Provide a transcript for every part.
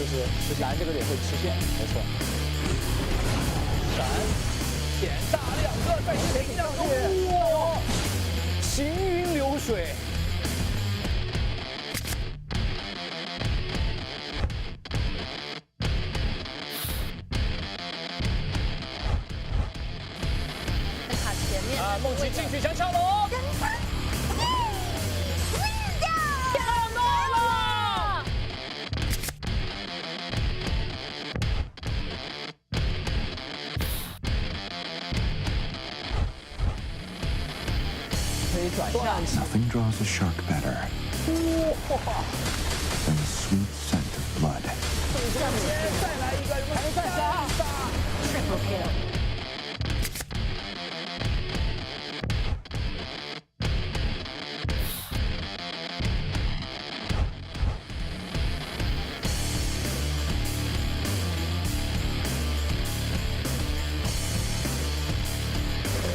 就是蓝这个点会吃线，没错。闪，点大两个，再停两个，哇！行云流水。 梦琪进去想抢龙，抢到了！可以转向。Nothing draws a shark better than the sweet scent of blood. 再来一个，还能再杀！Triple kill。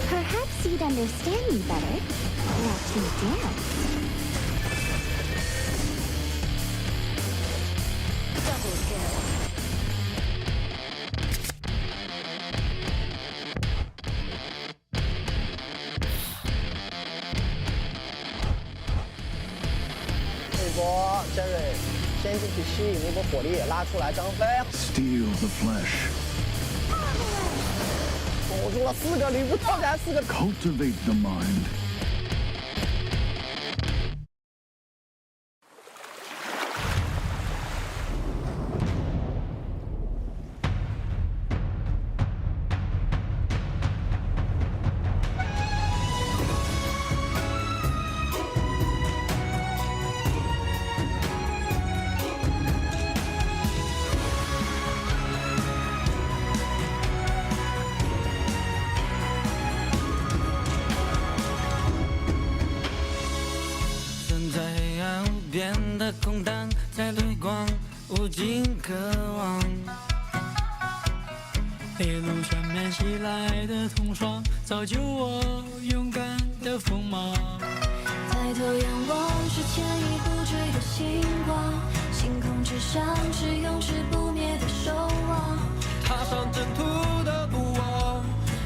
Perhaps you'd understand me better. Watch me dance. Double kill. 这波 Jerry 先进去吸引那波火力，拉出来张飞。Steal the flesh. 锁住了4个，吕布跳起来4个。Cultivate the mind.空荡在对光，无尽渴望。一路上面袭来的痛爽，造就我勇敢的锋芒。抬头仰望，是牵一不坠的星光，星空之上是永世不灭的守望。踏上征途的不忘，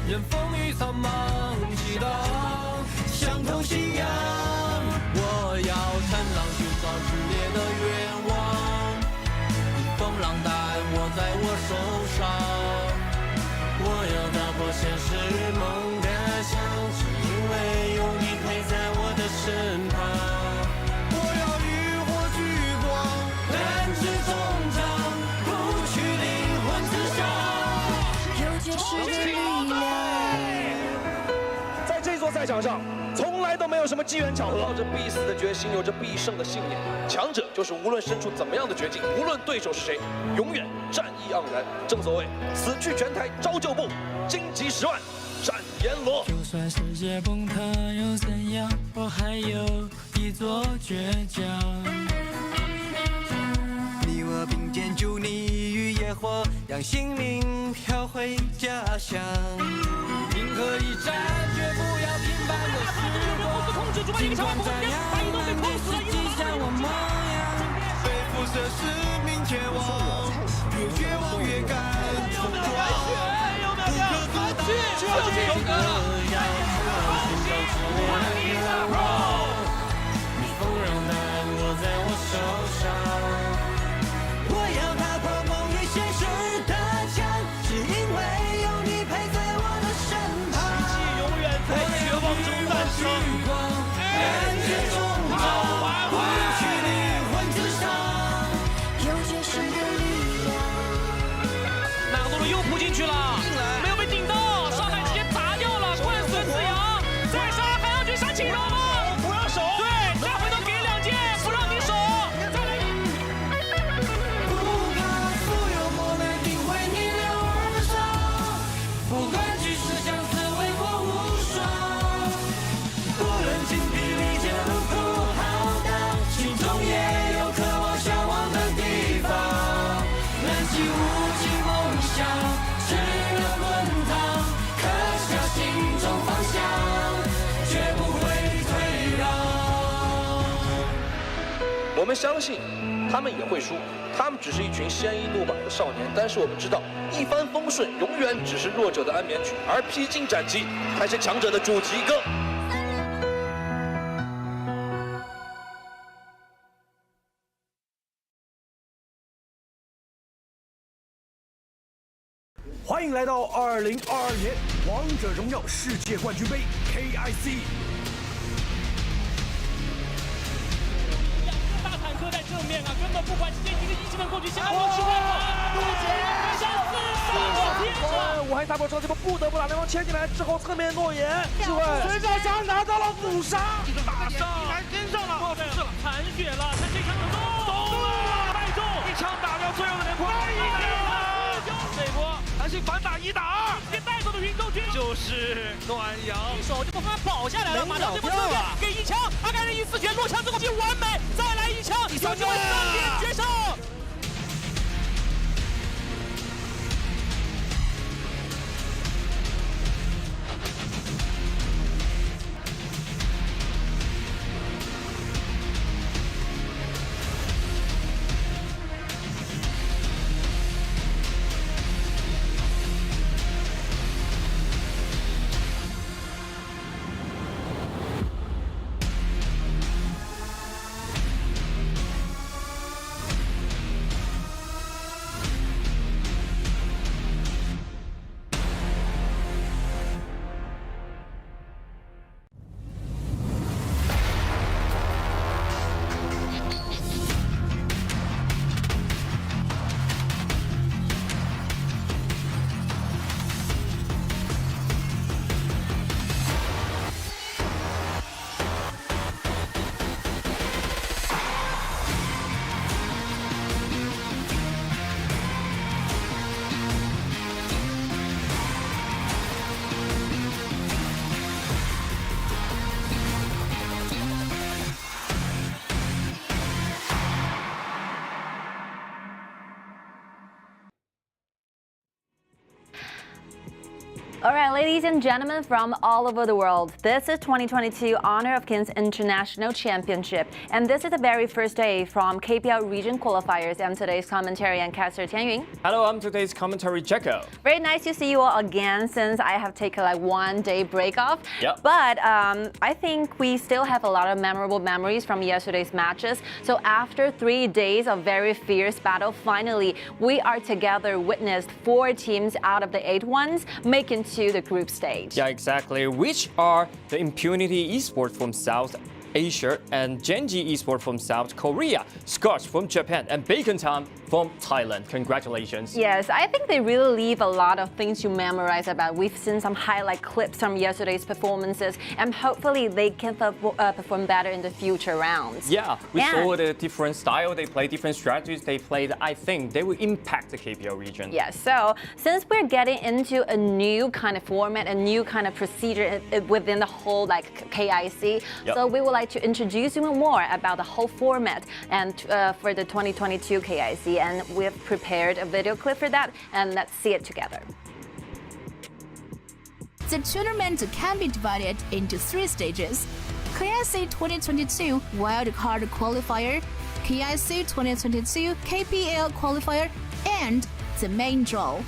任风雨苍茫，祈祷相同信仰。我要乘浪寻找炽烈的愿望，风浪大岸握在我手上。我要打破现实梦的想，只因为有你陪在我的身旁。我要浴火聚光，弹指中掌，不去灵魂自伤，有绝世的力量。在这座赛场上，从来都没有什么机缘巧合，抱着必死的决心，有着必胜的信念。强者就是无论身处怎么样的绝境，无论对手是谁，永远战意盎然。正所谓，死去拳台招旧部，荆棘10万斩阎罗。就算世界崩塌又怎样？我还有一座倔强。你我并肩助你于野火，让性命飘回家乡。银河一战，绝不要平凡的时光。尽管再样，难是记下我模样。被辐射使命绝望，越绝望越敢冲撞。不可阻挡，就是这个要寻找炽烈的愿望。逆风让答案握在我手上。我要打破梦与现实的墙，是因为有你陪在我的身旁。奇迹永远在绝望中诞生。人间中好，不去灵魂自伤，有绝世的力量。那个路又扑进去了，没有被顶到，上海直接砸掉了，冠孙子阳，再杀还要去杀秦饶吗？不让手，对，再回头给2剑，不让你手，再来。不怕所有磨难定会逆流而上，不管局势相似为国无双，不论精疲力竭路途浩荡，心中也有渴望向往的地方。燃起无尽梦想，炽热滚烫，刻下心中方向，绝不会退让。我们相信他们也会输，他们只是一群鲜衣怒马的少年，但是我们知道，一帆风顺永远只是弱者的安眠曲，而披荆斩棘才是强者的主题歌。欢迎来到2022年王者荣耀世界冠军杯 KIC。两个大坦克在正面啊，根本不管前几个一技能过去，现在往吃关了，陆杰相似天上。武汉大炮车这波不得不把对方牵进来之后，侧面诺言，之外，孙少祥拿到了5杀，这个大上还跟上了，爆炸了，残血了，看这场能走了，败中，一枪打掉最后的人破。这波还是反打1打2，直接带走的云州军就是暖阳，一手就把他保下来了，马上这波侧面给一枪，阿甘人一4血落枪之后就完美，再来一枪，有机会3点决胜。All right, ladies and gentlemen from all over the world, this is 2022 Honor of Kings International Championship, and this is the very first day from KPL region qualifiers. I'm today's commentary and caster Tianyun. Hello, I'm today's commentary Jacko. Very nice to see you all again since I have taken like 1 day break off. Yep. But I think we still have a lot of memorable memories from yesterday's matches. So after 3 days of very fierce battle, finally we are together witnessed 4 teams out of the 8 ones make it to the group stage. Yeah, exactly. Which are the Impunity Esports from South Asia and Genji Esports from South Korea, Scotch from Japan, and Bacon Time from Thailand. Congratulations. Yes, I think they really leave a lot of things to memorize about. We've seen some highlight clips from yesterday's performances, and hopefully they can perform better in the future rounds. Yeah, we saw the different style, they play different strategies they played. I think they will impact the KPL region. Yes, so since we're getting into a new kind of format, a new kind of procedure within the whole like KIC, so we would like to introduce you more about the whole format and for the 2022 KIC, and we've prepared a video clip for that, and let's see it together. The tournament can be divided into 3 stages: KIC 2022 Wildcard Qualifier, KIC 2022 KPL Qualifier, and the main draw.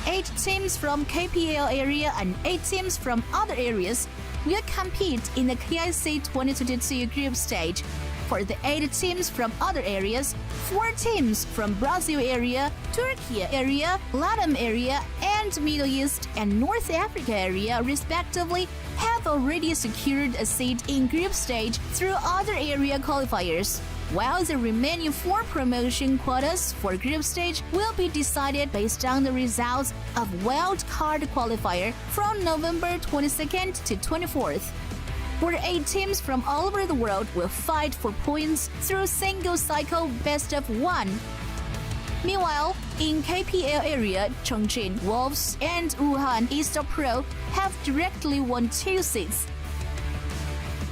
8 teams from KPL area and 8 teams from other areas will compete in the KIC 2022 group stage. For the 8 teams from other areas, 4 teams from Brazil area, Turkey area, Latin area, and Middle East and North Africa area respectively have already secured a seat in group stage through other area qualifiers, while the remaining 4 promotion quotas for group stage will be decided based on the results of wildcard qualifier from November 22nd to 24th. Where 8 teams from all over the world will fight for points through single-cycle best-of-1. Meanwhile, in KPL area, Chongqing Wolves and Wuhan East Pro have directly won 2 seats.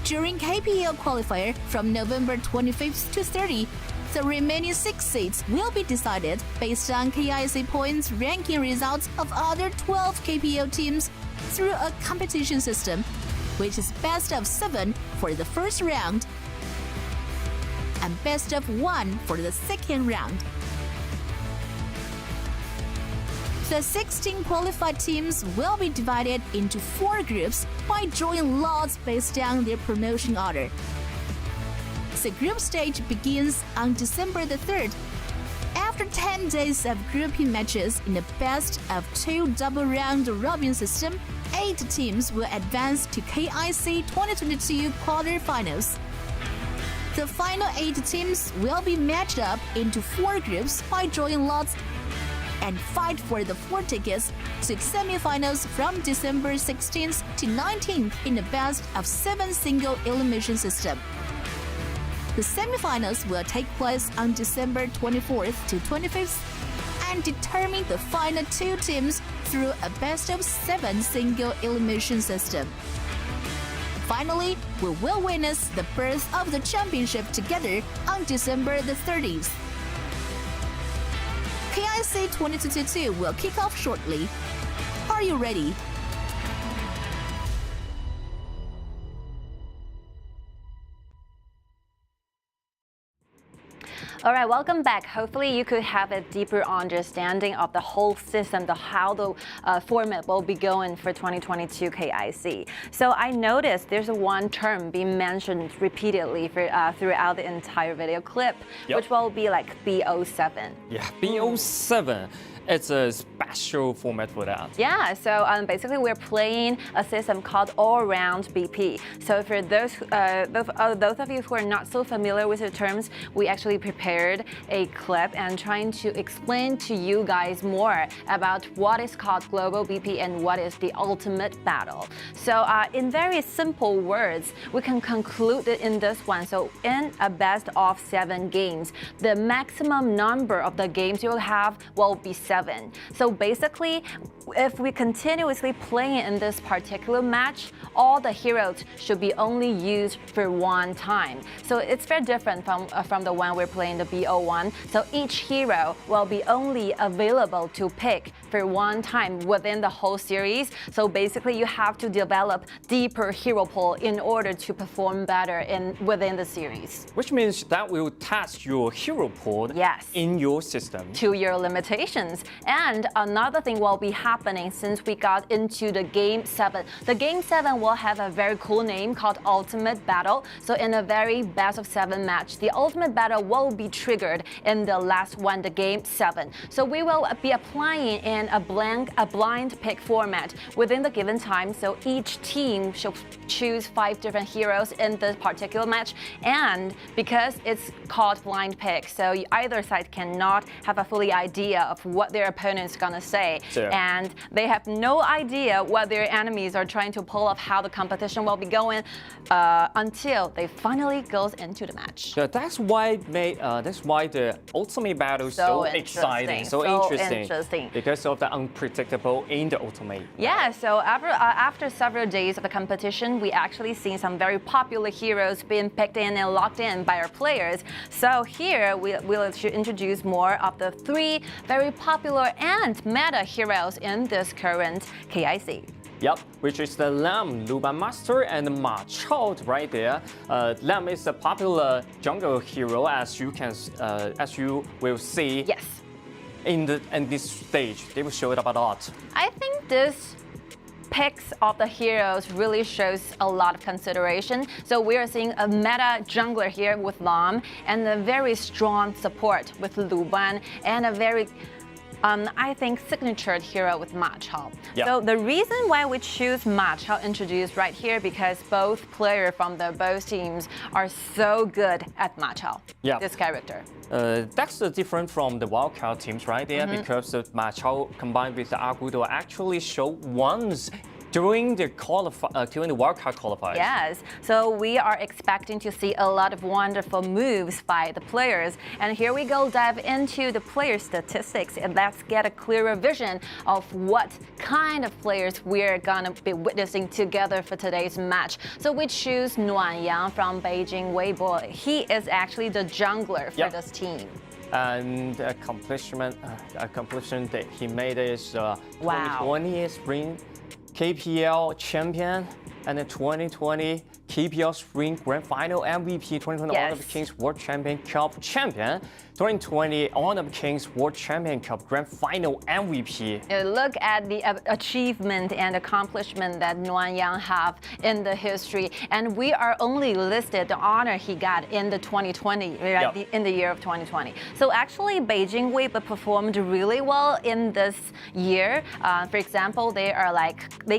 During KPL qualifier from November 25th to 30th, the remaining 6 seats will be decided based on KIC points ranking results of other 12 KPL teams through a competition system, which is best of 7 for the first round. and best of 1 for the second round. The 16 qualified teams will be divided into 4 groups by drawing lots based on their promotion order. The group stage begins on December the 3rd. After 10 days of grouping matches in the best of 2 double round robin system, 8 teams will advance to KIC 2022 quarterfinals. The final 8 teams will be matched up into 4 groups by drawing lots and fight for the 4 tickets to semifinals from December 16th to 19th in the best of 7 single elimination system. The semifinals will take place on December 24th to 25th and determine the final 2 teams through a best of 7 single elimination system. Finally, we will witness the birth of the championship together on December the 30th. KIC 2022 will kick off shortly. Are you ready? All right, welcome back. Hopefully you could have a deeper understanding of the whole system, how the format will be going for 2022 KIC. So I noticed there's one term being mentioned repeatedly throughout the entire video clip, which will be like BO7. Yeah, BO7. It's a special format for that. Yeah, so basically we're playing a system called all-round BP. So for those of you who are not so familiar with the terms, we actually prepared a clip and trying to explain to you guys more about what is called global BP and what is the ultimate battle. So in very simple words, we can conclude it in this one. So in a best of 7 games, the maximum number of the games you'll have will be 7. So basically, if we continuously play in this particular match, all the heroes should be only used for 1 time. So it's very different from the one we're playing, the BO1. So each hero will be only available to pick for 1 time within the whole series. So basically, you have to develop deeper hero pool in order to perform better within the series. Which means that will test your hero pool in your system. To your limitations. And another thing will be happening since we got into the Game 7. The Game 7 will have a very cool name called Ultimate Battle. So in a very best of 7 match, the Ultimate Battle will be triggered in the last one, the Game 7. So we will be applying in a blind pick format within the given time. So each team should choose 5 different heroes in this particular match. And because it's called blind pick, so either side cannot have a fully idea of what their opponent's gonna say. Sure. And they have no idea what their enemies are trying to pull off, how the competition will be going until they finally goes into the match. Yeah, that's why the Ultimate Battle is so exciting, so interesting. Because of the unpredictable in the Ultimate. Yeah, so after several days of the competition, we actually seen some very popular heroes being picked in and locked in by our players. So here we'll introduce more of the 3 very popular and meta heroes in this current KIC. Yep, which is the Lam, Luban Master, and Ma Chao right there. Lam is a popular jungle hero, as you will see. Yes. In this stage, they will show it up a lot. I think this picks of the heroes really shows a lot of consideration. So we are seeing a meta jungler here with Lam and a very strong support with Luban and a very I think signature hero with Ma Chao. Yep. So the reason why we choose Ma Chao introduced right here because both players from both teams are so good at Ma Chao. Yep. This character. That's different from the wildcard teams right there because the Ma Chao combined with the Agudo actually show once during the wildcard qualifiers. Yes, so we are expecting to see a lot of wonderful moves by the players. And here we go dive into the player statistics and let's get a clearer vision of what kind of players we're gonna be witnessing together for today's match. So we choose Nuan Yang from Beijing.WB. He is actually the jungler for this team. And the accomplishment that he made is 2020 Spring KPL champion and the 2020 KPL Spring Grand Final MVP, 2020 Yes. Honor of Kings World Champion Cup champion, 2020 Honor of Kings World Champion Cup Grand Final MVP. Look at the achievement and accomplishment that Nuanyang have in the history, and we are only listed the honor he got in the 2020, right? Yep. In the year of 2020. So actually, Beijing.WB performed really well in this year. For example, they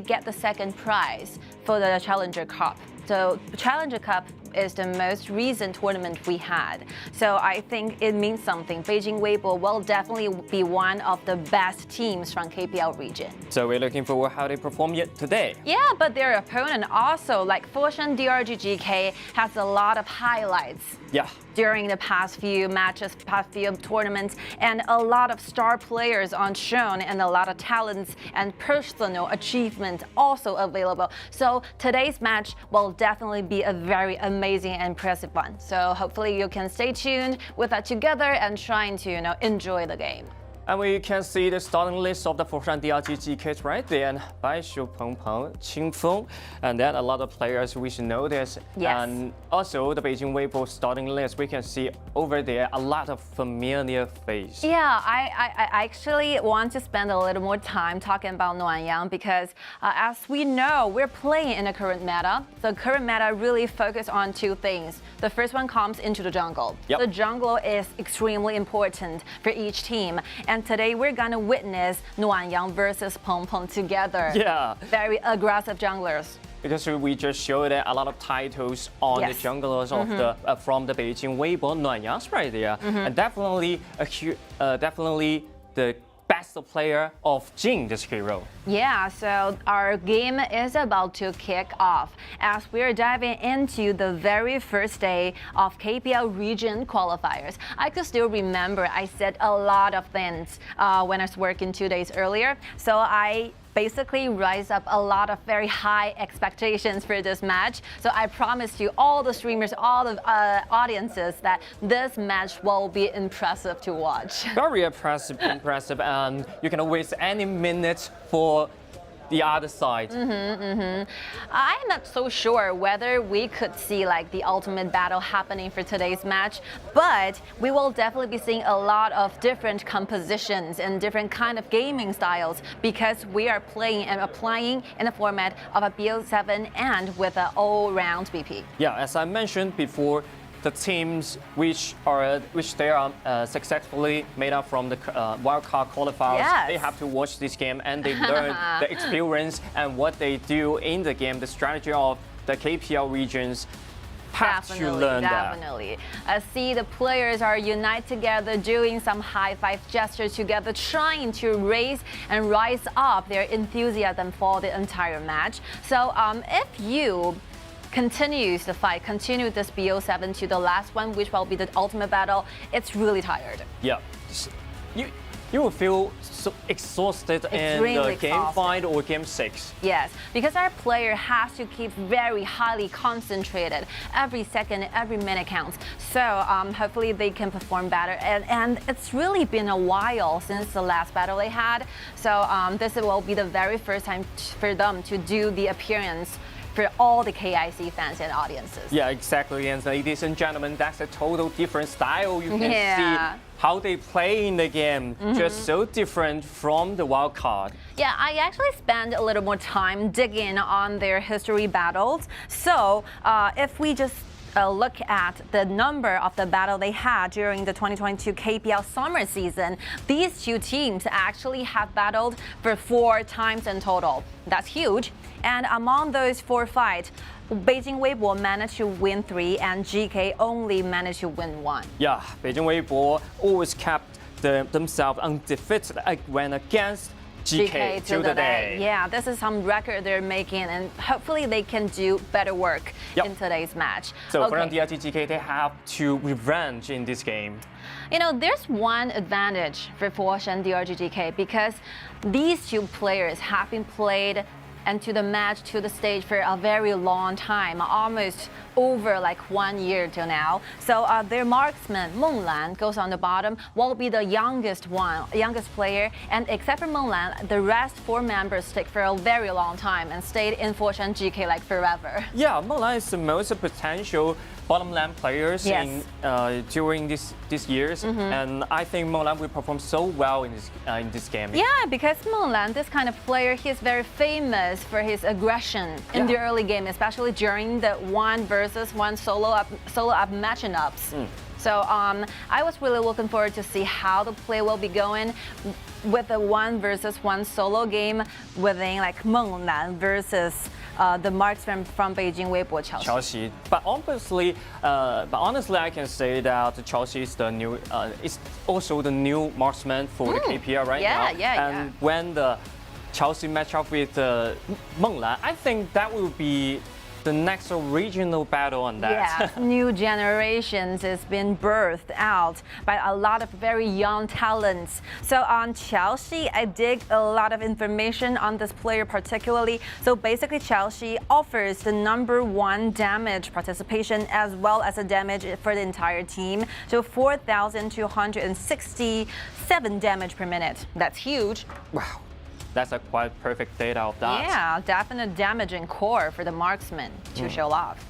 get the second prize for the Challenger Cup. So Challenger Cup is the most recent tournament we had. So I think it means something. Beijing.WB will definitely be one of the best teams from KPL region. So we're looking forward how they perform yet today. Yeah, but their opponent also, like Foshan.DRG.GK, has a lot of highlights. Yeah. During the past few matches, past few tournaments, and a lot of star players on shown, and a lot of talents and personal achievement also available. So today's match will definitely be a very amazing and impressive one. So hopefully you can stay tuned with us together and trying to enjoy the game. And we can see the starting list of the Foshan.DRG.GK right there. And Bai Shu Peng Peng, Qing Feng, and then a lot of players we should know this. Yes. And also the Beijing.WB starting list, we can see over there a lot of familiar faces. Yeah, I actually want to spend a little more time talking about Nuanyang because as we know, we're playing in the current meta. The current meta really focus on two things. The first one comes into the jungle. Yep. The jungle is extremely important for each team. And today we're gonna witness Nuanyang versus Peng Peng together. Yeah. Very aggressive junglers. Because we just showed a lot of titles on Yes. the junglers of the from the Beijing.WB Nuanyang's right there, and definitely definitely the best player of Jing, this hero. Yeah, so our game is about to kick off as we're diving into the very first day of KPL region qualifiers. I could still remember I said a lot of things when I was working 2 days earlier. So I basically rise up a lot of very high expectations for this match. So I promised you, all the streamers, all the audiences, that this match will be impressive to watch. Very impressive, and you can waste any minute for the other side. I'm not so sure whether we could see the ultimate battle happening for today's match, but we will definitely be seeing a lot of different compositions and different kind of gaming styles because we are playing and applying in the format of a BO7 and with an all-round BP. Yeah, as I mentioned before, the teams which they are successfully made up from the wildcard qualifiers, Yes. they have to watch this game and they learn the experience and what they do in the game, the strategy of the KPL regions. Have to learn Definitely. See, the players are united together, doing some high-five gestures together, trying to raise and rise up their enthusiasm for the entire match. So if you continue this BO7 to the last one, which will be the ultimate battle, it's really tired. Yeah, you will feel so exhausted in Extremely the game exhausted. 5 or game 6. Yes, because our player has to keep very highly concentrated. Every second, every minute counts. So hopefully they can perform better. And it's really been a while since the last battle they had. So this will be the very first time for them to do the appearance for all the KIC fans and audiences. Yeah, exactly. And ladies and gentlemen, that's a total different style. You can Yeah. see how they play in the game, just so different from the wild card. Yeah, I actually spent a little more time digging on their history battles. So if we just look at the number of the battle they had during the 2022 KPL summer season, these two teams actually have battled for 4 times in total. That's huge. And among those 4 fights, Beijing.WB managed to win 3 and GK only managed to win 1. Yeah, Beijing.WB always kept themselves undefeated when against GK till the day. Yeah, this is some record they're making, and hopefully they can do better work in today's match. So for DRGGK, they have to revenge in this game. There's one advantage for Foshan.DRG.GK because these two players have been played and to the match, to the stage for a very long time, almost over like 1 year till now. So their marksman Meng Lan goes on the bottom, will be the youngest player, and except for Meng Lan, the rest 4 members stick for a very long time and stayed in Foshan.DRG.GK like forever. Yeah, Meng Lan is the most potential bottom lane players during these years, and I think Meng Lan will perform so well in this game. Yeah, because Meng Lan, this kind of player, he is very famous for his aggression in the early game, especially during the 1 versus 1 solo up matchups. So I was really looking forward to see how the play will be going with the 1 versus 1 solo game within like Meng Lan versus the marksman from Beijing.WB Qiaoxi. But honestly, I can say that Qiaoxi is the new, is also the new marksman for the KPL right now. And when the Qiaoxi match up with Meng Lan, I think that will be the next original battle on that. Yeah, new generations has been birthed out by a lot of very young talents. So on Qiaoxi, I dig a lot of information on this player particularly. So basically, Qiaoxi offers the #1 damage participation as well as a damage for the entire team. So 4,267 damage per minute. That's huge. Wow. That's a quite perfect data of that. Yeah, definite damaging core for the marksman to show off.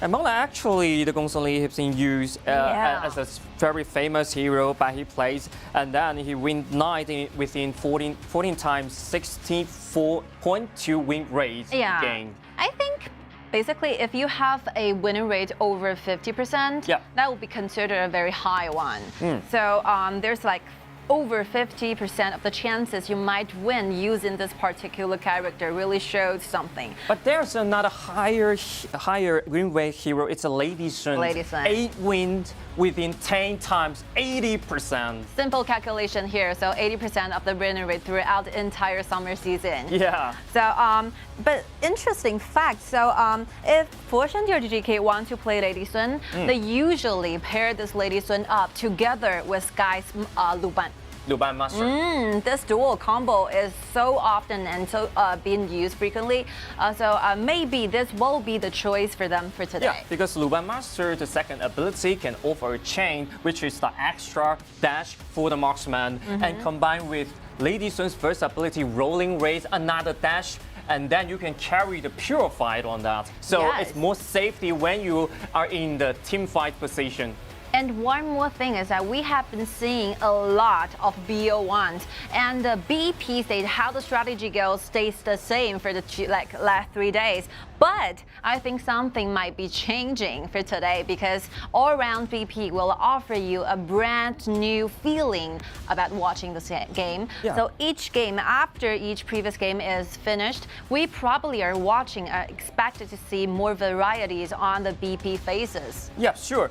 And Meng Lan actually, the Gong Song Li has been used as a very famous hero, but he plays, and then he wins 9 within 14 times, 64.2 win rate game. I think basically if you have a winning rate over 50%, that would be considered a very high one. So there's like over 50% of the chances you might win using this particular character really showed something. But there's another higher win rate hero. It's a Lady Sun. 8 wins within 10 times, 80%. Simple calculation here. So 80% of the winning rate throughout the entire summer season. Yeah. So but interesting fact. So if Foshan.DRG.GK want to play Lady Sun, they usually pair this Lady Sun up together with Sky's Luban Master. This dual combo is so often and so being used frequently. So maybe this will be the choice for them for today. Yeah, because Luban Master, the second ability, can offer a chain, which is the extra dash for the marksman, and combined with Lady Sun's first ability, Rolling Raise, another dash, and then you can carry the Purified on that. So it's more safety when you are in the team fight position. And one more thing is that we have been seeing a lot of BO1s, and the BP stage, how the strategy goes, stays the same for the last 3 days. But I think something might be changing for today, because all-round BP will offer you a brand new feeling about watching this game. So each game, after each previous game is finished, we probably are expected to see more varieties on the BP phases. Yeah, sure.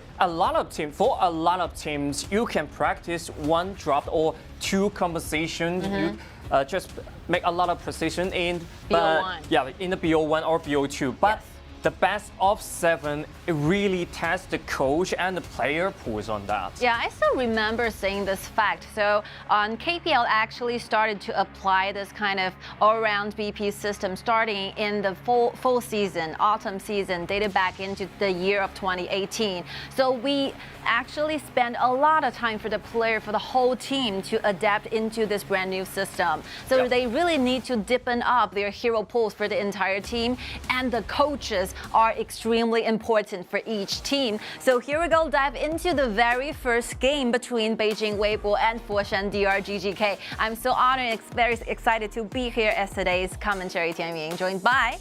For a lot of teams, you can practice 1 drop or 2 compositions. You just make a lot of precision in BO1. In the BO1 or BO2. But the best of 7, it really tests the coach and the player pools on that. Yeah, I still remember saying this fact. So KPL actually started to apply this kind of all-round BP system starting in the full season, autumn season, dated back into the year of 2018. So we actually spend a lot of time for the player, for the whole team to adapt into this brand new system. So they really need to deepen up their hero pools for the entire team, and the coaches are extremely important for each team. So here we go, dive into the very first game between Beijing.WB and Foshan.DRG.GK. I'm so honored and very excited to be here as today's commentary, Tianyun, joined by...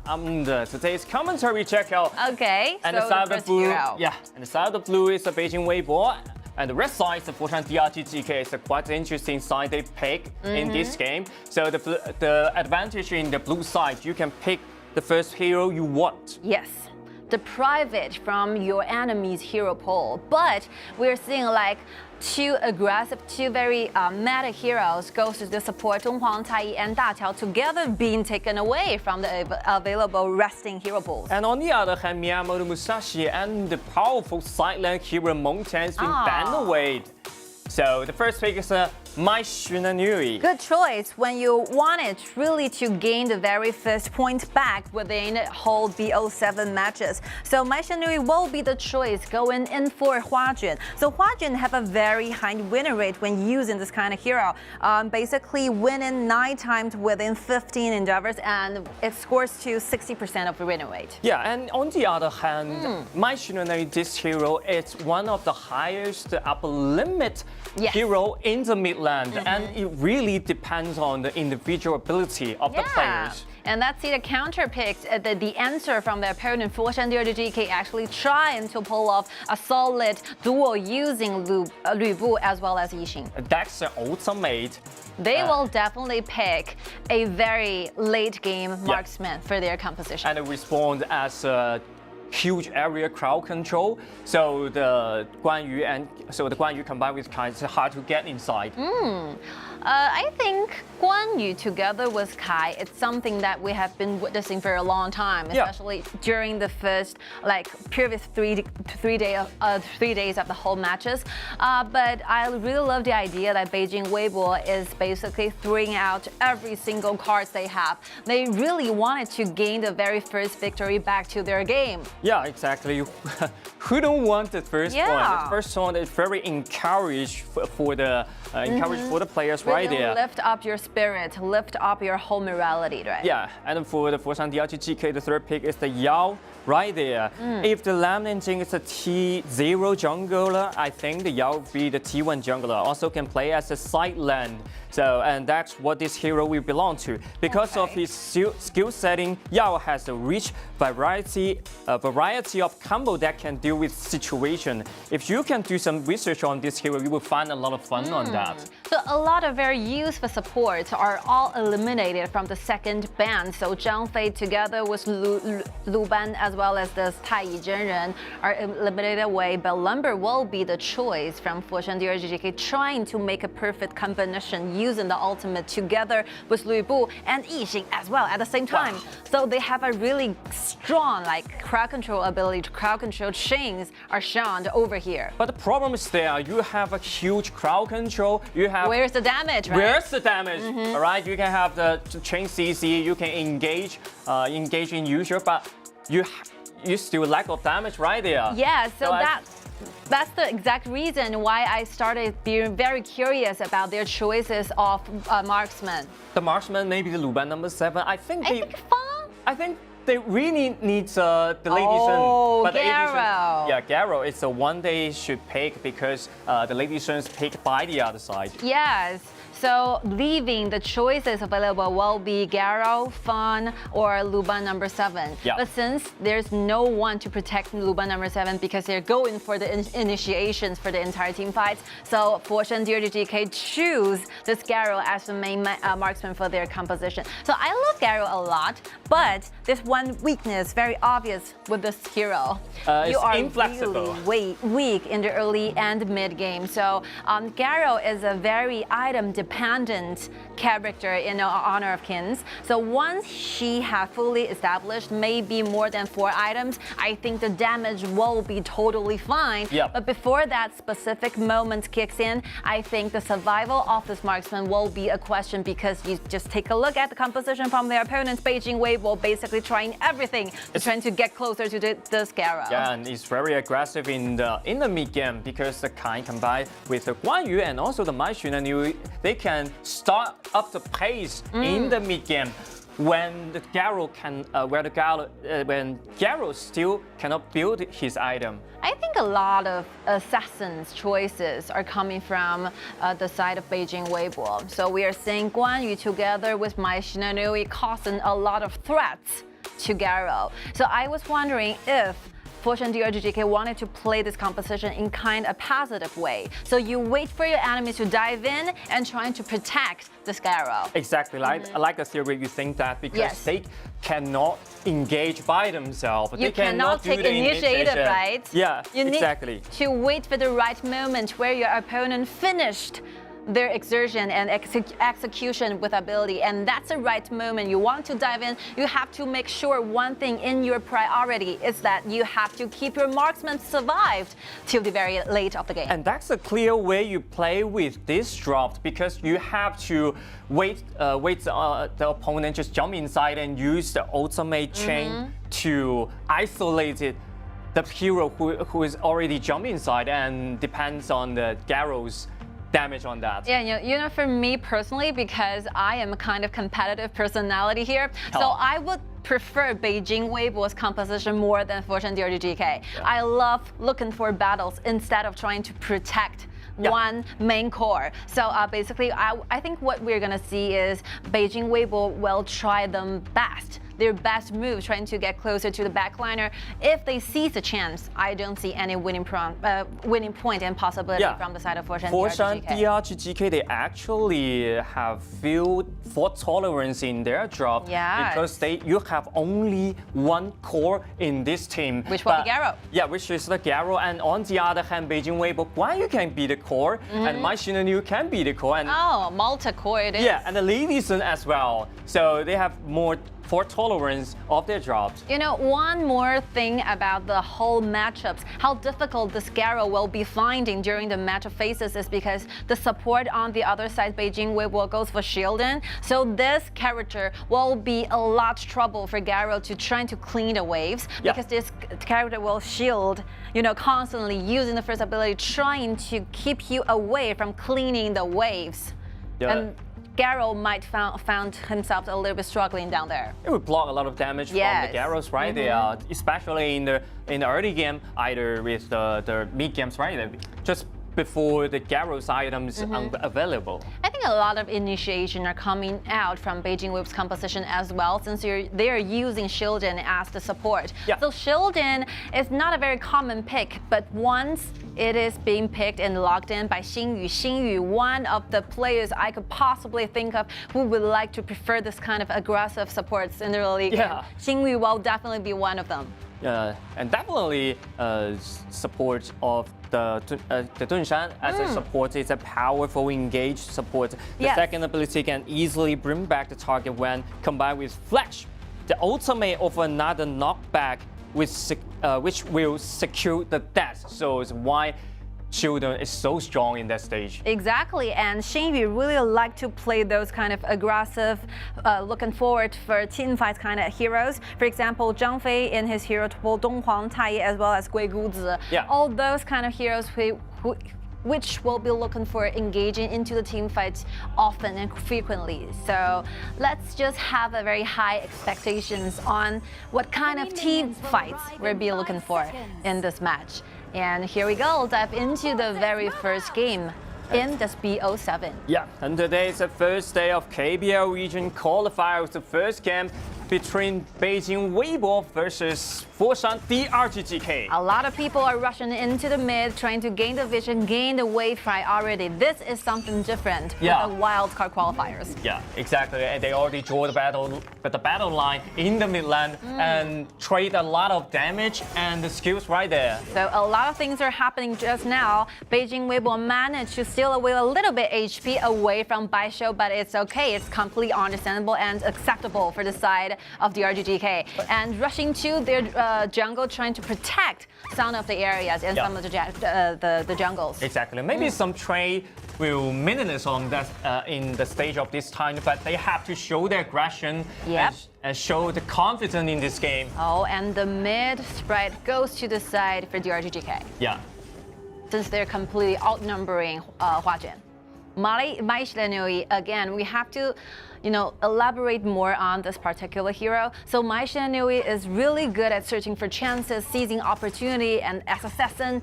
I'm today's commentary checkout. Okay, and so the side of the blue, hero. And the side of the blue is the Beijing.WB. And the red side is the Foshan.DRG.GK. It's a quite interesting side they pick in this game. So the advantage in the blue side, you can pick the first hero you want. Yes, deprive it from your enemy's hero pool. But we're seeing like 2 aggressive, 2 very meta heroes goes to the support Zhonghuang, Taiyi, and Daqiao, together being taken away from the available resting hero pools. And on the other hand, Miyamoto Musashi and the powerful sideline hero Meng Tian has been banned away. So the first pick is Mai Xunanui. Good choice when you wanted really to gain the very first point back within whole BO7 matches. So Mai Xunanui will be the choice going in for Huajun. So Huajun have a very high winning rate when using this kind of hero. Basically winning 9 times within 15 endeavors, and it scores to 60% of the winning rate. Yeah, and on the other hand, Mai Xunanui, this hero, is one of the highest upper limit hero in the Midland, and it really depends on the individual ability of the players. And let's see the counter picks, the answer from the opponent. Foshan.DRG.GK actually trying to pull off a solid duel using Lu Bu as well as Yixing. That's an ultimate. They will definitely pick a very late game marksman for their composition. And respond as a huge area crowd control. So the Guan Yu combined with Kai, it's hard to get inside. I think Guan Yu together with Kai, it's something that we have been witnessing for a long time, especially during the first, previous three days of the whole matches. But I really love the idea that Beijing.WB is basically throwing out every single cards they have. They really wanted to gain the very first victory back to their game. Yeah, exactly. Who don't want the first one? The first one is very encouraged for the players right there. Lift up your spirit, lift up your whole morality, right? Yeah, and for the Foshan.DRG.GK, the third pick is the Yao right there. If the Lam Engine is a T0 jungler, I think the Yao will be the T1 jungler. Also can play as a side lane. So, and that's what this hero will belong to. Because of his skill setting, Yao has a rich variety of combo that can deal with situation. If you can do some research on this hero, you will find a lot of fun on that. So a lot of very useful supports are all eliminated from the second ban. So Zhang Fei together with Lu Ban as well as the Tai Yi Zhenren are eliminated away, but Lumber will be the choice from Foshan.DRG.GK, trying to make a perfect combination using the ultimate together with Lu Bu and Yixing as well at the same time. So they have a really strong crowd control ability. Crowd control chains are shown over here. But the problem is there, you have a huge crowd control. You have where's the damage, right? Where's the damage? All right, you can have the chain CC, you can engage in usual, but you still lack of damage right there. Yeah, so that's the exact reason why I started being very curious about their choices of marksman. The marksman, maybe the Lu Ban number 7. I think they really need the Lady Sun. But Garo. Garo is the one they should pick because the Lady Sun's picked by the other side. Yes. So leaving the choices available will be Garo, Fan, or Lu Ban number 7. But since there's no one to protect Lu Ban number 7 because they're going for the initiations for the entire team fights, so Foshan.DRG.GK choose this Garo as the main marksman for their composition. So I love Garo a lot, but there's one weakness very obvious with this hero. You are inflexible. Really weak in the early and mid game. So Garo is a very item dependent character in Honor of Kings. So once she has fully established maybe more than 4 items, I think the damage will be totally fine. But before that specific moment kicks in, I think the survival of this marksman will be a question, because you just take a look at the composition from their opponents. Beijing.WB will basically trying everything trying to get closer to this Garo. Yeah, and it's very aggressive in the mid game because the Kai combined with the Guan Yu and also the Mai Xunanui, they can start up the pace in the mid game when the Garo when Garo still cannot build his item. I think a lot of assassins' choices are coming from the side of Beijing.WB. So we are seeing Guan Yu together with Mai Xunanui causing a lot of threats to Garo. So I was wondering if Foshan.DRG.GK wanted to play this composition in kind of positive way. So you wait for your enemies to dive in and trying to protect this Garo. Exactly, I like the theory you think that, because they cannot engage by themselves. You cannot take initiative, right? Yeah, you exactly. need to wait for the right moment where your opponent finished their exertion and execution with ability. And that's the right moment. You want to dive in, you have to make sure one thing in your priority is that you have to keep your marksman survived till the very late of the game. And that's a clear way you play with this drop, because you have to wait the opponent just jump inside and use the ultimate chain to isolate it. The hero who is already jumped inside, and depends on the Garrow's damage on that. Yeah, you know, for me personally, because I am a kind of competitive personality here, so I would prefer Beijing.WB's composition more than Foshan.DRG.GK. I love looking for battles instead of trying to protect one main core. So basically, I think what we're gonna see is Beijing.WB will try their best move, trying to get closer to the backliner. If they seize the chance, I don't see any winning point and possibility from the side of Foshan.DRG.GK, they actually have few fault tolerance in their drop, because you have only one core in this team. Which will be Garrow. Yeah, which is the Garrow. And on the other hand, Beijing.WB, why you can be the core, and my Tianyun can be the core. And multi-core it is. Yeah, and the Lady as well. So they have more for tolerance of their drops. You know, one more thing about the whole matchups, how difficult this Garrow will be finding during the matchup phases is because the support on the other side, Beijing.WB goes for shielding. So this character will be a lot trouble for Garrow to trying to clean the waves, because this character will shield, you know, constantly using the first ability, trying to keep you away from cleaning the waves. And Garrow might found himself a little bit struggling down there. It would block a lot of damage from the Garrows, right? They are, especially in the early game, either with the mid games, right? Just before the Garrow's items available. I think a lot of initiation are coming out from Beijing.WB's composition as well, since they're using Shieldin as the support. So Shieldin is not a very common pick, but once it is being picked and locked in by Xingyu, one of the players I could possibly think of who would like to prefer this kind of aggressive supports in the early game. Xingyu will definitely be one of them. And definitely support of the Dunshan as a support is a powerful engaged support. The second ability can easily bring back the target when combined with Flash, the ultimate of another knockback, which will secure the death. So it's why Shieldin is so strong in that stage. Exactly, and Xingyu really like to play those kind of aggressive, looking forward for team fights kind of heroes. For example, Zhang Fei in his hero pool, Donghuang, Tai as well as Gui Guzi. All those kind of heroes which will be looking for engaging into the team fights often and frequently. So let's just have a very high expectations on what kind of team fights we'll be looking for in this match. And here we go, dive into the very first game in this BO7. Yeah, and today is the first day of KPL region qualifiers, the first game between Beijing.WB versus Foshan.DRG.GK. A lot of people are rushing into the mid, trying to gain the vision, gain the wave priority. This is something different with the wildcard qualifiers. Yeah, exactly. And they already draw the battle line in the mid lane and trade a lot of damage and the skills right there. So a lot of things are happening just now. Beijing.WB managed to steal away a little bit HP away from Baisho, but it's okay. It's completely understandable and acceptable for the side of DRGGK. And rushing to their jungle, trying to protect some of the areas and some of the jungles. Exactly. Maybe some trade will meaningless on that in the stage of this time, but they have to show their aggression and show the confidence in this game. Oh, and the mid spread goes to the side for DRGGK. Yeah. Since they're completely outnumbering Huajian. Mai Shiranui, again, we have to, elaborate more on this particular hero. So Mai Shiranui is really good at searching for chances, seizing opportunity, and as assassin,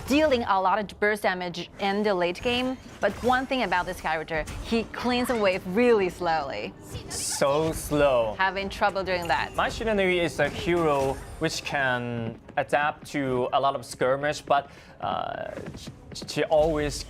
dealing a lot of burst damage in the late game. But one thing about this character, he cleans the wave really slowly. So slow. Having trouble doing that. Mai Shiranui is a hero which can adapt to a lot of skirmish, but she always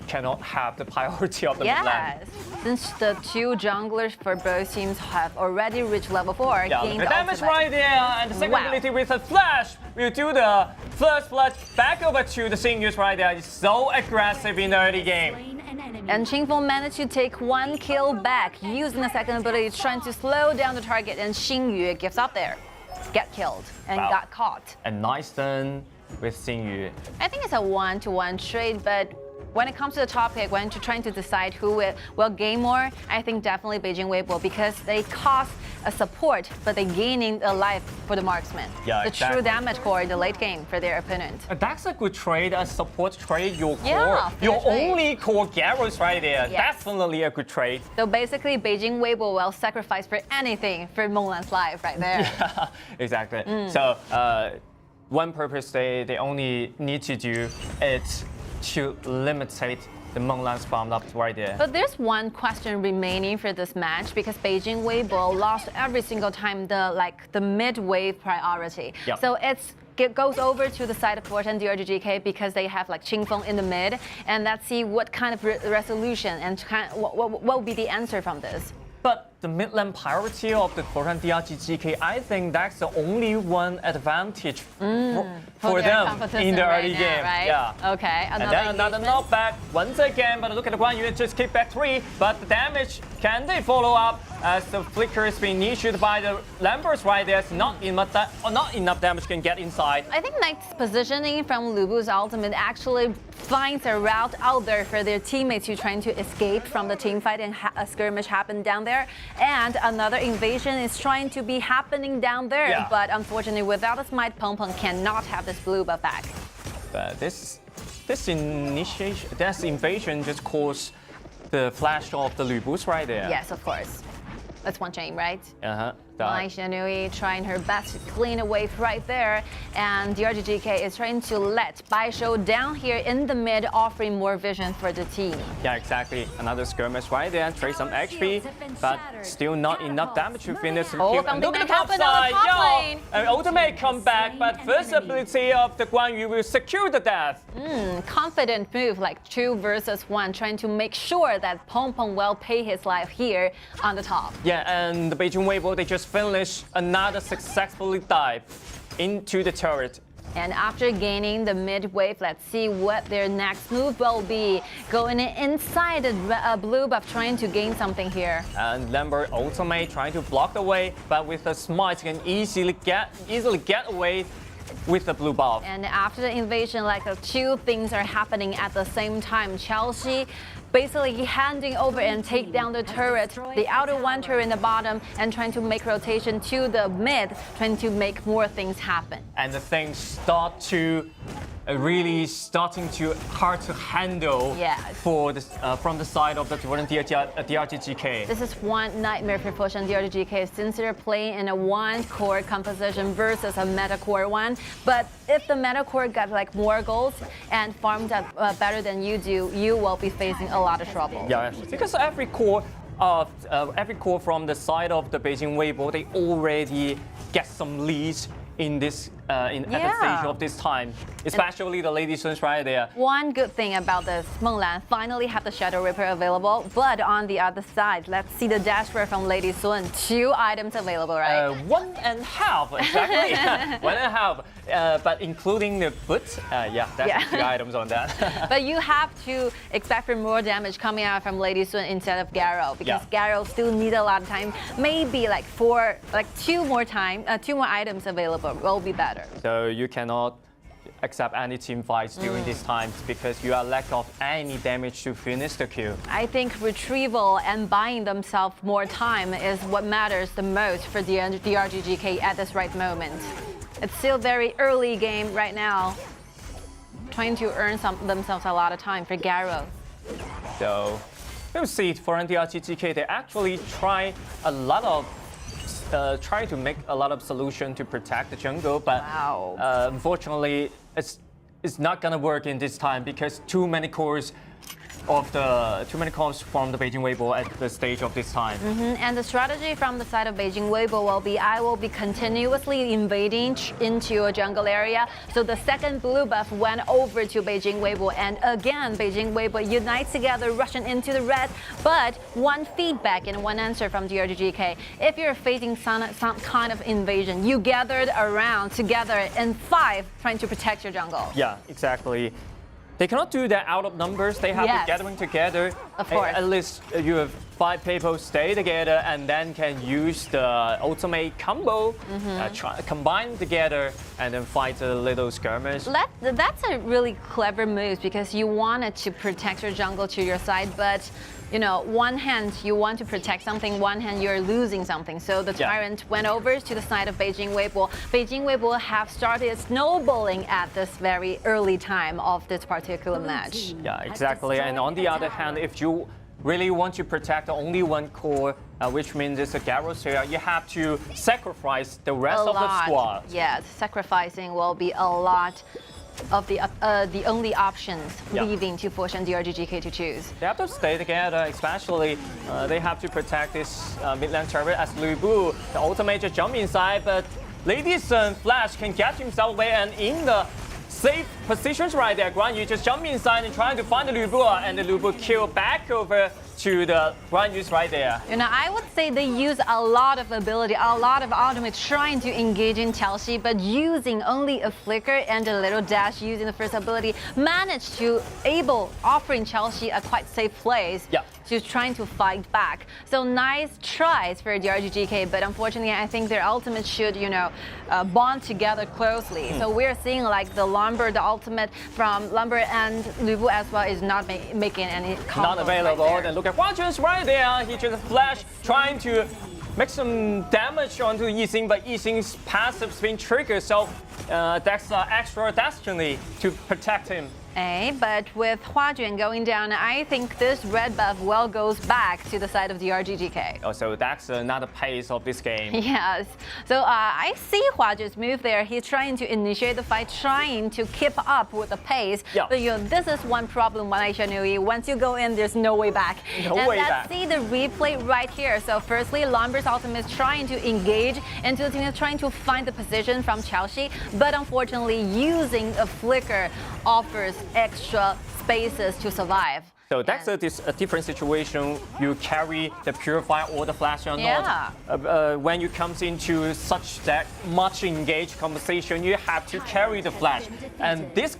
cannot have the priority of the mid lane. Yes, since the two junglers for both teams have already reached level 4. Yeah, gained the damage ultimate. right there, and the second Wow. ability with a flash will do the first flash back over to the Xingyu's right there. It's so aggressive in the early game. And Qingfeng managed to take 1 kill back, using the second ability, trying to slow down the target, and Xingyu gives up there, get killed, and Wow. got caught. A nice turn with Xingyu. I think it's a 1-to-1 trade, but when it comes to the topic, when you're trying to decide who will gain more, I think definitely Beijing.WB, because they cost a support, but they're gaining a life for the marksman. Yeah, the exactly. true damage core in the late game for their opponent. That's a good trade, a support trade, your core. Yeah, fair your trade. only core Garros right there. Yes. Definitely a good trade. So basically, Beijing.WB will sacrifice for anything for Menglan's life right there. Yeah, exactly. So one purpose they only need to do is to limitate the Menglan's bomb up right there. But there's one question remaining for this match, because Beijing.WB lost every single time the mid wave priority. Yep. So it goes over to the side of Foshan.DRG.GK because they have like Qingfeng in the mid, and let's see what kind of resolution and what will be the answer from this. But the mid lane priority of the Foshan.DRG.GK, I think that's the only one advantage for their them competition in the right early now, game. right? Yeah. Okay, And then another knockback once again, but look at the Guan Yu just kick back 3, but the damage, can they follow up as the flicker is being initiated by the Lambers right there? It's not enough damage can get inside. I think Knight's positioning from Lubu's ultimate actually finds a route out there for their teammates who are trying to escape from the team fight, and a skirmish happened down there. And another invasion is trying to be happening down there. Yeah. But unfortunately, without a smite, Peng Peng cannot have this blue buff back. But this invasion just caused the flash of the Lu Bu's right there. Yes, of course. That's one chain, right? Uh-huh. Shanui trying her best to clean a wave right there, and DRGGK is trying to let Baisho down here in the mid, offering more vision for the team. Yeah, exactly. Another skirmish right there, trade some HP, but still not enough damage to finish the kill. And look at the top side, an ultimate comeback, but first ability of the Guan Yu will secure the death. Confident move, like 2 versus 1, trying to make sure that Peng Peng will pay his life here on the top. Yeah, and the Beijing.WB, they just finished another successful dive into the turret. And after gaining the mid wave, let's see what their next move will be. Going inside the blue buff, trying to gain something here. And Lambert ultimate trying to block the way, but with the smite can easily get away with the blue buff. And after the invasion, like 2 things are happening at the same time. Chelsea basically handing over and take down the turret, the outer one turret in the bottom, and trying to make rotation to the mid, trying to make more things happen. And the things start to really starting to hard to handle for this, from the side of the DRGGK. This is one nightmare for Foshan.DRG.GK since they're playing in a 1 core composition versus a meta core one. But if the meta core got like more goals and farmed up better than you do, you will be facing a lot of trouble. Yeah, because every core from the side of the Beijing.WB, they already get some leads in this at the stage of this time, especially the Lady Suns right there. One good thing about this, Menglan finally have the Shadow Ripper available, but on the other side, let's see the dashware from Lady Sun. 2 items available, right? 1.5 exactly. 1.5, but including the foot. That's 2 items on that. But you have to expect for more damage coming out from Lady Sun instead of Garo, because Garo still need a lot of time. Maybe like 2 more items available will be better. So you cannot accept any team fights during these times because you are lack of any damage to finish the kill. I think retrieval and buying themselves more time is what matters the most for the DRGGK at this right moment. It's still very early game right now, trying to earn themselves a lot of time for Garo. So we'll see for DRGGK, they actually try to make a lot of solution to protect the jungle, but unfortunately, it's not gonna work in this time because too many cores of the too many comps from the Beijing.WB at the stage of this time. And the strategy from the side of Beijing.WB will be, I will be continuously invading into a jungle area. So the second blue buff went over to Beijing.WB, and again Beijing.WB unites together, rushing into the red. But one feedback and one answer from DRGGK: if you're facing some kind of invasion, you gathered around together in 5 trying to protect your jungle. Yeah, exactly. They cannot do that out of numbers. They have to gathering together. Of course. At least you have 5 people stay together and then can use the ultimate combo, combine together and then fight a little skirmish. That's a really clever move because you wanted to protect your jungle to your side, but you know, one hand you want to protect something, one hand you're losing something. So the Tyrant went over to the side of Beijing.WB. Beijing.WB have started snowballing at this very early time of this particular match. Yeah, exactly. And on the other hand, if you really want to protect only one core, which means it's a Garros here, you have to sacrifice the rest of the squad. Yes, sacrificing will be a lot of the only options leaving to Foshan.DRG.GK to choose. They have to stay together, especially they have to protect this mid-lane turret as Lu Bu. The ultimate just jump inside, but Lady Sun Flash can get himself away, and in the safe positions right there, Guan Yu just jump inside and trying to find the Lu Bu, and the Lu Bu kill back over to the Guan Yu's right there. You know, I would say they use a lot of ability, a lot of ultimate trying to engage in Chelsea, but using only a flicker and a little dash using the first ability, managed to offering Chelsea a quite safe place. To trying to fight back. So nice tries for DRGGK, but unfortunately I think their ultimate should, you know, bond together closely. So we're seeing like the Lumber, the ultimate from Lumber and Lu Bu as well is not making any combos. Not available. Right Then look at Huan Chun's right there. He just flash trying to make some damage onto Yixing, but Yixing's passive's been triggered, so that's extra destiny to protect him. But with Hua Jun going down, I think this red buff well goes back to the side of the DRGGK. Oh, so that's another pace of this game. Yes. So I see Hua Jun's move there. He's trying to initiate the fight, trying to keep up with the pace. But you know, this is one problem when I show you. Once you go in, there's no way back. Let's see the replay right here. So firstly, Lumber's ultimate is trying to engage into the team, trying to find the position from Chelsea, but unfortunately using a flicker offers extra spaces to survive. So that's a different situation. You carry the Purify or the Flash or not. When you comes into such that much engaged conversation, you have to carry the Flash. And this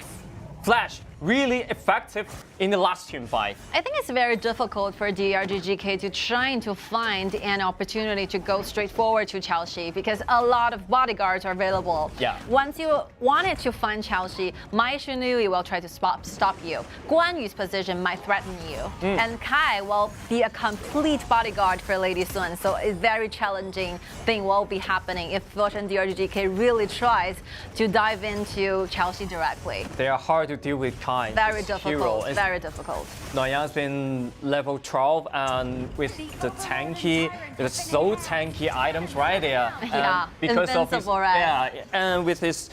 Flash really effective in the last team fight. I think it's very difficult for DRGGK to trying to find an opportunity to go straight forward to Chelsea because a lot of bodyguards are available. Once you wanted to find Chelsea, Mai Shunui will try to stop you. Guan Yu's position might threaten you. And Kai will be a complete bodyguard for Lady Sun. So a very challenging thing will be happening if Foshan.DRG.GK really tries to dive into Chelsea directly. They are hard to deal with. Very difficult, very difficult. Noyan's been level 12 and with the so tanky items right there. Because of his, and with his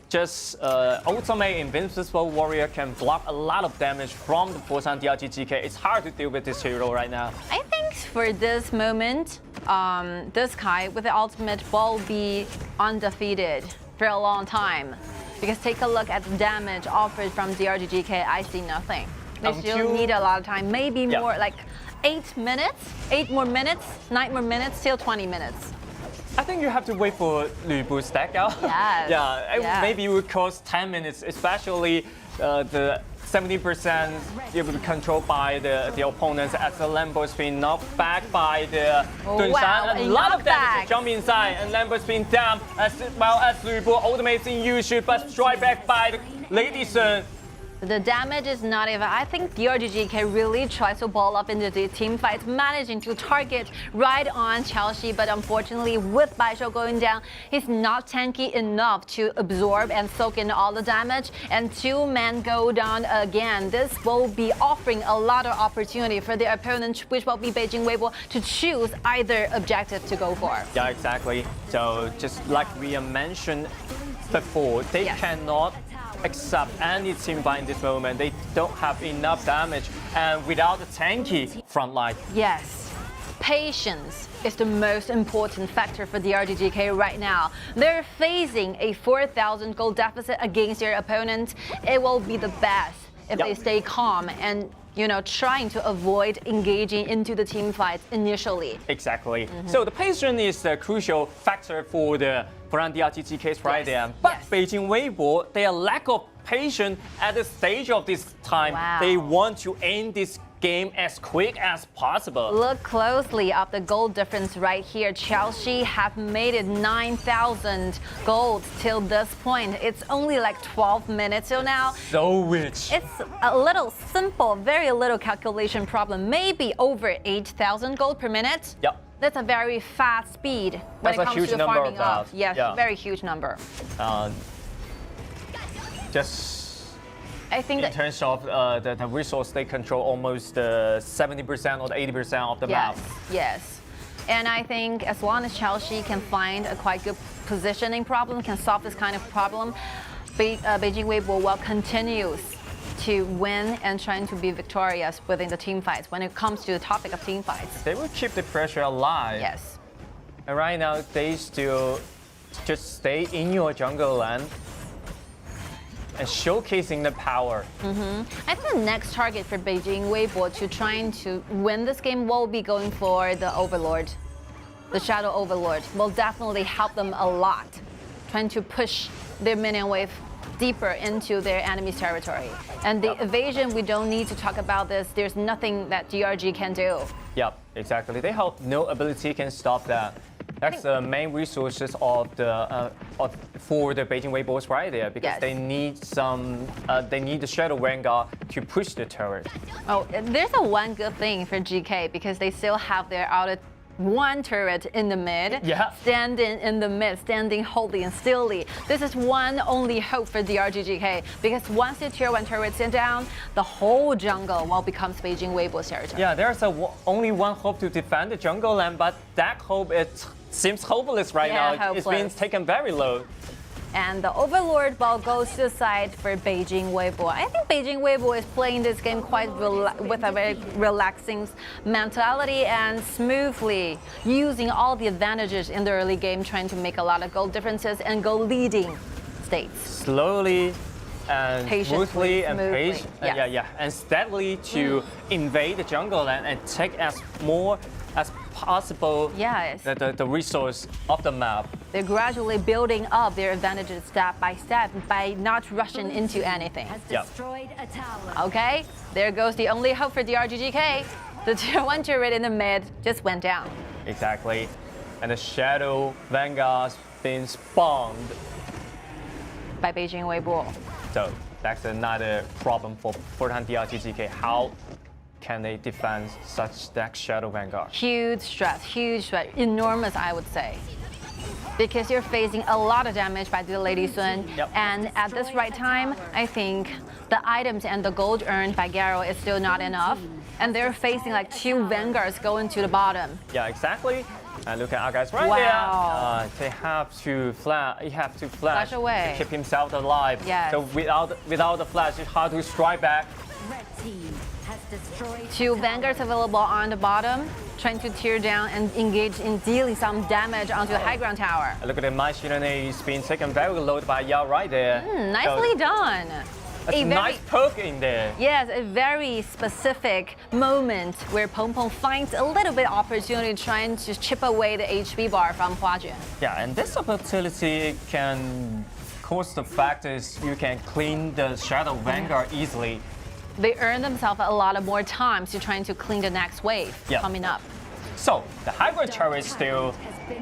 just ultimate invincible warrior can block a lot of damage from the Foshan.DRG.GK. It's hard to deal with this hero right now. I think for this moment, this Kai with the ultimate will be undefeated for a long time. Because take a look at the damage offered from DRGGK, I see nothing. They still need a lot of time, maybe more like 8 minutes, 8 more minutes, 9 more minutes, till 20 minutes. I think you have to wait for Lu Bu stack out. Maybe it would cost 10 minutes, especially the 70% will be controlled by the opponents as the Lambo's been knocked back by the Dunshan. A lot of damage to jump inside, and Lambo's been down as well as Lu Bu ultimates in use, but strike back by the Lady Sun. The damage is not even. I think DRGGK really tries to ball up into the team fights, managing to target right on Chelsea, but unfortunately with Baishou going down, he's not tanky enough to absorb and soak in all the damage, and 2 men go down again. This will be offering a lot of opportunity for the opponent, which will be Beijing.WB, to choose either objective to go for. Yeah, exactly. So just like we mentioned before, they cannot accept any team fight in this moment. They don't have enough damage, and without the tanky front line. Yes. Patience is the most important factor for DRGGK right now. They're facing a 4,000 gold deficit against their opponent. It will be the best if they stay calm and trying to avoid engaging into the team fights initially. Exactly. So the patience is the crucial factor for the Foshan.DRG.GK right there. But Beijing.WB, their lack of patience at the stage of this time, they want to end this game as quick as possible. Look closely at the gold difference right here. Chelsea have made it 9,000 gold till this point. It's only like 12 minutes till now. So rich. It's a little simple, very little calculation problem. Maybe over 8,000 gold per minute. Yep. That's a very fast speed when it comes to farming up. Yes, very huge number. I think in terms of the resource, they control almost 70% or 80% of the map. Yes. And I think as long as Chelsea can find a quite good positioning problem, can solve this kind of problem, Beijing.WB will continue to win and trying to be victorious within the team fights when it comes to the topic of team fights. They will keep the pressure alive. Yes. And right now, they still just stay in your jungle land and showcasing the power. I think the next target for Beijing.WB to trying to win this game will be going for the Overlord. The Shadow Overlord will definitely help them a lot, trying to push their minion wave deeper into their enemy's territory. And the evasion, we don't need to talk about this. There's nothing that DRG can do. Yep, exactly. They hope no ability can stop that. That's the main resources of the for the Beijing.WB right there, because they need they need the Shadow Vanguard to push the turret. Oh, there's one good thing for GK because they still have their outer one turret in the mid, standing in the mid, standing holding and stilly. This is one only hope for DRGGK, because once the tier 1 turrets are down, the whole jungle will become Beijing.WB's territory. Yeah, there's only one hope to defend the jungle land, but that hope seems hopeless right now. Hopeless. It's been taken very low. And the Overlord ball goes to the side for Beijing.WB. I think Beijing.WB is playing this game quite with a very relaxing mentality and smoothly, using all the advantages in the early game, trying to make a lot of goal differences and go leading states. Slowly and smoothly and and steadily to invade the jungle land and take as more as possible the resource of the map. They're gradually building up their advantages step by step by not rushing into anything. Okay, there goes the only hope for DRGGK. The tier 1 turret in the mid just went down. Exactly, and the Shadow Vanguard's been spawned by Beijing.WB. So that's another problem for Foshan.DRG.GK. How can they defend such stack Shadow Vanguard? Huge threat, enormous, I would say. Because you're facing a lot of damage by the Lady Sun. And at this right time, I think the items and the gold earned by Garo is still not enough. And they're facing like 2 Vanguards going to the bottom. Yeah, exactly. And look at our guys right there. They have to flash away to keep himself alive. So without the flash, it's hard to strike back. 2 Vanguards available on the bottom, trying to tear down and engage in dealing some damage onto the high ground tower. Look at the Machine, he's been taken very low by Yao right there. Nicely done. A nice poke in there. Yes, a very specific moment where Peng Peng finds a little bit of opportunity trying to chip away the HP bar from Hua Jun. Yeah, and this opportunity can cause the fact is you can clean the Shadow Vanguard easily. They earn themselves a lot of more time to trying to clean the next wave coming up. So the hybrid turret is still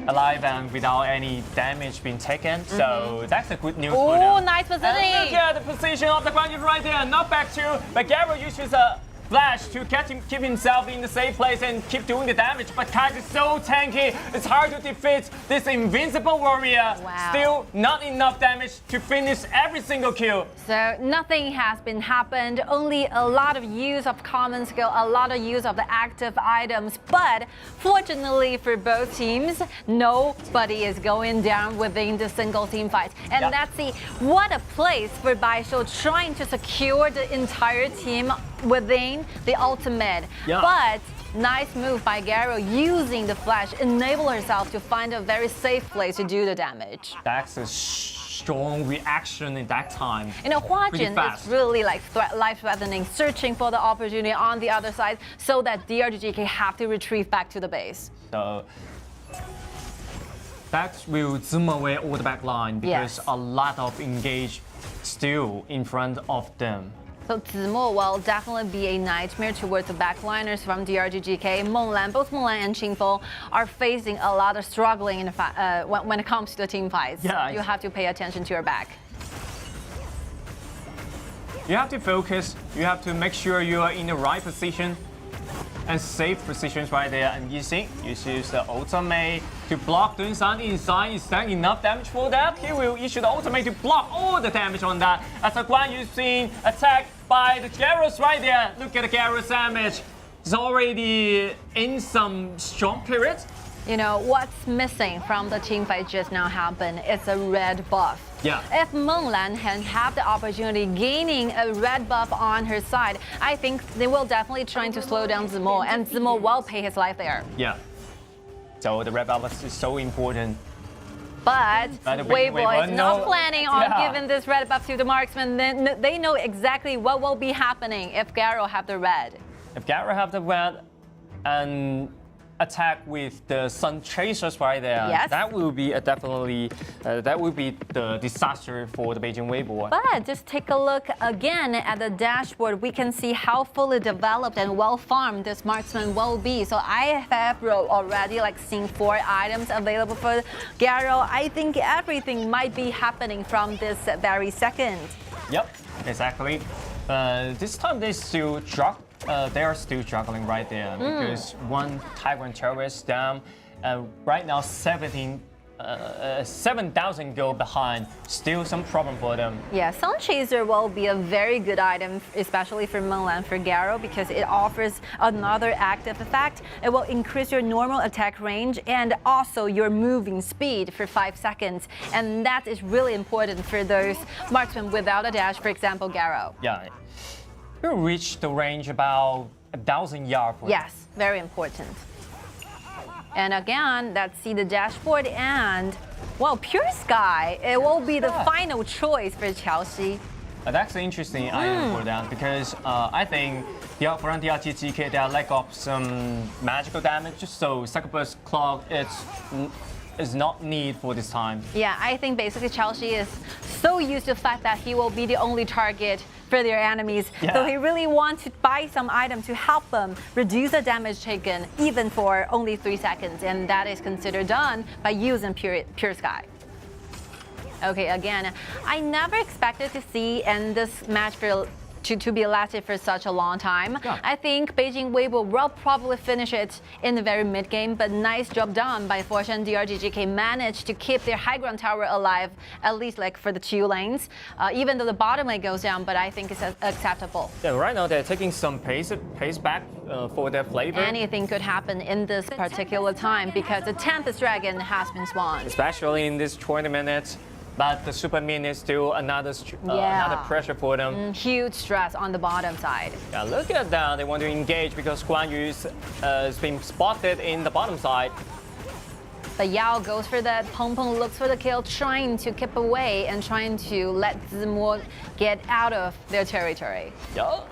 alive and without any damage being taken. So that's a good news for them. Nice positioning. And look at the position of the ground right there. Not back to, but Garo uses a flash to keep himself in the safe place and keep doing the damage. But Kai is so tanky, it's hard to defeat this invincible warrior. Wow. Still not enough damage to finish every single kill. So nothing has been happened, only a lot of use of common skill, a lot of use of the active items. But fortunately for both teams, nobody is going down within the single team fight. And let's see, what a place for Baishou trying to secure the entire team within the ultimate. But nice move by Garo using the flash, enable herself to find a very safe place to do the damage. That's a strong reaction in that time. You know, Hua Jin is really like life-threatening, searching for the opportunity on the other side so that DRGGK have to retrieve back to the base. So that will zoom away all the back line because a lot of engage still in front of them. So Zimo will definitely be a nightmare towards the backliners from DRGGK. Menglan, both Menglan and Qingfeng are facing a lot of struggling in when it comes to the team fights. Yeah, you have to pay attention to your back. You have to focus. You have to make sure you are in the right position and safe positions right there. And you see, you use the ultimate to block Dun San inside. Is that enough damage for that? He will issue the ultimate to block all the damage on that. As a Guan Yu seen attacked by the Gyros right there. Look at the Gyros damage. It's already in some strong period. You know, what's missing from the team fight just now happened is a red buff. Yeah. If Menglan can have the opportunity gaining a red buff on her side, I think they will definitely try to slow down Zimo, and Zimo will pay his life there. Yeah. So the red buff is so important. But Weibo is not planning on Yeah. giving this red buff to the marksman. Then they know exactly what will be happening if Garo have the red. If Garo have the red and attack with the Sun Chasers right there, that will be definitely that will be the disaster for the Beijing.WB. But just take a look again at the dashboard. We can see how fully developed and well farmed this marksman will be. So I have already seen 4 items available for Garo. I think everything might be happening from this very second. Yep, exactly. This time they still drop. They are still struggling right there because one Taiwan terrorist down. Right now, 7,000 go behind. Still some problem for them. Yeah, Sun Chaser will be a very good item, especially for Menglan, for Garo, because it offers another active effect. It will increase your normal attack range and also your moving speed for 5 seconds. And that is really important for those marksmen without a dash, for example, Garo. Yeah. You reach the range about 1,000 yards. Yes, very important. And again, let's see the dashboard and, well, Pure Sky, it will be the final choice for Qiaoxi. That's an interesting item for them because I think from DRGGK they lack of some magical damage, so Succubus Clock is not need for this time. Yeah, I think basically Qiaoxi is so used to the fact that he will be the only target for their enemies. Yeah. So he really wants to buy some item to help them reduce the damage taken even for only 3 seconds. And that is considered done by using Pure Sky. Okay, again, I never expected to see in this match to be lasted for such a long time. Yeah. I think Beijing.WB will probably finish it in the very mid game, but nice job done by Foshan.DRG.GK managed to keep their high ground tower alive, at least for the 2 lanes. Even though the bottom lane goes down, but I think it's acceptable. Yeah, right now they're taking some pace back for their flavor. Anything could happen in this particular time because the 10th dragon has been spawned. Especially in this 20 minutes. But the super min is still another pressure for them. Huge stress on the bottom side. Yeah, look at that. They want to engage because Guan Yu is being spotted in the bottom side. But Yao goes for that. Peng Peng looks for the kill, trying to keep away and trying to let Zimo get out of their territory. Yeah.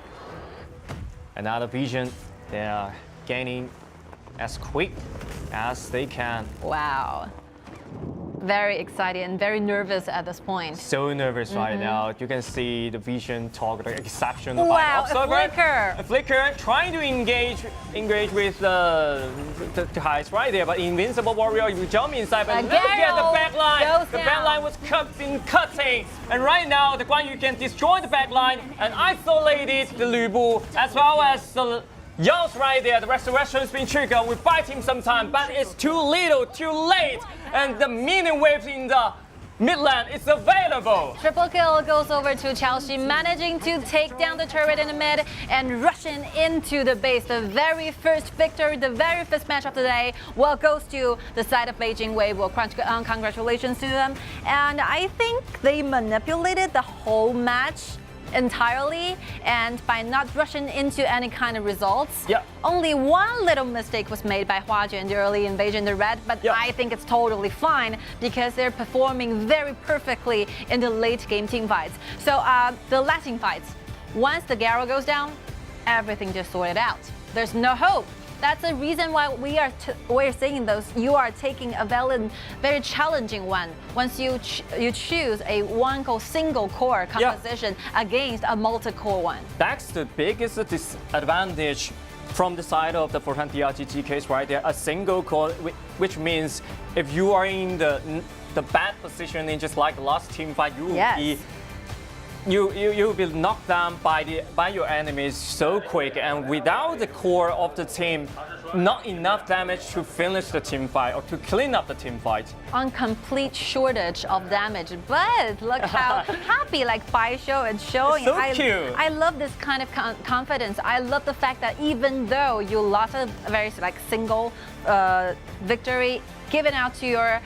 Another vision. They are gaining as quick as they can. Wow. very excited and very nervous at this point. So nervous right now. You can see the vision talk, the exceptional Wow, observer. a flicker trying to engage with the Highs right there, but Invincible Warrior, you jump inside, but look at the back line. The back line was been cutting, and right now the Guan Yu can destroy the back line and isolated the Lu Bu as well as the Yells right there. The resurrection has been triggered. We fight him sometime, but it's too little, too late, and the minion wave in the mid-lane is available. Triple kill goes over to Xiaoxi, managing to take down the turret in the mid and rushing into the base. The very first victory, the very first match of the day, well, goes to the side of Beijing.WB. Well, congratulations to them. And I think they manipulated the whole match entirely, and by not rushing into any kind of results. Only one little mistake was made by Huajun in the early invasion, the red, but I think it's totally fine because they're performing very perfectly in the late game team fights. So the last team fights, once the Garo goes down, everything just sorted out. There's no hope. That's the reason why we're saying those. You are taking a very challenging one once you choose a single core composition against a multi-core one. That's the biggest disadvantage from the side of the Foshan.DRG.GK right there. A single core, which means if you are in the bad position in just like the last team fight, you will be. You'll be knocked down by your enemies so quick, and without the core of the team, not enough damage to finish the team fight or to clean up the team fight. On complete shortage of damage, but look how happy like Baisho is showing. It's so cute. I love this kind of confidence. I love the fact that even though you lost a very single victory given out to your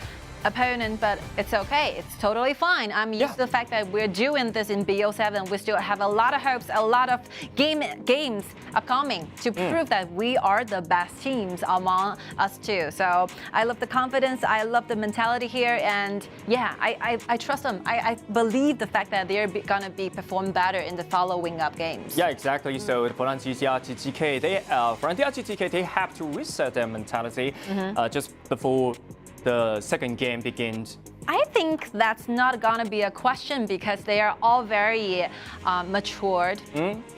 opponent, but it's okay. It's totally fine. I'm used to the fact that we're doing this in BO7. We still have a lot of hopes, a lot of games upcoming to prove that we are the best teams among us too. So I love the confidence. I love the mentality here, and yeah, I trust them. I believe the fact that they're gonna be perform better in the following up games. Yeah, exactly. So the DRGGK, they have to reset their mentality just before the second game begins. I think that's not gonna be a question because they are all very matured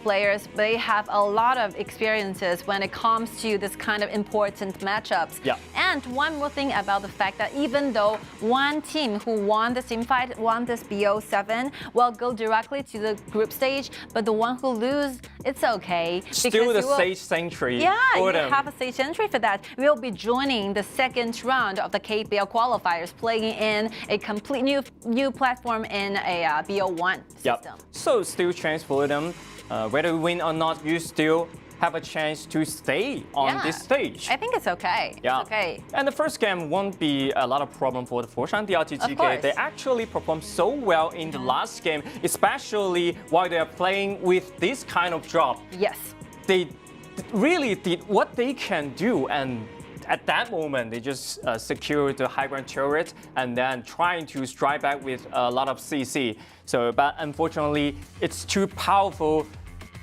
players. They have a lot of experiences when it comes to this kind of important matchups. And one more thing about the fact that even though one team who won the team fight, won this BO7, will go directly to the group stage, but the one who lose, it's okay. Still the stage entry. Yeah, you have a stage entry for that. We'll be joining the second round of the KPL qualifiers, playing in a complete new platform in a BO1 system. So still chance for them, whether you win or not, you still have a chance to stay on this stage. I think it's okay. It's okay. And the first game won't be a lot of problem for the Foshan.DRG.GK. They actually performed so well in the last game, especially while they are playing with this kind of drop. Yes. They really did what they can do, and at that moment, they just secured the high ground turret and then trying to strike back with a lot of CC. So, but unfortunately, it's too powerful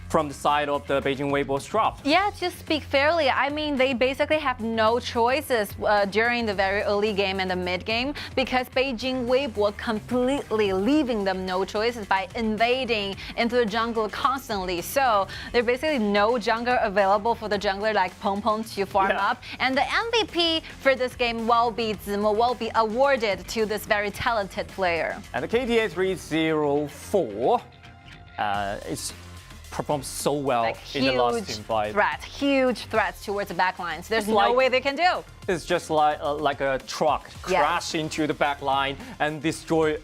from the side of the Beijing.WB drop. Yeah, to speak fairly, I mean, they basically have no choices during the very early game and the mid game because Beijing.WB were completely leaving them no choices by invading into the jungle constantly. So there's basically no jungler available for the jungler like Peng Peng to farm up. And the MVP for this game will be Zimo, will be awarded to this very talented player. And the KTA304 is performed so well in the last team fight. Huge threats towards the backlines. There's no way they can do. It's just like a truck crash into the backline and destroy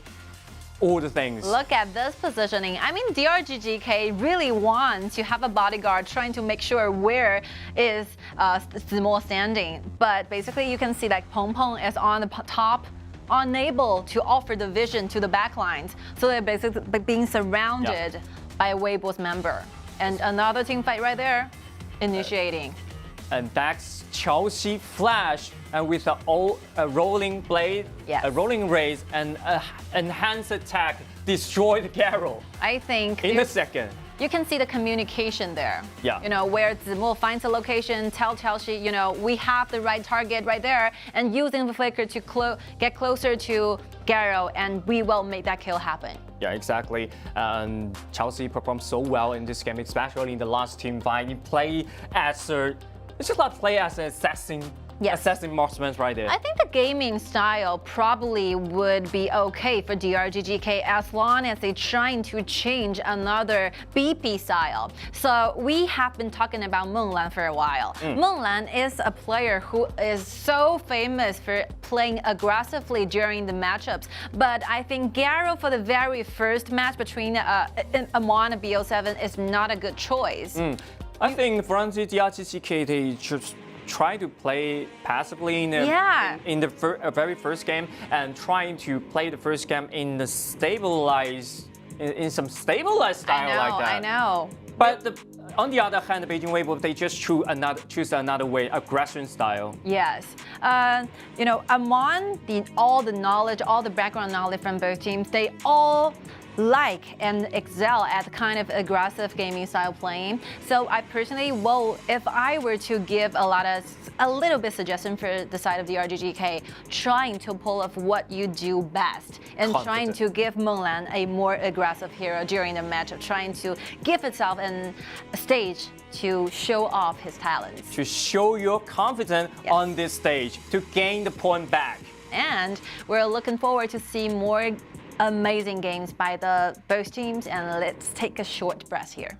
all the things. Look at this positioning. I mean, DRGGK really wants to have a bodyguard trying to make sure where is Zimo standing. But basically, you can see like Peng Peng is on the top, unable to offer the vision to the backlines. So they're basically being surrounded by a Weibo's member. And another team fight right there, initiating. And that's Xiaoxi Flash, and with a rolling blade, a rolling raise, and enhanced attack, destroy the Garo. I think in a second. you can see the communication there. Yeah. You know, where Zimu finds a location, tell Chelsea, you know, we have the right target right there, and using the flicker to get closer to Garo, and we will make that kill happen. Yeah, exactly. Chelsea performed so well in this game, especially in the last team fight. You play as it's just like play as an assassin. Yes. Assassin marksman right there. I think the gaming style probably would be okay for DRGGK as long as they're trying to change another BP style. So we have been talking about Menglan for a while. Menglan is a player who is so famous for playing aggressively during the matchups. But I think Garo for the very first match between Amon and BO7 is not a good choice. I think from the DRGGK, they just try to play passively in the very first game and trying to play the first game in the in some stabilized style like that. I know. But on the other hand, the Beijing.WB, they just choose another way, aggression style. Yes. You know, among all the knowledge, all the background knowledge from both teams, they all like and excel at kind of aggressive gaming style playing. So I personally, if I were to give a little bit suggestion for the side of the DRGGK, trying to pull off what you do best and trying to give Menglan a more aggressive hero during the matchup, trying to give itself a stage to show off his talents. To show your confidence on this stage, to gain the point back. And we're looking forward to see more amazing games by both teams, and let's take a short breath here.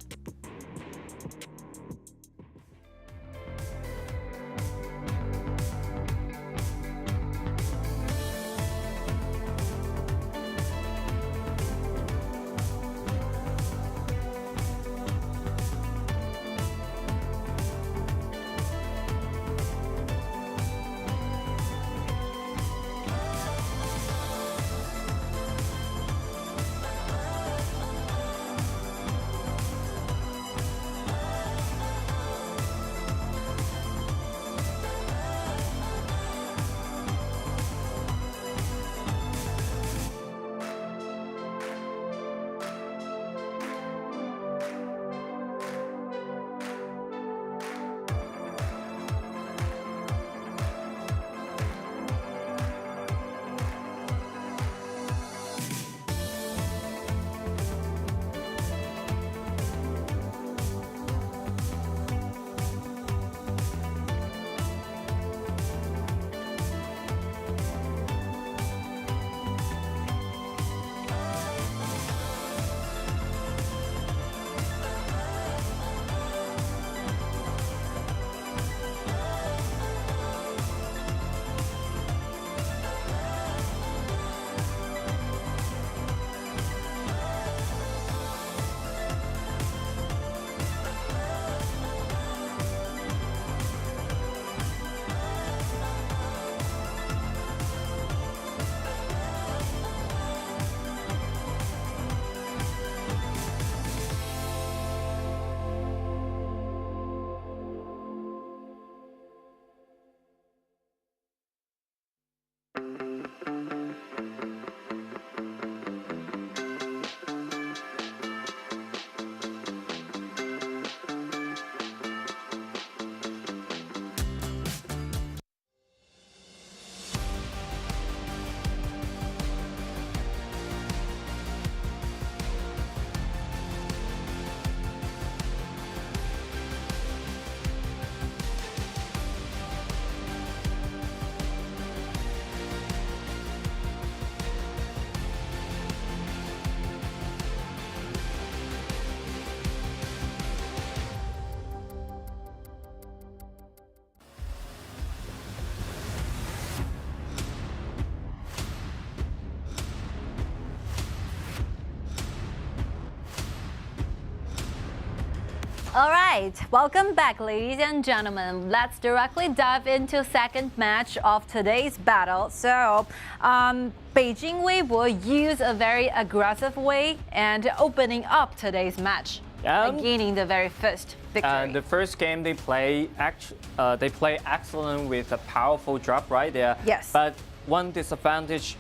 All right, welcome back, ladies and gentlemen. Let's directly dive into second match of today's battle. So, Beijing.WB use a very aggressive way and opening up today's match, gaining the very first victory. And the first game they play excellent with a powerful drop right there. Yes. But one disadvantage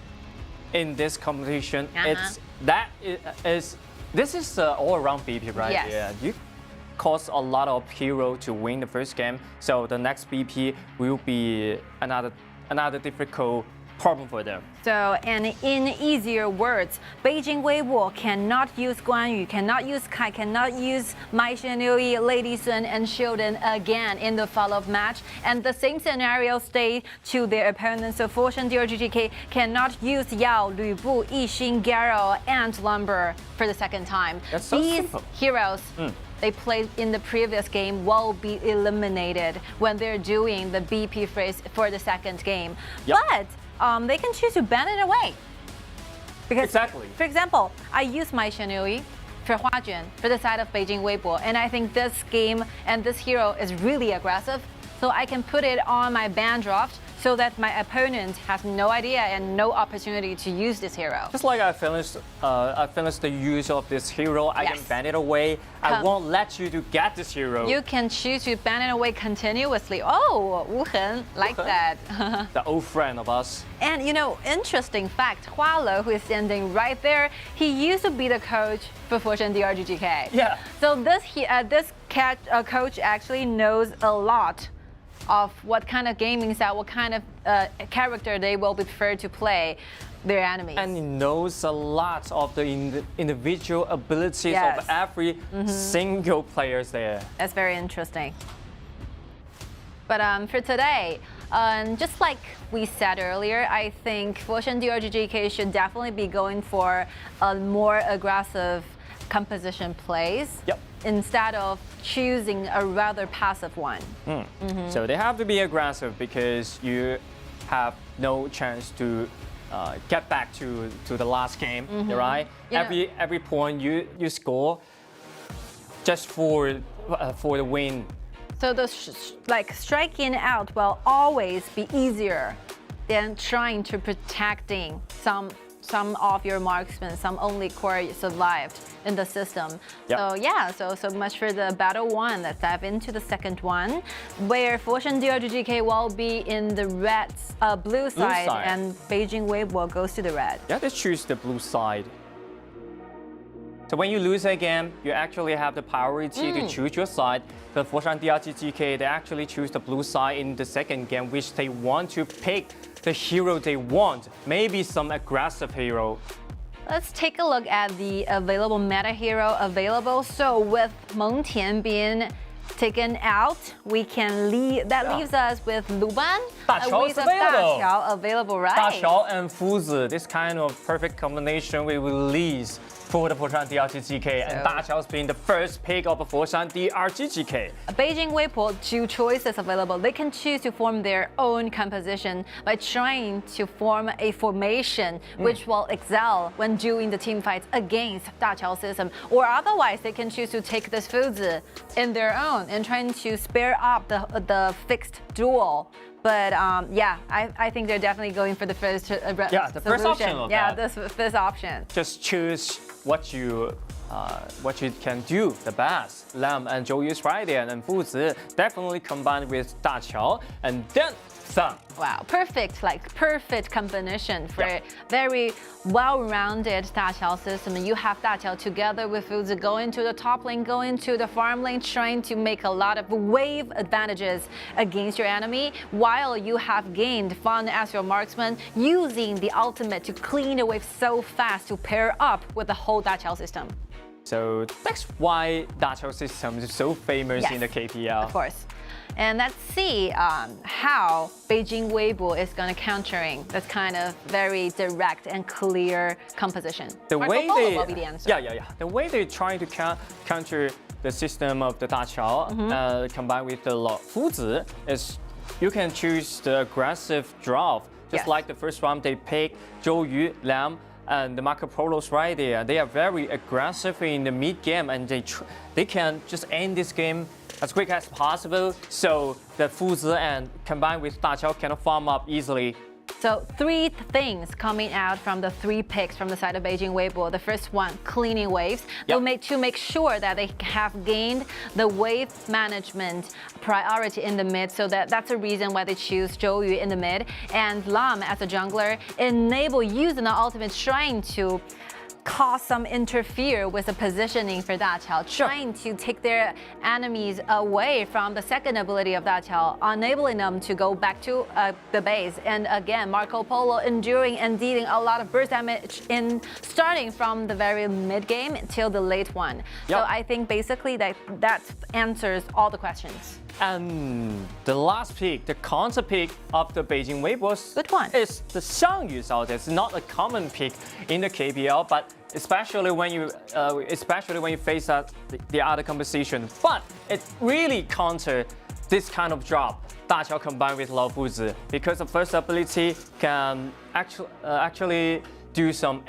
in this competition is This is all-around BP, right? Yes. Yeah. You cost a lot of hero to win the first game, so the next BP will be another difficult problem for them. So, and in easier words, Beijing.WB cannot use Guan Yu, cannot use Kai, cannot use Mai Xianliu, Lady Sun, and Shilden again in the follow-up match. And the same scenario stay to their opponents. So Foshan.DRG.GK cannot use Yao, Lu Bu, Yixin, Garo, and Lumber for the second time. That's so These simple. heroes they played in the previous game will be eliminated when they're doing the BP phase for the second game. Yep. But they can choose to ban it away. Because, Exactly. For example, I use Mai Xianliu for Huajun for the side of Beijing.WB, and I think this game and this hero is really aggressive, so I can put it on my ban draft so that my opponent has no idea and no opportunity to use this hero. Just like I finished the use of this hero, I can Yes. ban it away. I won't let you to get this hero. You can choose to ban it away continuously. Oh, Zhu Heng, like Zhu that. The old friend of us. And you know, interesting fact, Hua Le, who is standing right there, he used to be the coach for Foshan.DRG.GK. Yeah. So this coach actually knows a lot of what kind of gaming style, what kind of character they will prefer to play their enemies. And he knows a lot of the individual abilities Yes. of every single players there. That's very interesting. But for today, just like we said earlier, I think Foshan.DRG.GK should definitely be going for a more aggressive composition plays. Yep. Instead of choosing a rather passive one. So they have to be aggressive because you have no chance to get back to the last game, right? Every point you score just for the win. So the striking out will always be easier than trying to protecting some of your marksmen, some only core survived in the system. Yep. So yeah, so much for the battle one. Let's dive into the second one, where Foshan.DRG.GK will be in the blue side, and Beijing.WB goes to the red. Yeah, they choose the blue side. So when you lose a game, you actually have the priority to choose your side. The Foshan.DRG.GK, they actually choose the blue side in the second game, which they want to pick the hero they want, maybe some aggressive hero. Let's take a look at the available meta hero available. So with Meng Tian being taken out, we can leaves us with Luban, Daqiao is with available. Daqiao available, right? Daqiao and Fuzi, this kind of perfect combination we will release for the Foshan.DRG.GK, and Daqiao's being the first pick of Foshan.DRG.GK. Beijing.WB, two choices available. They can choose to form their own composition by trying to form a formation which will excel when doing the team fights against Daqiao's system, or otherwise they can choose to take this Fuzi in their own and trying to spare up the fixed duel. But yeah, I think they're definitely going for the first the first option of yeah, that. this first option. Just choose what you can do the best. Lam and Zhou Yu's Friday and Fuzi definitely combined with Daqiao, and then Sun. Wow, perfect combination for very well-rounded Daqiao system. You have Daqiao together with Fuzi going to the top lane, going to the farm lane, trying to make a lot of wave advantages against your enemy, while you have gained Fan as your marksman, using the ultimate to clean the wave so fast to pair up with the whole Daqiao system. So that's why Daqiao system is so famous in the KPL. Of course. And let's see how Beijing.WB is going to countering this kind of very direct and clear composition. The way will be the answer. The way they're trying to counter the system of the Daqiao combined with the Fuzi is you can choose the aggressive draft. Just like the first round they pick Zhou Yu, Lam, and the Marco Polo's right there. They are very aggressive in the mid game, and they can just end this game as quick as possible. So the Fuzi and combined with Daqiao can farm up easily. So three things coming out from the three picks from the side of Beijing.WB. The first one, cleaning waves. They'll make sure that they have gained the wave management priority in the mid. So that's a reason why they choose Zhou Yu in the mid. And Lam as a jungler enable using the ultimate trying to cause some interfere with the positioning for Daqiao, trying to take their enemies away from the second ability of Daqiao, enabling them to go back to the base. And again, Marco Polo enduring and dealing a lot of burst damage in starting from the very mid game till the late one. So I think basically that answers all the questions. And the last pick, the counter pick of the Beijing.WB was Good one. Is the Xiangyu Hostess. Not a common pick in the KPL, but especially when you face the other composition. But it really counter this kind of drop. Daqiao combined with Lao Fuzi, because the first ability can actually do some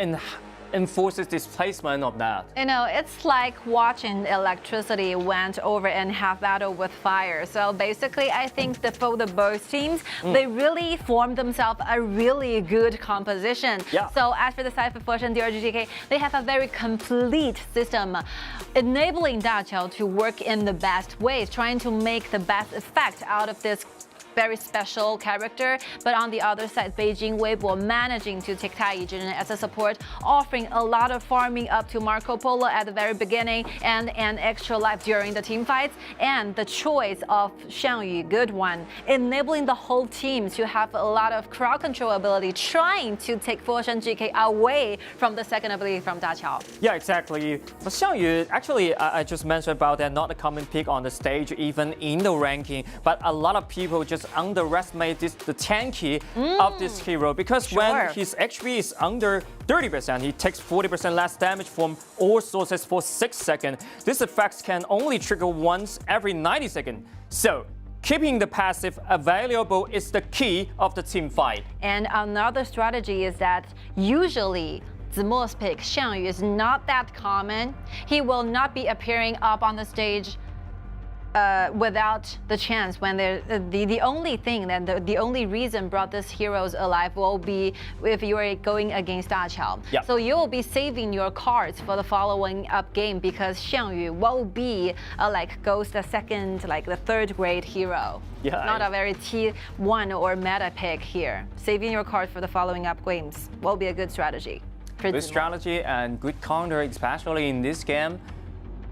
enforces displacement of that. You know, it's like watching electricity went over and have battle with fire. So basically, I think for the both teams, they really formed themselves a really good composition. Yeah. So as for the side for Foshan.DRG.GK, they have a very complete system, enabling Daqiao to work in the best ways, trying to make the best effect out of this very special character. But on the other side, Beijing.WB were managing to take Tianyun as a support, offering a lot of farming up to Marco Polo at the very beginning and an extra life during the team fights. And the choice of Xiangyu, good one, enabling the whole team to have a lot of crowd control ability, trying to take Foshan.GK away from the second ability from Daqiao. Yeah, exactly. But Xiangyu, actually, I just mentioned about that, not a common pick on the stage, even in the ranking. But a lot of people just underestimate the tanky of this hero, because when his HP is under 30%, he takes 40% less damage from all sources for 6 seconds. This effect can only trigger once every 90 seconds. So keeping the passive available is the key of the team fight. And another strategy is that usually Zimo's pick, Xiangyu, is not that common. He will not be appearing up on the stage without the chance, when the only thing that the only reason brought this heroes alive will be if you are going against Daqiao. Yeah. So you will be saving your cards for the following up game, because Xiangyu will be like goes the second, like the third grade hero. Yeah. Not a very T1 or meta pick here. Saving your cards for the following up games will be a good strategy. Good strategy and good counter, especially in this game.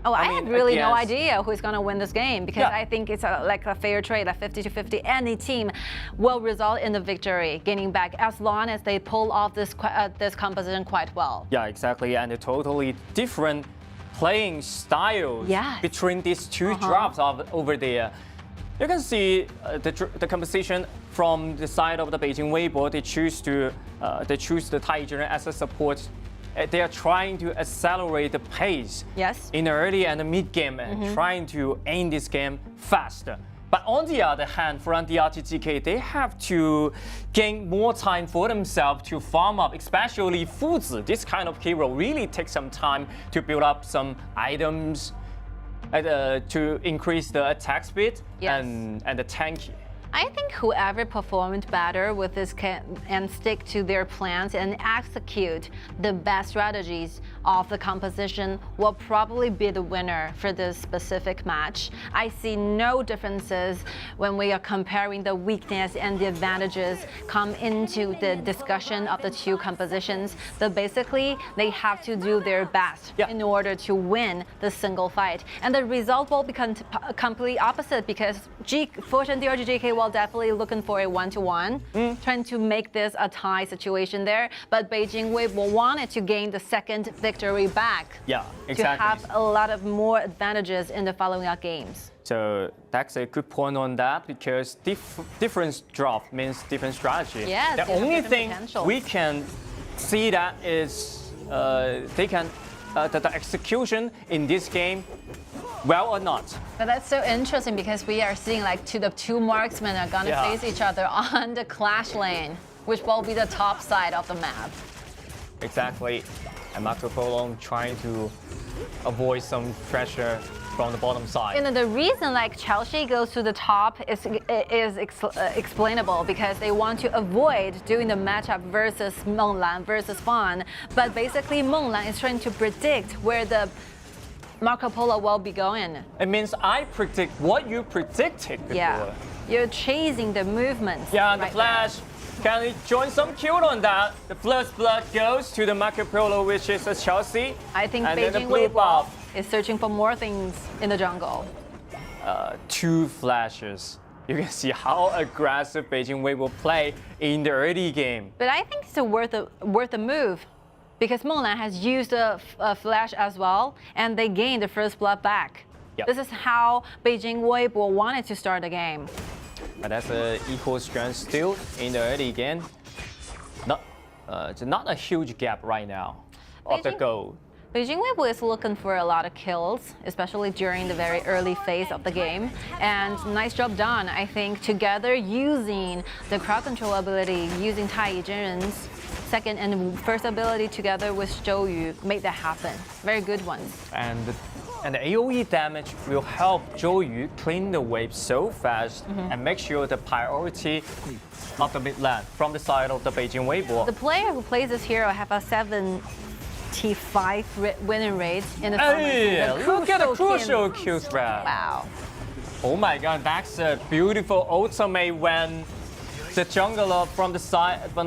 Oh, I mean, have really no against- idea who's going to win this game, because I think it's like a fair trade, like 50-50. Any team will result in the victory, gaining back, as long as they pull off this composition quite well. Yeah, exactly. And a totally different playing styles between these two drops over there. You can see the composition from the side of the Beijing.WB. They choose the Tianyun as a support. They are trying to accelerate the pace in the early and the mid game, and trying to end this game faster. But on the other hand, for DRGGK, they have to gain more time for themselves to farm up, especially Fuzi. This kind of hero really takes some time to build up some items to increase the attack speed and the tanky. I think whoever performed better with this and stick to their plans and execute the best strategies of the composition will probably be the winner for this specific match. I see no differences when we are comparing the weakness and the advantages come into the discussion of the two compositions. But basically, they have to do their best in order to win the single fight. And the result will become completely opposite, because Foshan.DRG.GK will definitely looking for a 1-to-1, trying to make this a tie situation there. But Beijing.WB will want it to gain the second victory back. Yeah, exactly. To have a lot of more advantages in the following up games. So that's a good point on that, because different drop means different strategy. Yes, the only thing we can see that is the execution in this game, well or not. But that's so interesting, because we are seeing like the two marksmen are gonna face each other on the clash lane, which will be the top side of the map. Exactly. And Marco Polo trying to avoid some pressure from the bottom side. You know, the reason like Chelsea goes to the top is explainable, because they want to avoid doing the matchup versus Menglan versus Fan. But basically, Menglan is trying to predict where the Marco Polo will be going. It means I predict what you predicted before. Yeah, you're chasing the movements. Yeah, and the flash Can he join some kill on that? The first blood goes to the Marco Polo, which is a Chelsea. I think and then the Beijing blue WB buff. is searching for more things in the jungle. 2 flashes. You can see how aggressive Beijing WB will play in the early game. But I think it's worth a move, because Menglan has used a flash as well, and they gained the first blood back. Yep. This is how Beijing WB wanted to start the game. But that's an equal strength still in the early game. It's not a huge gap right now of the goal. Beijing WB is looking for a lot of kills, especially during the very early phase of the game. And nice job done, I think, together using the crowd control ability, using Tai Yizhenren's second and first ability together with Zhou Yu made that happen. Very good ones. And the AoE damage will help Zhou Yu clean the wave so fast and make sure the priority of the mid lane from the side of the Beijing WB. The player who plays this hero have a 75 winning rate in the Hey, look at the crucial kill threat. Wow. Oh my god, that's a beautiful ultimate when the jungler from the side of the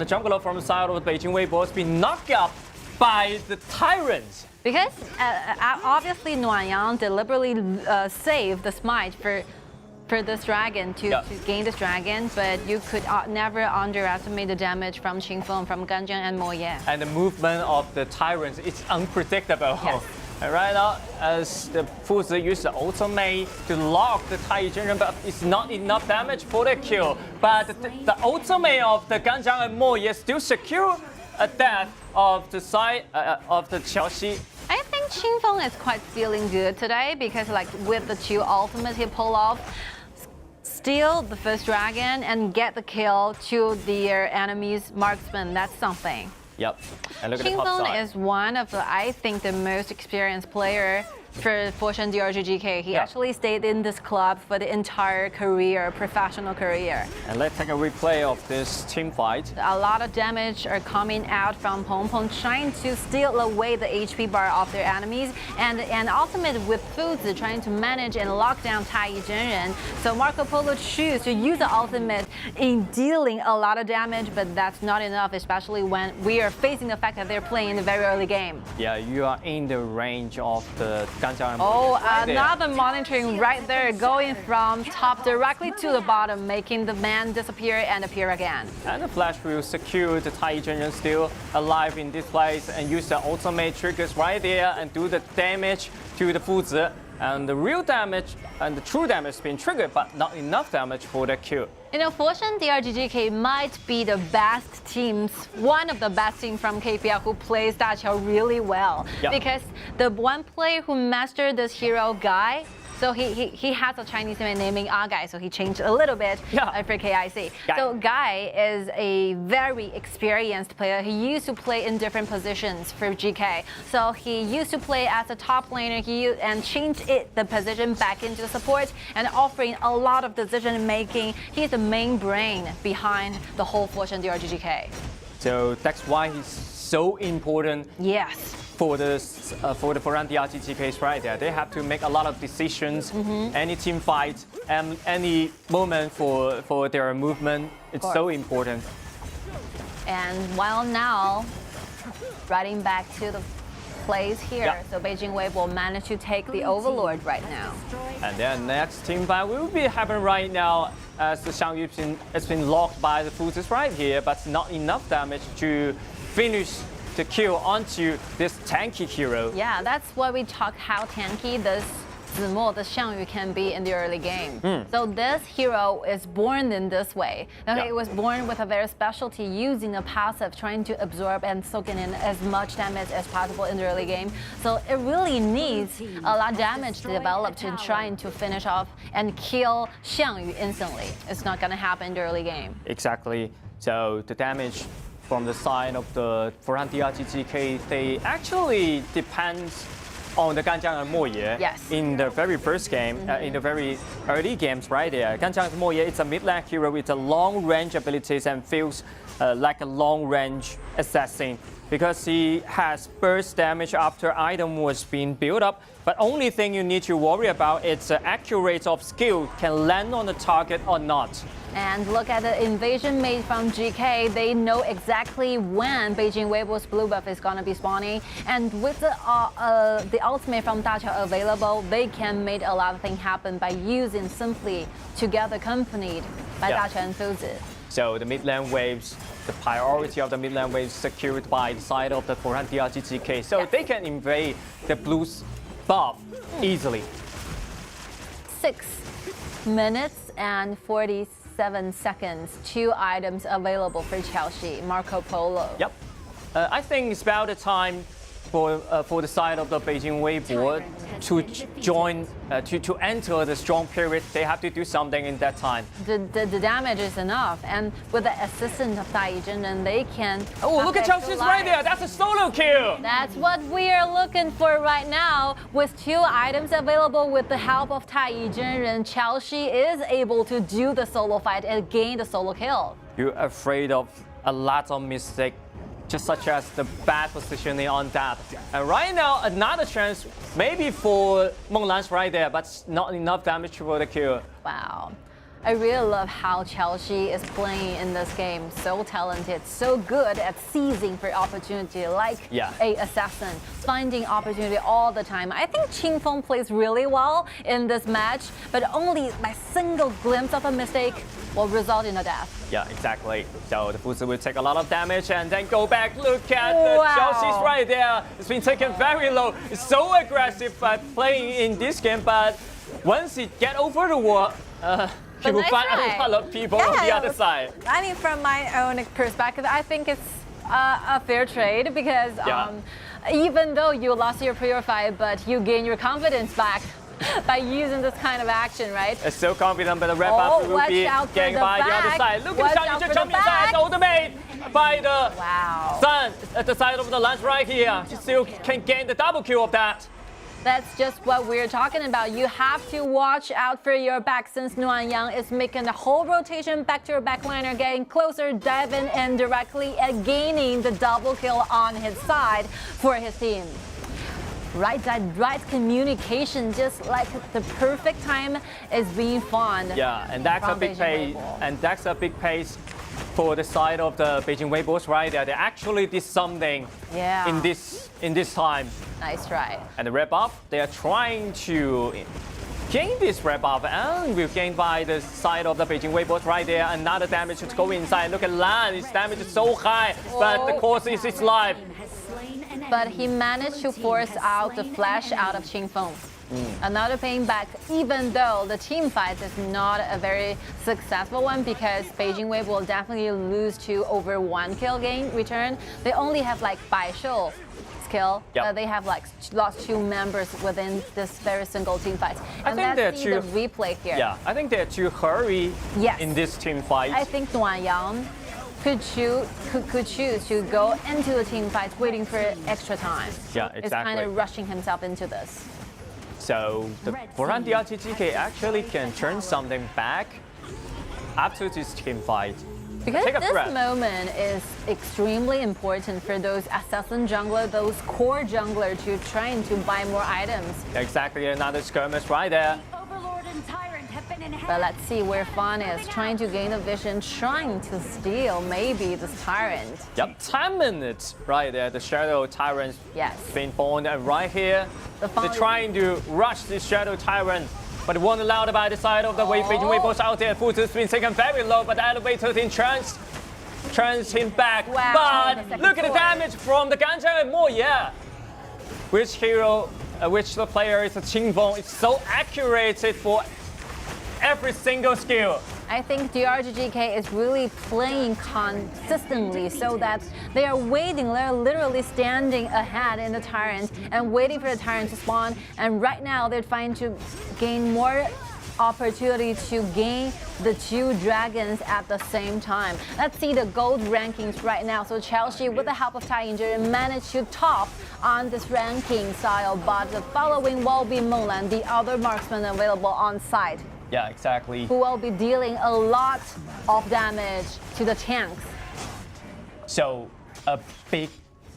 Beijing WB has been knocked out by the tyrants. Because obviously Nuanyang deliberately saved the smite for this dragon to gain this dragon, but you could never underestimate the damage from Qingfeng, from Ganjiang and Moye. And the movement of the tyrants is unpredictable. Yes. And right now, as the Fuzi use the ultimate to lock the Tai Yizhenren, but it's not enough damage for the kill. But the ultimate of the Ganjiang and Moye still secure a death of the side of the Chelsea. I think Qingfeng is quite feeling good today, because like with the 2 ultimates he pulled off, steal the first dragon and get the kill to their enemy's marksman. That's something. Yep. And look at the top side. Qingfeng is one of the, I think, the most experienced player for Foshan.DRG.GK. He actually stayed in this club for the entire career, professional career. And let's take a replay of this team fight. A lot of damage are coming out from Peng Peng, trying to steal away the HP bar of their enemies, and ultimate with Fuzi trying to manage and lock down Tai Yizhenren. So Marco Polo choose to use the ultimate in dealing a lot of damage, but that's not enough, especially when we are facing the fact that they're playing in the very early game. Yeah, you are in the range of the Ganjiang. Oh, another monitoring right there, going from top directly to the bottom, making the man disappear and appear again. And the flash will secure the Tai Yizhenren still alive in this place and use the ultimate triggers right there and do the damage to the Fuzi. And the real damage and the true damage has been triggered, but not enough damage for the kill. You know, Foshan.DRG.GK might be the best teams, one of the best teams from KPL who plays Daqiao really well. Yep. Because the one player who mastered this hero, Guy, so he has a Chinese name naming Guy, so he changed a little bit for KIC. Guy. So Guy is a very experienced player. He used to play in different positions for GK. So he used to play as a top laner and changed the position back into support and offering a lot of decision making. He's the main brain behind the whole Foshan.DRG.GK. So that's why he's so important. Yes. For the Foshan.DRG.GK right there, they have to make a lot of decisions. Any team fight and any moment for their movement, it's so important. And while now, riding back to the place here, so Beijing WB will manage to take the Overlord right now. And then next team fight will be happening right now, as the Xiangyu has been locked by the Fuzis right here, but not enough damage to finish the kill onto this tanky hero. Yeah, that's why we talk how tanky this Zimo, the Xiangyu, can be in the early game. So this hero is born in this way. Okay, it was born with a very specialty, using a passive, trying to absorb and soak in as much damage as possible in the early game. So it really needs a lot of damage to develop to trying to finish off and kill Xiangyu instantly. It's not gonna happen in the early game. Exactly. So the damage from the side of the Foshan.DRG.GK, they actually depends on the Ganjiang and Moye. Yes. In the very first game, in the very early games right there. Ganjiang and Moye, it's a mid-lane hero with a long-range abilities and feels like a long-range assassin, because he has burst damage after item was being built up. But only thing you need to worry about is the accuracy of skill can land on the target or not. And look at the invasion made from GK. They know exactly when Beijing.WB's blue buff is gonna be spawning. And with the ultimate from Dacha available, they can make a lot of things happen by using simply together accompanied by Dacha and Fuzi. So the mid lane waves, the priority of the mid lane waves secured by the side of the Foshan.DRG.GK. So they can invade the blue's buff easily. 6 minutes and 47 seconds. 2 items available for Chelsea. Marco Polo. Yep. I think it's about the time for the side of the Beijing.WB to join, to enter the strong period. They have to do something in that time. The damage is enough, and with the assistance of Tianyun, then they can. Oh, look at Chelsea's right there. That's a solo kill. That's what we are looking for right now. With 2 items available, with the help of Tianyun, and Chelsea is able to do the solo fight and gain the solo kill. You're afraid of a lot of mistakes, just such as the bad positioning on that. And right now, another chance, maybe for Menglan's right there, but not enough damage for the kill. Wow. I really love how Chelsea is playing in this game. So talented, so good at seizing for opportunity, like a assassin, finding opportunity all the time. I think Qingfeng plays really well in this match, but only a single glimpse of a mistake will result in a death. Yeah, exactly. So the Fuzi will take a lot of damage and then go back. Look at the Chelsea's right there. It's been taken very low. It's so aggressive at playing in this game, but once it get over the wall, he will find a lot of people on the other side. I mean, from my own perspective, I think it's a fair trade because even though you lost your purify, but you gain your confidence back by using this kind of action, right? It's so confident, but the red buff will be getting by the other side. Look at the Tianyun just jumping inside, ultimate by the Sun at the side of the lance right here. He still can gain the double kill of that. That's just what we're talking about. You have to watch out for your back since Nuanyang is making the whole rotation back to your backliner, getting closer, diving in directly and gaining the double kill on his side for his team. Right communication, just like the perfect time is being found. Yeah, and that's a big pace. And that's a big pace for the side of the Beijing.WB right there. They actually did something in this time. Nice try. And the red buff, they are trying to gain this red buff and will gain by the side of the Beijing.WB right there. Another damage to go inside. Look at Lan, his damage is so high, but the cost is his life. But he managed to force out the flash out of Qingfeng. Another payback, even though the team fight is not a very successful one because Beijing.WB will definitely lose to over 1 kill gain return. They only have like Bai Shou skill, but they have like lost 2 members within this very single team fight. And let's see the replay here. Yeah, I think they're too hurry in this team fight. I think Nuanyang could choose to go into the team fight waiting for extra time. Yeah, exactly. It's kind of rushing himself into this. So the Foshan.DRG.GK actually can turn something back after this team fight. Because this moment is extremely important for those assassin jungler, those core jungler to trying to buy more items. Exactly, another skirmish right there. But let's see where Fan is trying to gain a vision, trying to steal maybe this Tyrant. Yep, 10 minutes right there. The Shadow Tyrant's been born, and right here, they're trying to rush this Shadow Tyrant, but it wasn't allowed by the side of the Beijing.WB's out there. Fuzi's been taken very low, but the elevator team turns him back. But look at the damage from the Ganja and more, Which hero, which the player is a Qingfeng. It's so accurate for every single skill. I think DRGGK is really playing consistently so that they are waiting, they're literally standing ahead in the Tyrant and waiting for the Tyrant to spawn. And right now they're trying to gain more opportunity to gain the 2 dragons at the same time. Let's see the gold rankings right now. So Chelsea, with the help of Tianyun, managed to top on this ranking style, but the following will be Menglan, the other marksman available on site. Yeah, exactly. Who will be dealing a lot of damage to the tanks. So a big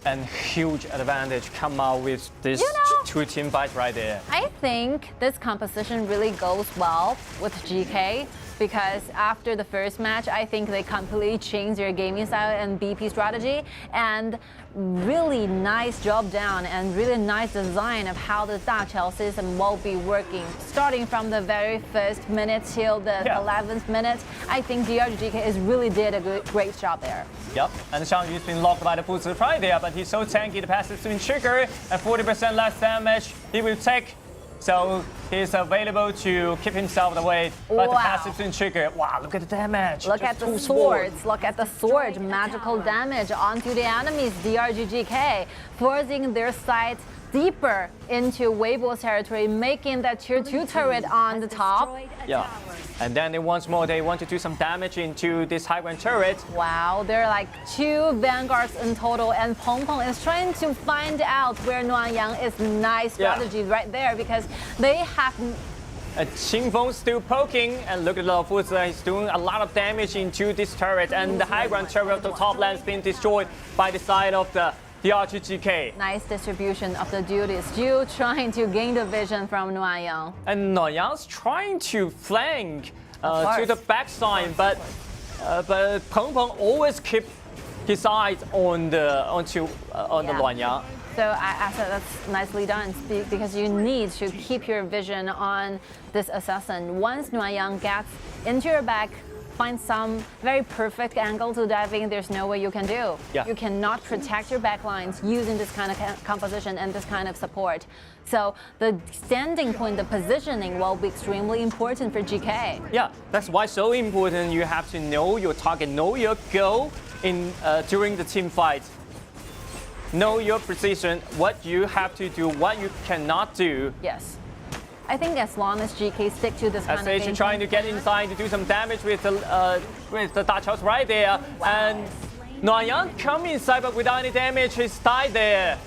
and huge advantage come out with this 2 team fight right there. I think this composition really goes well with GK because after the first match, I think they completely changed their gaming style and BP strategy, and really nice job done and really nice design of how the Dachao system will be working. Starting from the very first minute till the 11th minute, I think DRGGK is really did a great job there. Yep, and Xiangyu's been locked by the Fuzi right there, but he's so tanky, the passive swing trigger, and 40% less damage he will take. So he's available to keep himself away by the passive swing trigger. Wow, look at the damage. Look at the swords. Look at the sword. Magical damage onto the enemies. DRGGK forcing their sight deeper into Weibo's territory, making that tier 2 turret on the top. Yeah. And then once more, they want to do some damage into this high ground turret. Wow, there are like 2 vanguards in total, and Peng Peng is trying to find out where Nuanyang is. Nice strategy right there, because they have. Qingfeng still poking, and look at Lao Fuzi, he's doing a lot of damage into this turret, and the high ground turret of the top lane has been destroyed by the side of the DRGGK. Nice distribution of the duties. Still trying to gain the vision from Nuanyang. And Nuanyang's trying to flank to the backside, but Peng Peng always keep his eyes on the Nuanyang. So I said that's nicely done, because you need to keep your vision on this assassin. Once Nuanyang gets into your back, find some very perfect angle to dive in, there's no way you can do. Yeah. You cannot protect your backlines using this kind of composition and this kind of support. So the standing point, the positioning will be extremely important for GK. Yeah, that's why so important. You have to know your target, know your goal during the team fight. Know your position, what you have to do, what you cannot do. Yes. I think as long as GK stick to this kind of game, trying to get inside to do some damage with the Dachaos right there, and Nuanyang come inside but without any damage, he's died there.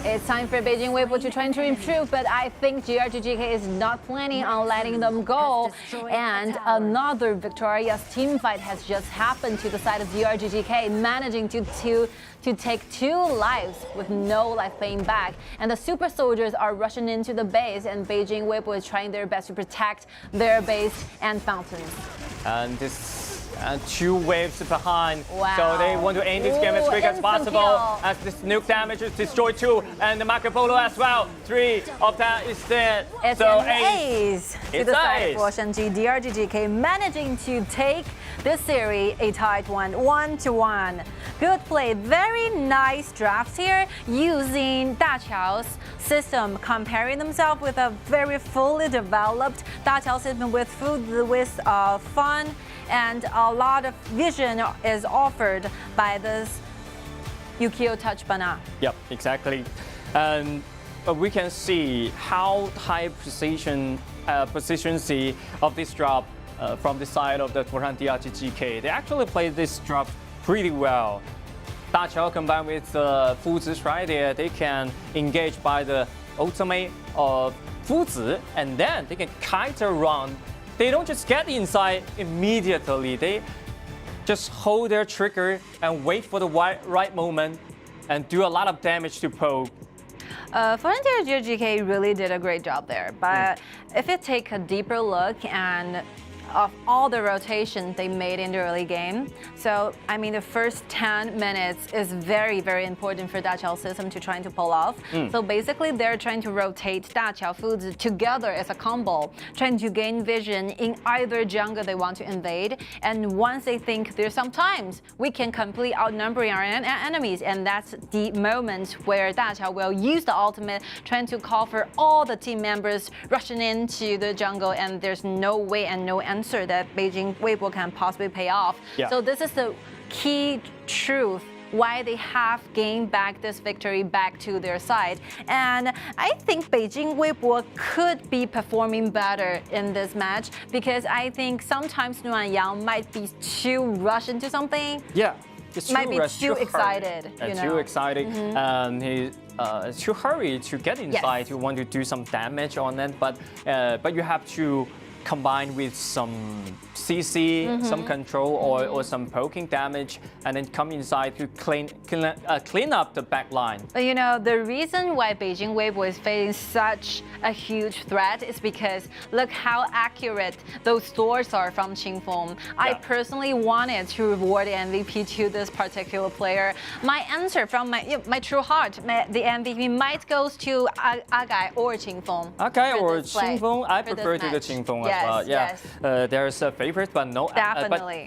It's time for Beijing.WB to try to improve, but I think DRGGK is not planning on letting them go. And another victorious team fight has just happened to the side of DRGGK, managing to take 2 lives with no life paying back. And the super soldiers are rushing into the base, and Beijing.WB is trying their best to protect their base and fountains. And this 2 waves behind, wow. So they want to end this game as quick as possible. As this nuke damage is destroyed 2, and the Marco Polo as well. 3 of that is dead. It's so an ace to the side of Foshan.DRG.GK, DRGGK managing to take this series a tight one, 1-1. Good play, very nice drafts here using Dachao's system, comparing themselves with a very fully developed Dachao system with fun, and a lot of vision is offered by this Yukio Touch Pena. Yep, exactly. And we can see how high proficiency of this drop from the side of the Foshan.DRG.GK. They actually played this drop pretty well. Dachao combined with Fuzi right there, they can engage by the ultimate of Fuzi, and then they can kite around. They don't just get inside immediately. They just hold their trigger and wait for the right moment and do a lot of damage to poke. Foshan.DRG.GK really did a great job there. But if you take a deeper look and of all the rotation they made in the early game. So, I mean, the first 10 minutes is very, very important for Dachao system to trying to pull off. So basically, they're trying to rotate Dachao foods together as a combo, trying to gain vision in either jungle they want to invade. And once they think there's some times we can completely outnumber our enemies, and that's the moment where Dachao will use the ultimate, trying to call for all the team members rushing into the jungle, and there's no way and no answer that Beijing.WB can possibly pay off. So this is the key truth why they have gained back this victory back to their side. And I think Beijing.WB could be performing better in this match, because I think sometimes Nuanyang might be too rushed into something. Yeah. It's might be too excited. Too excited. He's too hurried to get inside. You want to do some damage on it, but you have to combined with some CC, some control, or some poking damage, and then come inside to clean up the back line. But you know, the reason why Beijing.WB was facing such a huge threat is because look how accurate those swords are from Qingfeng. I personally wanted to reward the MVP to this particular player. My answer from my true heart, the MVP might goes to Agai or Qingfeng. Okay, or Qingfeng. I prefer to the Qingfeng as well. Yeah, there's a favorite, but no,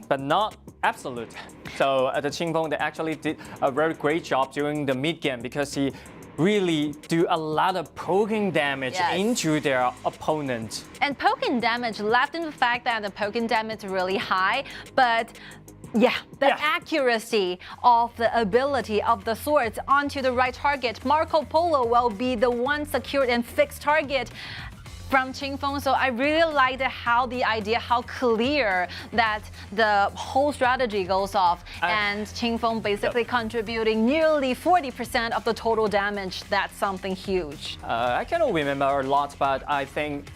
but not absolute. So the Qingfeng, they actually did a very great job during the mid game because he really do a lot of poking damage into their opponent. And poking damage left in the fact that the poking damage is really high, but yeah, the accuracy of the ability of the swords onto the right target. Marco Polo will be the one secured and fixed target from Qingfeng. So I really liked how clear that the whole strategy goes off, and Qingfeng basically contributing nearly 40% of the total damage. That's something huge. I cannot remember a lot, but I think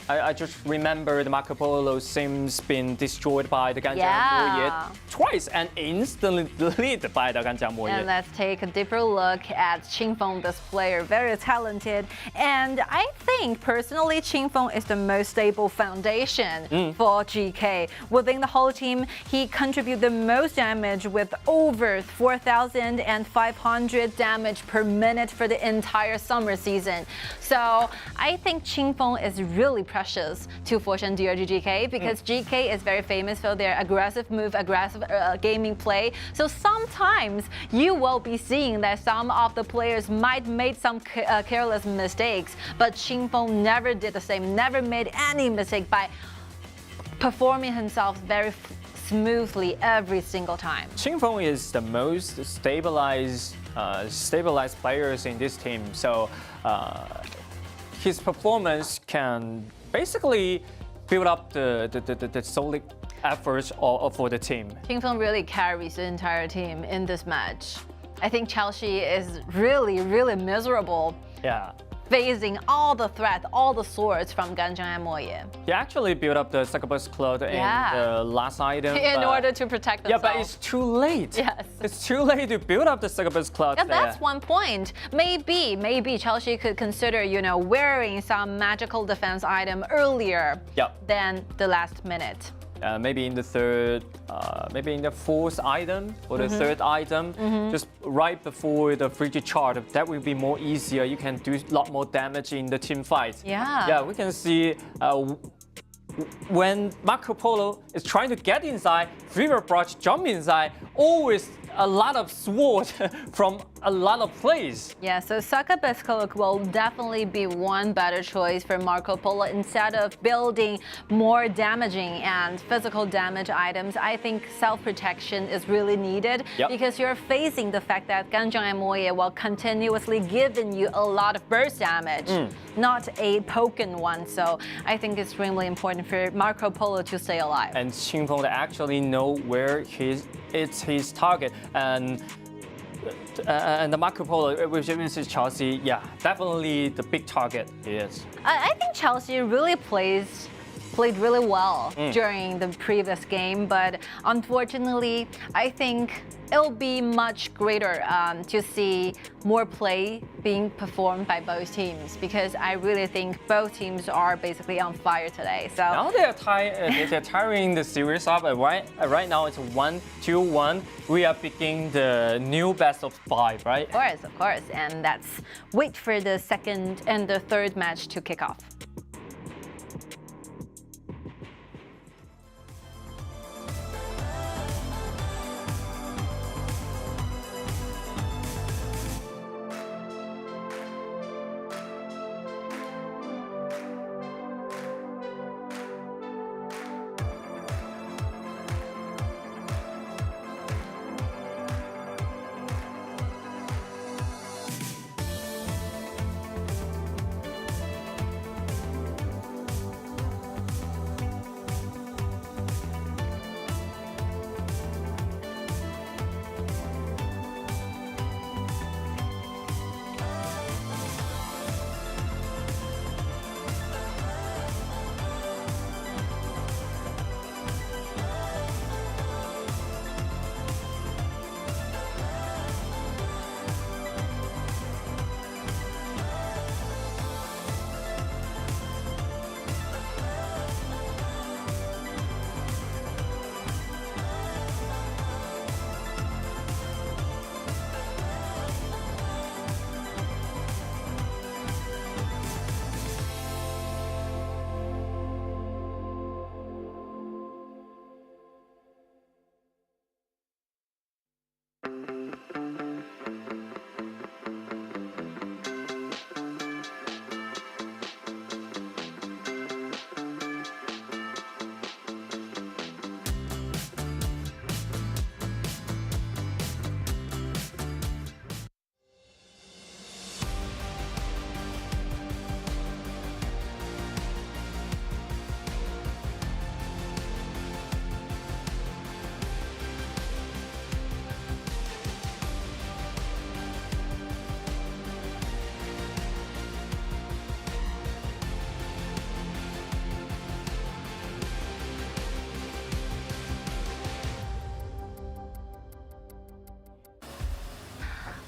I just remember the Marco Polo Sims been destroyed by the Ganjiang twice and instantly deleted by the Ganjiang Moye. And let's take a deeper look at Qingfeng, this player, very talented. And I think personally Qingfeng is the most stable foundation for GK. Within the whole team, he contributes the most damage with over 4,500 damage per minute for the entire summer season. So I think Qingfeng is really precious to Foshan.DRG.GK because GK is very famous for their aggressive move, aggressive gaming play. So sometimes you will be seeing that some of the players might make some careless mistakes, but Qingfeng never did the same, never made any mistake by performing himself very smoothly every single time. Qingfeng is the most stabilized players in this team, so his performance can basically build up the solid efforts for the team. Qingfeng really carries the entire team in this match. I think Chelsea is really miserable. Yeah. Facing all the threats, all the swords from Ganjiang and Moye. He actually built up the succubus cloud in the last item. In order to protect themselves. Yeah, but it's too late. Yes. It's too late to build up the succubus cloud. Yeah, that's one point. Maybe Chelsea could consider, wearing some magical defense item earlier than the last minute. Maybe in the fourth item or the third item, just right before the frigid chart. That will be more easier. You can do a lot more damage in the team fight. Yeah, we can see when Marco Polo is trying to get inside, Fever Brush jump inside, always a lot of sword from a lot of plays. Yeah, so succubus cloak will definitely be one better choice for Marco Polo. Instead of building more damaging and physical damage items, I think self-protection is really needed because you're facing the fact that Ganjiang and Moye will continuously giving you a lot of burst damage, not a poken one. So I think it's extremely important for Marco Polo to stay alive. And Qingfeng actually know where it's his target, and the Marco Polo, which is Chelsea, definitely the big target is. I think Chelsea really played really well during the previous game, but unfortunately, I think it'll be much greater to see more play being performed by both teams because I really think both teams are basically on fire today. So now they're tiring the series up. Right now it's 1-2-1. We are beginning the new best of 5, right? Of course, and let's wait for the second and the third match to kick off.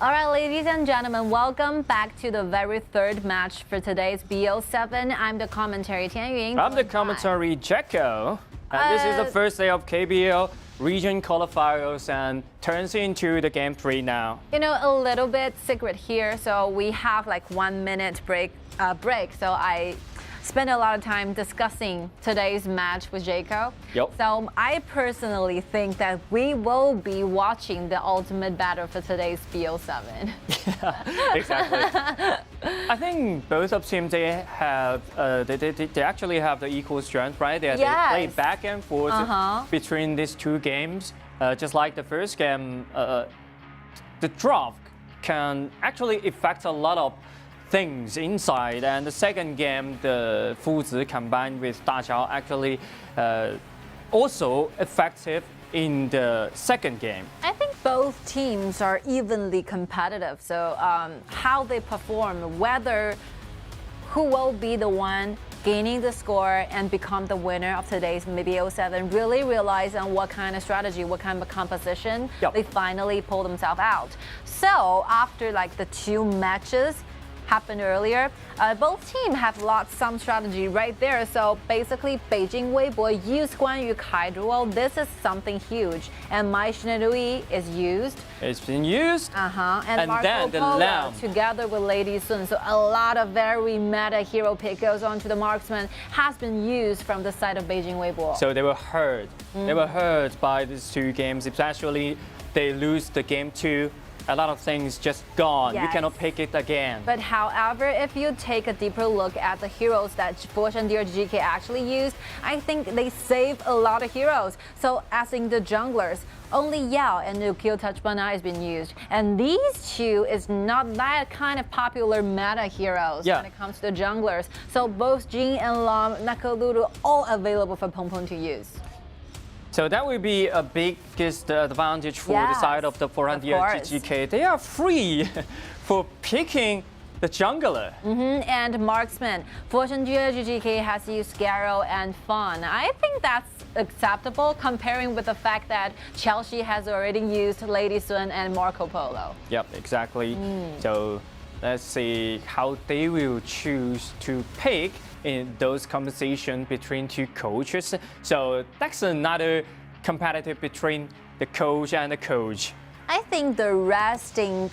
All right, ladies and gentlemen, welcome back to the very third match for today's BO7. I'm the commentary Tianyun. I'm the commentary Jacko. And this is the first day of KPL region qualifiers and turns into the game 3 now. You know, a little bit secret here. So we have like 1 minute break. So I spent a lot of time discussing today's match with Jaco. Yep. So I personally think that we will be watching the ultimate battle for today's BO7. Yeah, exactly. I think both of teams, they have they actually have the equal strength, right? They play back and forth between these two games. Just like the first game, the drop can actually affect a lot of things inside, and the second game, the Fuzi combined with Daqiao actually also effective in the second game. I think both teams are evenly competitive. So how they perform, whether who will be the one gaining the score and become the winner of today's BO7, really relies on what kind of strategy, what kind of composition they finally pull themselves out. So after like the 2 matches happened earlier, both teams have lost some strategy right there. So basically, Beijing.WB used Ying Kai duel. This is something huge, and my Shinarui is used. It's been used. And Marco then the Polo lamb together with Lady Sun. So a lot of very meta hero pick goes on to the marksman has been used from the side of Beijing.WB. So they were hurt. They were hurt by these 2 games, especially they lose the game 2. A lot of things just gone. You cannot pick it again. But however, if you take a deeper look at the heroes that Foshan.DRG.GK actually used, I think they saved a lot of heroes. So as in the junglers, only Yao and Nukiyo Touch Pena has been used. And these 2 is not that kind of popular meta heroes when it comes to the junglers. So both Jin and Lam, Nakaluru, all available for Peng Peng to use. So that will be a biggest advantage for the side of the Foshan.DRG.GK. They are free for picking the jungler. And marksman. Foshan.DRG.GK has used Scarrow and Fawn. I think that's acceptable comparing with the fact that Chelsea has already used Lady Sun and Marco Polo. Yep, exactly. So let's see how they will choose to pick in those conversations between 2 coaches. So that's another competitive between the coach and the coach. I think the resting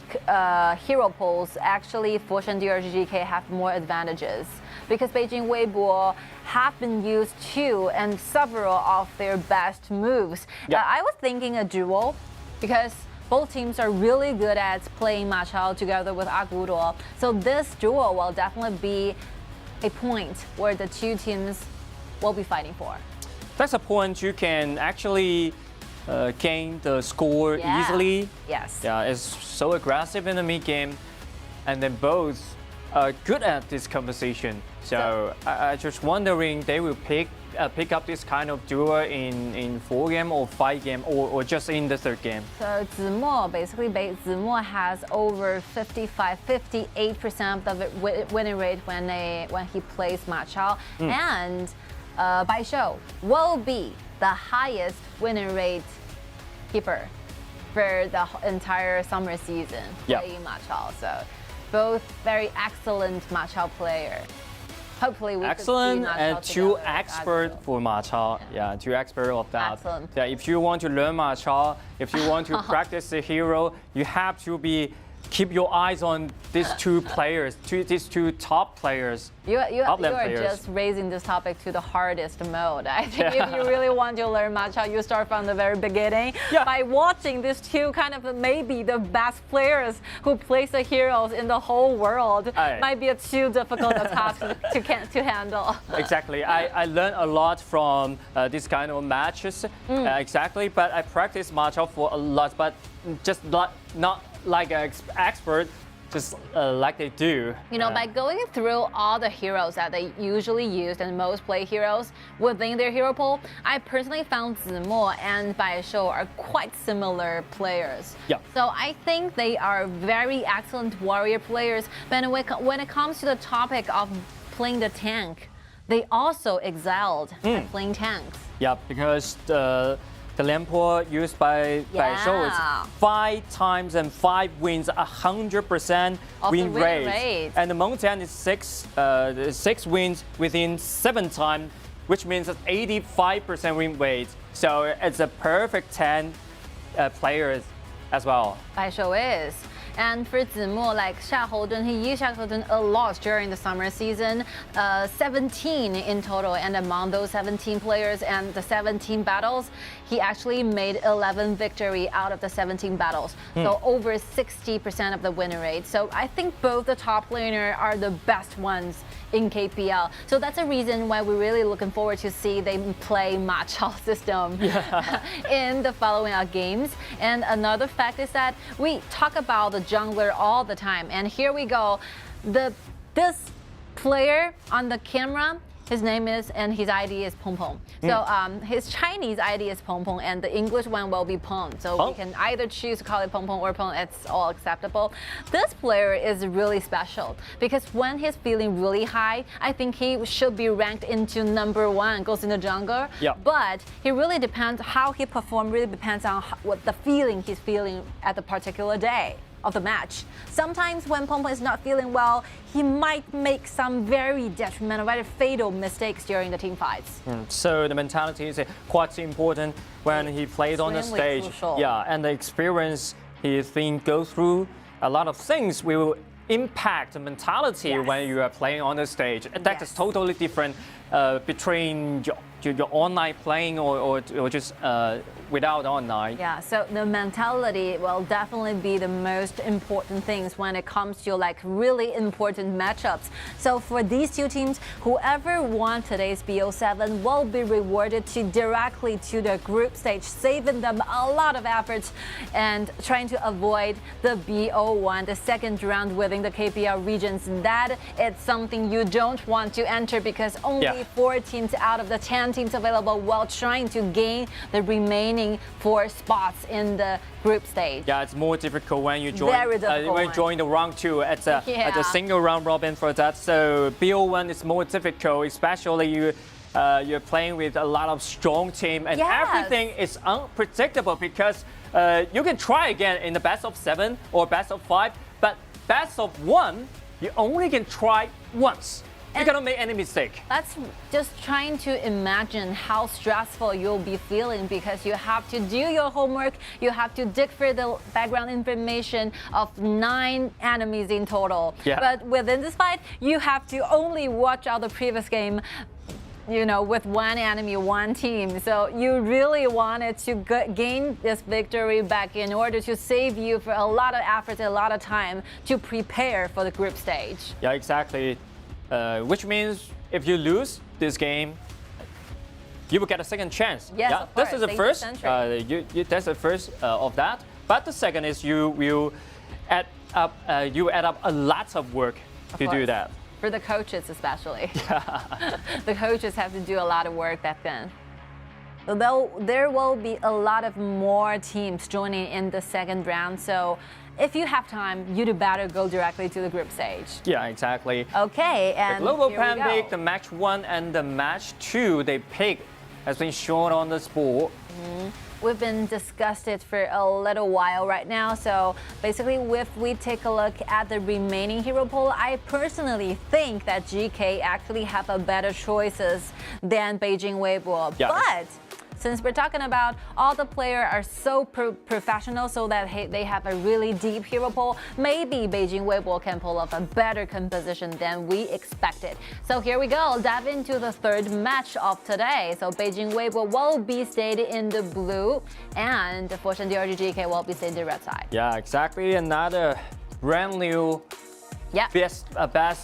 hero pools, actually Foshan.DRG.GK have more advantages because Beijing.WB have been used too and several of their best moves. I was thinking a duel because both teams are really good at playing Ma Chao together with Aguro. So this duel will definitely be a point where the 2 teams will be fighting for. That's a point you can actually gain the score easily. Yes. Yeah, it's so aggressive in the mid game, and then both are good at this conversation. So I just wondering they will pick up this kind of duel in 4 game or 5 game or just in the 3rd game. So Zimo, basically Zimo has over 58% of the winning rate when he plays Ma Chao, and Bai Shou will be the highest winning rate keeper for the entire summer season playing Ma Chao. So both very excellent Ma Chao player. Hopefully we excellent could see and 2 expert for Ma Chao. Yeah, 2 expert of that. Excellent. Yeah, if you want to learn Ma Chao, if you want to practice the hero, you have to keep your eyes on these 2 players, these 2 top players. You are just raising this topic to the hardest mode. I think if you really want to learn Ma Chao, you start from the very beginning by watching these 2 kind of maybe the best players who plays the heroes in the whole world. Might be a too difficult a task to handle. Exactly. I learned a lot from this kind of matches. Exactly, but I practice Ma Chao for a lot, but just not like an expert, just like they do. You know, by going through all the heroes that they usually use and most play heroes within their hero pool, I personally found Zimo and Bai Shou are quite similar players. So I think they are very excellent warrior players. But when it comes to the topic of playing the tank, they also excelled at playing tanks. Because the Lianpo used by Baishou is Yeah. 5 times and 5 wins, 100% Of win the rate. win rate. And the Mengtian is 6 wins within 7 times, which means it's 85% win rate. So it's a perfect 10 players as well. Baishou is. And for Zimu, like Xiaohoudun, he used Xiaohoudun a lot during the summer season, 17 in total. And among those 17 players and the 17 battles, he actually made 11 victory out of the 17 battles. So over 60% of the win rate. So I think both the top laner are the best ones in KPL. So that's a reason why we're really looking forward to see them play Ma-Chao system in the following games. And another fact is that we talk about the jungler all the time. And here we go. This player on the camera, his name is, and his ID is Peng Peng. So his Chinese ID is Peng Peng, and the English one will be Peng. So we can either choose to call it Peng Peng or Peng. It's all acceptable. This player is really special because when he's feeling really high, I think he should be ranked into #1, goes in the jungle. Yeah. But he really depends how he performs. Really depends on what the feeling he's feeling at the particular day of the match. Sometimes when Peng Peng is not feeling well, he might make some very detrimental, very fatal mistakes during the team fights. So the mentality is quite important when he played on the Extremely stage. crucial. Yeah, and the experience he think go through a lot of things will impact the mentality when you are playing on the stage. And that is totally different between your online playing or just without online. Yeah, so the mentality will definitely be the most important things when it comes to like really important matchups. So for these two teams, whoever won today's BO7 will be rewarded directly to the group stage, saving them a lot of efforts and trying to avoid the BO1, the second round within the KPL regions. That is something you don't want to enter because only 4 teams out of the 10 teams available while trying to gain the remaining 4 spots in the group stage. Yeah, it's more difficult when you join Very difficult when you join the round 2 at a single round robin for that. So BO1 is more difficult, especially you're playing with a lot of strong team and everything is unpredictable because you can try again in the best of 7 or best of 5, but best of 1 you only can try once. You cannot make any mistake. That's just trying to imagine how stressful you'll be feeling because you have to do your homework, you have to dig for the background information of 9 enemies in total. Yeah. But within this fight, you have to only watch out the previous game, you know, with 1 enemy, 1 team. So you really wanted to gain this victory back in order to save you for a lot of effort, a lot of time to prepare for the group stage. Yeah, exactly. Which means if you lose this game, you will get a second chance. Yes, yeah, of course. this is the first. That's the first of that. But the second is you will add up a lot of work to do that. For the coaches especially. The coaches have to do a lot of work back then. Though there will be a lot of more teams joining in the second round, so if you have time, you'd better go directly to the group stage. Yeah, exactly. Okay, and the global here we pan go. pick, the match 1 and the match 2 they pick has been shown on the sport. We've been discussed it for a little while right now. So basically, if we take a look at the remaining hero pool, I personally think that GK actually have a better choices than Beijing.WB. Yeah. But since we're talking about all the players are so professional so that they have a really deep hero pool, maybe Beijing.WB can pull off a better composition than we expected. So here we go, dive into the third match of today. So Beijing.WB will be stayed in the blue and Foshan.DRG.GK will be stayed in the red side. Yeah, exactly. Another brand new best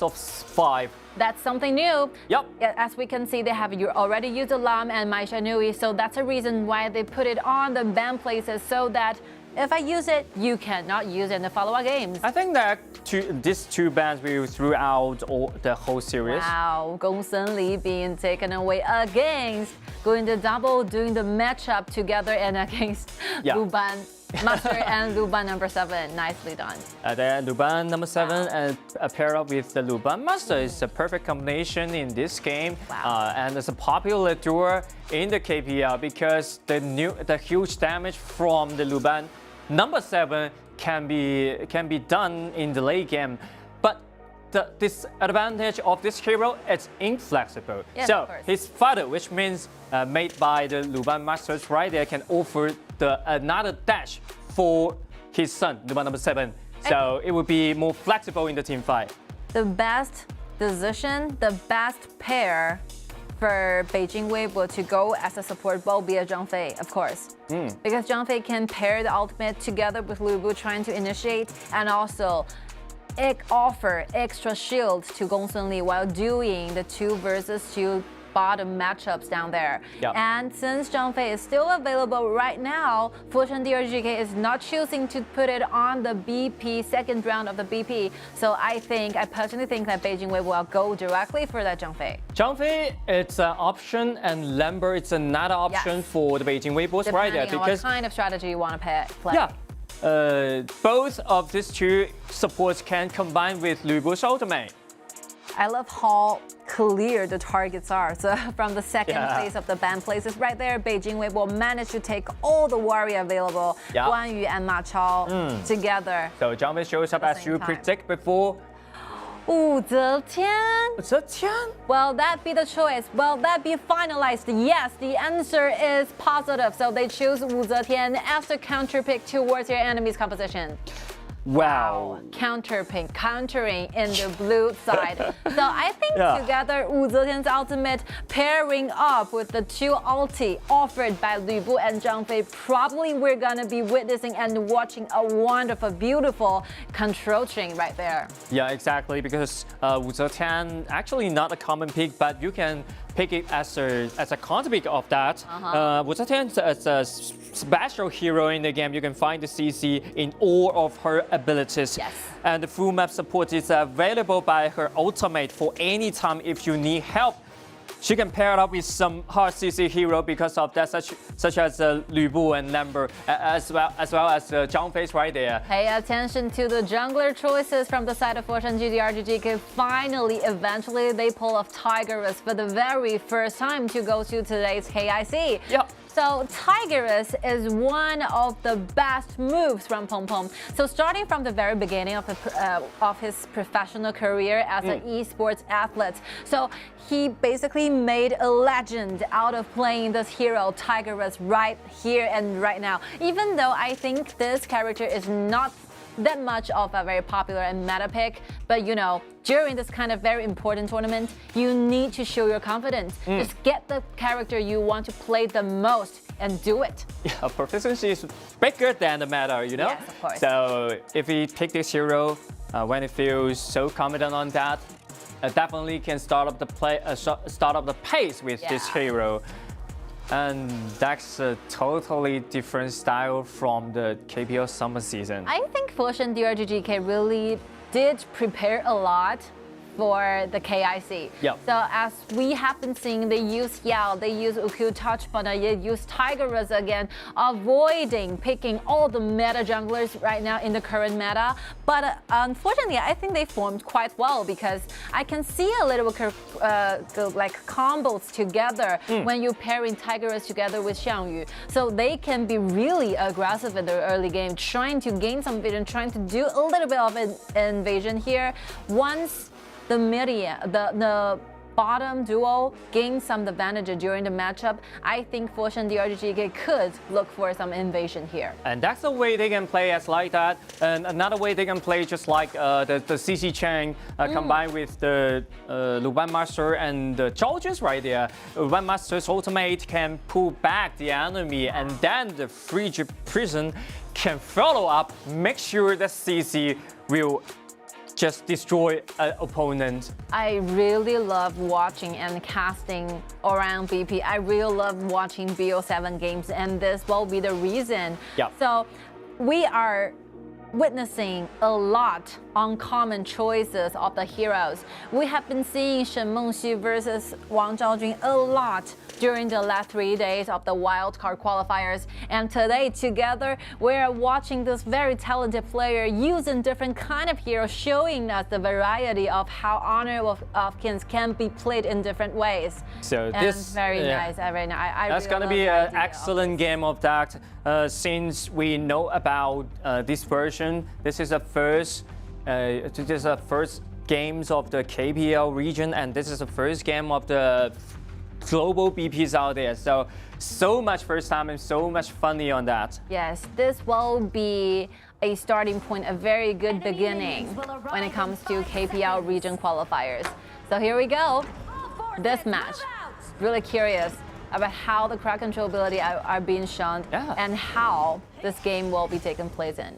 of 5. That's something new. Yep. As we can see, they have already used Alam and Maisha Nui, so that's a reason why they put it on the ban places so that if I use it, you cannot use it in the follow-up games. I think that these 2 bans will throughout the whole series. Wow, Gongsun Li being taken away against, going to double, doing the matchup together and against Luban. Master and Luban number 7, nicely done. Then Luban number 7 and pair up with the Luban Master is a perfect combination in this game. Wow. And it's a popular duo in the KPL because the huge damage from the Luban number 7 can be done in the late game. But the disadvantage of this hero is inflexible. Yes, so his father, which means made by the Luban Masters right there, can offer another dash for his son, Luban number 7. So it would be more flexible in the team fight. The best decision, the best pair for Beijing.WB to go as a support will be a Zhang Fei, of course. Because Zhang Fei can pair the ultimate together with Lu Bu trying to initiate, and also offer extra shield to Gong Sun Li while doing the 2 versus 2 bottom matchups down there. Yep. And since Zhang Fei is still available right now, Foshan.DRG.GK is not choosing to put it on the BP, second round of the BP. So I personally think that Beijing.WB will go directly for that Zhang Fei. Zhang Fei, it's an option, and Lambert, it's another option for the Beijing.WB boss right there. Depending on what kind of strategy you want to play. Yeah. Both of these 2 supports can combine with Lu Bu's ultimate. I love how clear the targets are. So from the second place of the ban places right there, Beijing.WB will manage to take all the warrior available, Guan Yu and Ma Chao together. So Zhang Fei shows up as you predict before. Wu Zetian? Zetian? Will that be the choice? Will that be finalized? Yes, the answer is positive. So they choose Wu Zetian as the counter pick towards their enemy's composition. Wow. Countering in the blue side. So I think together Wu Zetian's ultimate pairing up with the 2 ulti offered by Lu Bu and Zhang Fei, probably we're gonna be witnessing and watching a wonderful, beautiful control chain right there. Yeah, exactly, because Wu Zetian actually not a common pick, but you can pick it as a counter pick of that. Wu Zetian is a special hero in the game. You can find the CC in all of her abilities. Yes. And the full map support is available by her ultimate for any time if you need help. She can pair it up with some hard CC hero because of that, such as Lu Bu and Lambert, as well as Zhang Fei right there. Pay attention to the jungler choices from the side of Foshan.DRG.GK. Finally, eventually, they pull off Tigerus for the very first time to go to today's KIC. Yep. So Tigerus is one of the best moves from Peng Peng. So starting from the very beginning of his professional career as an esports athlete, so he basically made a legend out of playing this hero Tigerus right here and right now. Even though I think this character is not that much of a very popular and meta pick, but you know, during this kind of very important tournament, you need to show your confidence. Just get the character you want to play the most and do it. Yeah, proficiency is bigger than the meta, you know? Yes, of course. So if we pick this hero, when it feels so confident on that, definitely can start up the pace with this hero. And that's a totally different style from the KPL summer season. I think Foshan.DRG.GK really did prepare a lot for the KIC. Yep. So as we have been seeing, they use Yao, they use UQ Touch, but they use Tigerus again, avoiding picking all the meta junglers right now in the current meta. But unfortunately, I think they formed quite well because I can see a little like combos together when you're pairing Tigerus together with Xiangyu. So they can be really aggressive in the early game, trying to gain some vision, trying to do a little bit of an invasion here. Once the bottom duo gain some advantage during the matchup, I think Foshan.DRG.GK could look for some invasion here. And that's the way they can play as like that. And another way they can play just like the CC chain combined with the Luban Master and the Georges right there. Luban Master's ultimate can pull back the enemy, and then the Frigid Prison can follow up, make sure the CC will just destroy an opponent. I really love watching and casting around BP. I really love watching BO7 games, and this will be the reason. Yep. So we are witnessing a lot uncommon choices of the heroes. We have been seeing Shen Mengxu versus Wang Zhaojun a lot during the last 3 days of the wildcard qualifiers, and today together we're watching this very talented player using different kind of heroes, showing us the variety of how Honor of Kings can be played in different ways. So and this very nice, very nice. That's gonna be an excellent game of that. Since we know about this version, this is the first games of the KPL region, and this is the first game of the global BPs out there. So much first time and so much funny on that. Yes, this will be a starting point, a very good beginning when it comes to KPL region qualifiers. So here we go. This match, really curious about how the crowd control ability are being shown and how this game will be taking place in.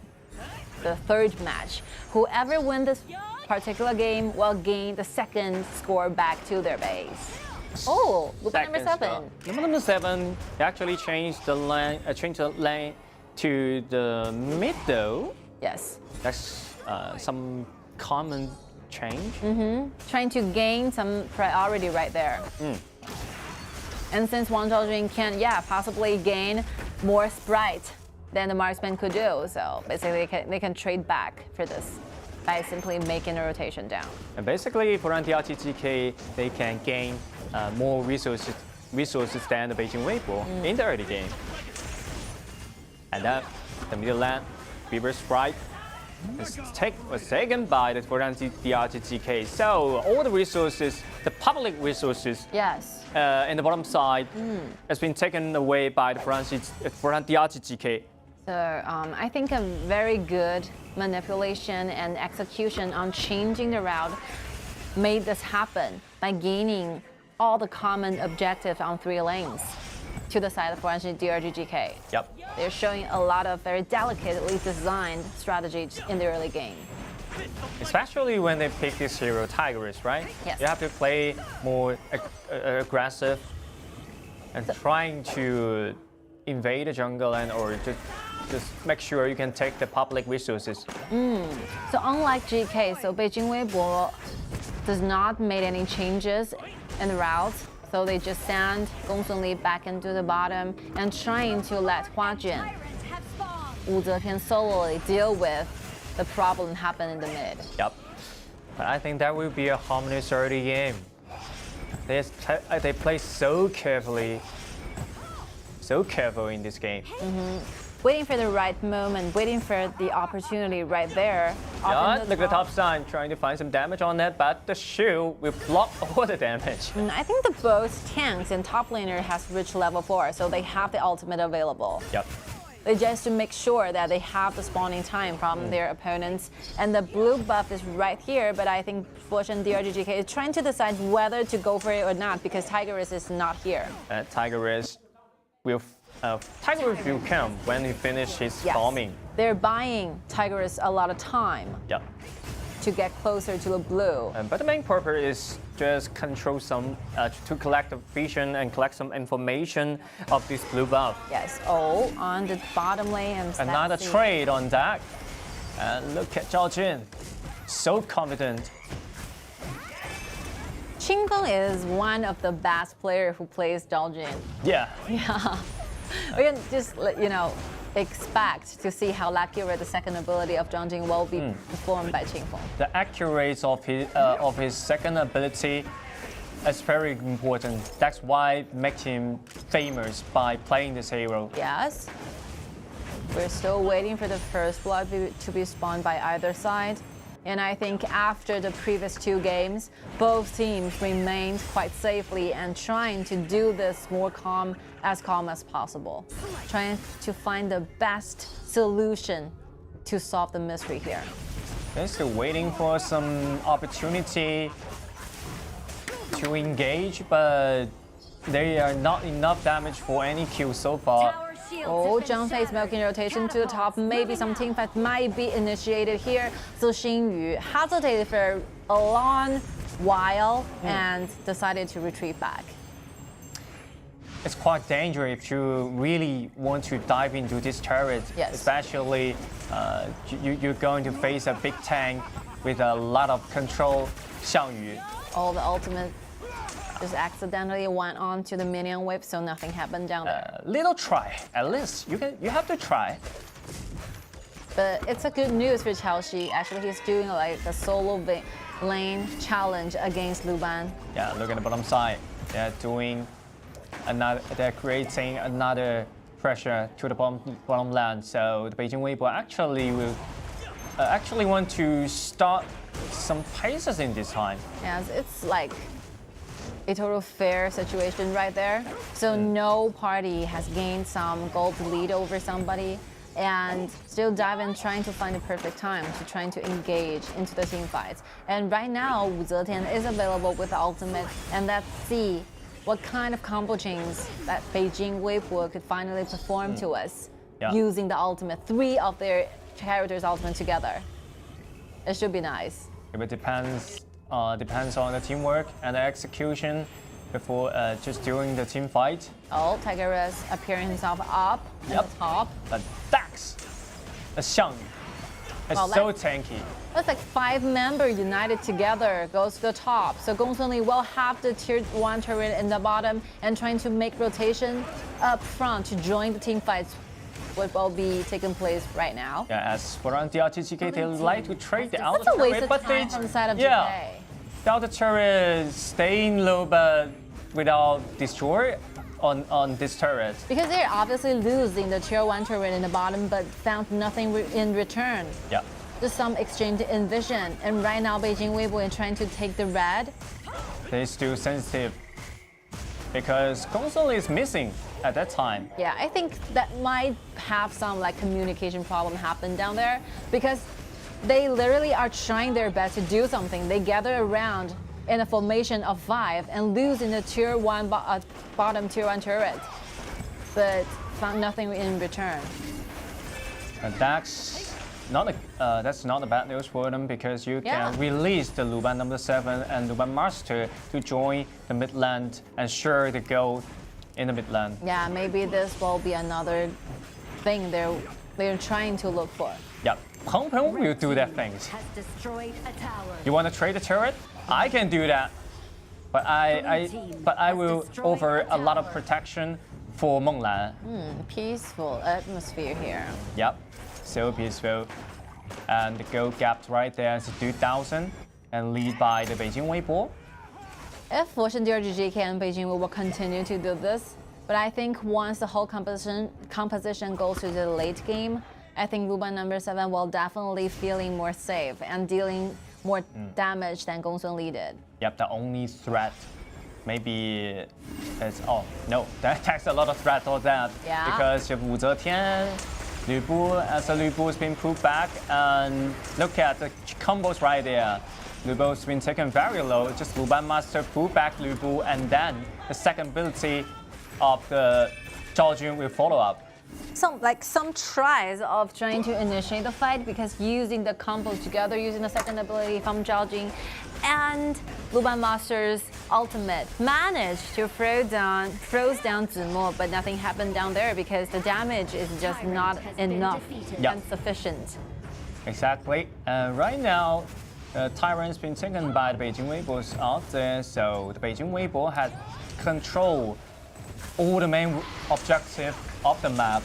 The third match. Whoever wins this particular game will gain the second score back to their base. Oh, number 7. Number 7 actually changed the lane, to the middle. Yes. That's some common change. Trying to gain some priority right there. And since Wang Zhaojun can, possibly gain more sprite than the marksman could do, so basically they can trade back for this by simply making a rotation down. And basically, for DRGGK, they can gain more resources than the Beijing.WB in the early game. And then the middle lane, Beaver Sprite, was taken by the DRGGK. So all the resources, the public resources, in the bottom side, has been taken away by the DRGGK. So I think a very good manipulation and execution on changing the route made this happen by gaining all the common objectives on 3 lanes to the side of DRGGK. Yep. They're showing a lot of very delicately designed strategies in the early game. Especially when they pick this hero, Tigress, right? Yes. You have to play more aggressive and trying to invade the jungle and or just make sure you can take the public resources. So unlike GK, so Beijing.WB does not make any changes in the routes. So they just send Gong Sunli back into the bottom and trying to let Hua Jun, Wu Zepian solely deal with the problem happen in the mid. Yep. But I think that will be a harmonious early game. They play so careful in this game. Waiting for the right moment, waiting for the opportunity right there. Yeah, look at the top side, trying to find some damage on that, but the shield will block all the damage. I think the both tanks and top laner has reached level 4, so they have the ultimate available. Yep. They just to make sure that they have the spawning time from their opponents. And the blue buff is right here, but I think Foshan.DRG.GK is trying to decide whether to go for it or not because Tigress is not here. Tigress will come when he finishes his farming. They're buying Tigress a lot of time to get closer to the blue. But the main purpose is just control some, to collect the vision and collect some information of this blue buff. Yes, oh, on the bottom lane. And another trade on that. And look at Zhao Jun, so confident. Qingfeng is one of the best players who plays Zhao Jun. Yeah. We can just, expect to see how accurate the second ability of Zhao Jun will be performed by Qingfeng. The accuracy of his second ability is very important. That's why makes him famous by playing this hero. Yes. We're still waiting for the first blood to be spawned by either side. And I think after the previous 2 games, both teams remained quite safely and trying to do this more calm as possible. Trying to find the best solution to solve the mystery here. They're still waiting for some opportunity to engage, but they are not enough damage for any kill so far. Oh, Zhang Fei is making rotation to the top. Maybe some teamfight might be initiated here. So Xingyu hesitated for a long while and decided to retreat back. it's quite dangerous if you really want to dive into this turret. Yes. Especially, you're going to face a big tank with a lot of control. Xiangyu. Oh, the ultimate just accidentally went onto the minion whip, so nothing happened down there. Little try, at least you have to try. But it's a good news for Qiaoxi. Actually, he's doing like a solo lane challenge against Luban. Yeah, look at the bottom side. They're doing another. They're creating another pressure to the bottom lane. So the Beijing.WB actually want to start some paces in this time. Yes, it's like a total fair situation right there. So no party has gained some gold lead over somebody, and still Day1 trying to find the perfect time to trying to engage into the team fights. And right now, Wu Zetian is available with the ultimate, and let's see what kind of combo chains that Beijing.WB could finally perform to us using the ultimate. 3 of their characters' ultimate together. It should be nice. It depends on the teamwork and the execution before just during the team fight. Oh, Tigerus appearing himself up at the top. But Dax, the Xiangyu, is so tanky. That's like 5 members united together goes to the top. So Gongsun will have the tier 1 turret in the bottom and trying to make rotation up front to join the team fights, what will be taking place right now. Yeah, as Foshan.DRG.GK, they like to trade the outer That's a waste turret, of but time from the side of yeah, GK. the outer turret staying low, but without destroy on this turret. Because they're obviously losing the tier 1 turret in the bottom, but found nothing in return. Yeah. Just some exchange in vision. And right now, Beijing.WB is trying to take the red. They're still sensitive because Gongsun is missing at that time. Yeah, I think that might have some like communication problem happen down there, because they literally are trying their best to do something. They gather around in a formation of 5 and lose in the tier 1 bottom tier 1 turret, but found nothing in return. And that's not a bad news for them, because you can release the Luban number 7 and Luban Master to join the mid lane and share the gold in the mid lane. Yeah, maybe this will be another thing they're trying to look for. Yeah, Peng Peng will do that things. You want to trade the turret? I can do that, but I will offer a lot of protection for Menglan. Peaceful atmosphere here. Yep, so peaceful. And the gold gap right there is 2,000 and lead by the Beijing.WB. If Foshan.DRG.GK and Beijing will continue to do this, but I think once the whole composition goes to the late game, I think Luban number 7 will definitely feeling more safe and dealing more damage than Gongsun Li did. Yep, the only threat maybe is, oh no, that's a lot of threat on that. Yeah. Because you have Wu Zetian, Lu Bu, as Lu Bu has been pulled back, and look at the combos right there. Lu Bu has been taken very low, just Luban Master pull back Lu Bu, and then the second ability of the Zhao Jun will follow up. Some tries of trying to initiate the fight, because using the combos together, using the second ability from Zhao Jun and Luban Master's ultimate, managed to froze down Zimo, but nothing happened down there because the damage is just not enough and sufficient. Exactly. Right now, Tyrant's been taken by the Beijing.WB out there, so the Beijing.WB had control all the main objective of the map.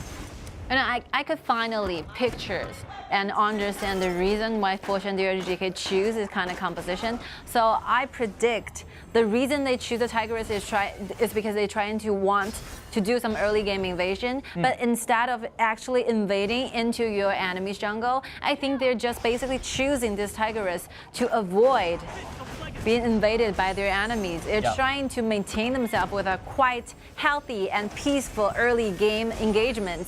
And I could finally picture and understand the reason why Foshan.DRG.GK choose this kind of composition. So I predict the reason they choose the Tigress is because they're trying to want to do some early game invasion. But instead of actually invading into your enemy's jungle, I think they're just basically choosing this Tigress to avoid being invaded by their enemies. They're trying to maintain themselves with a quite healthy and peaceful early game engagement,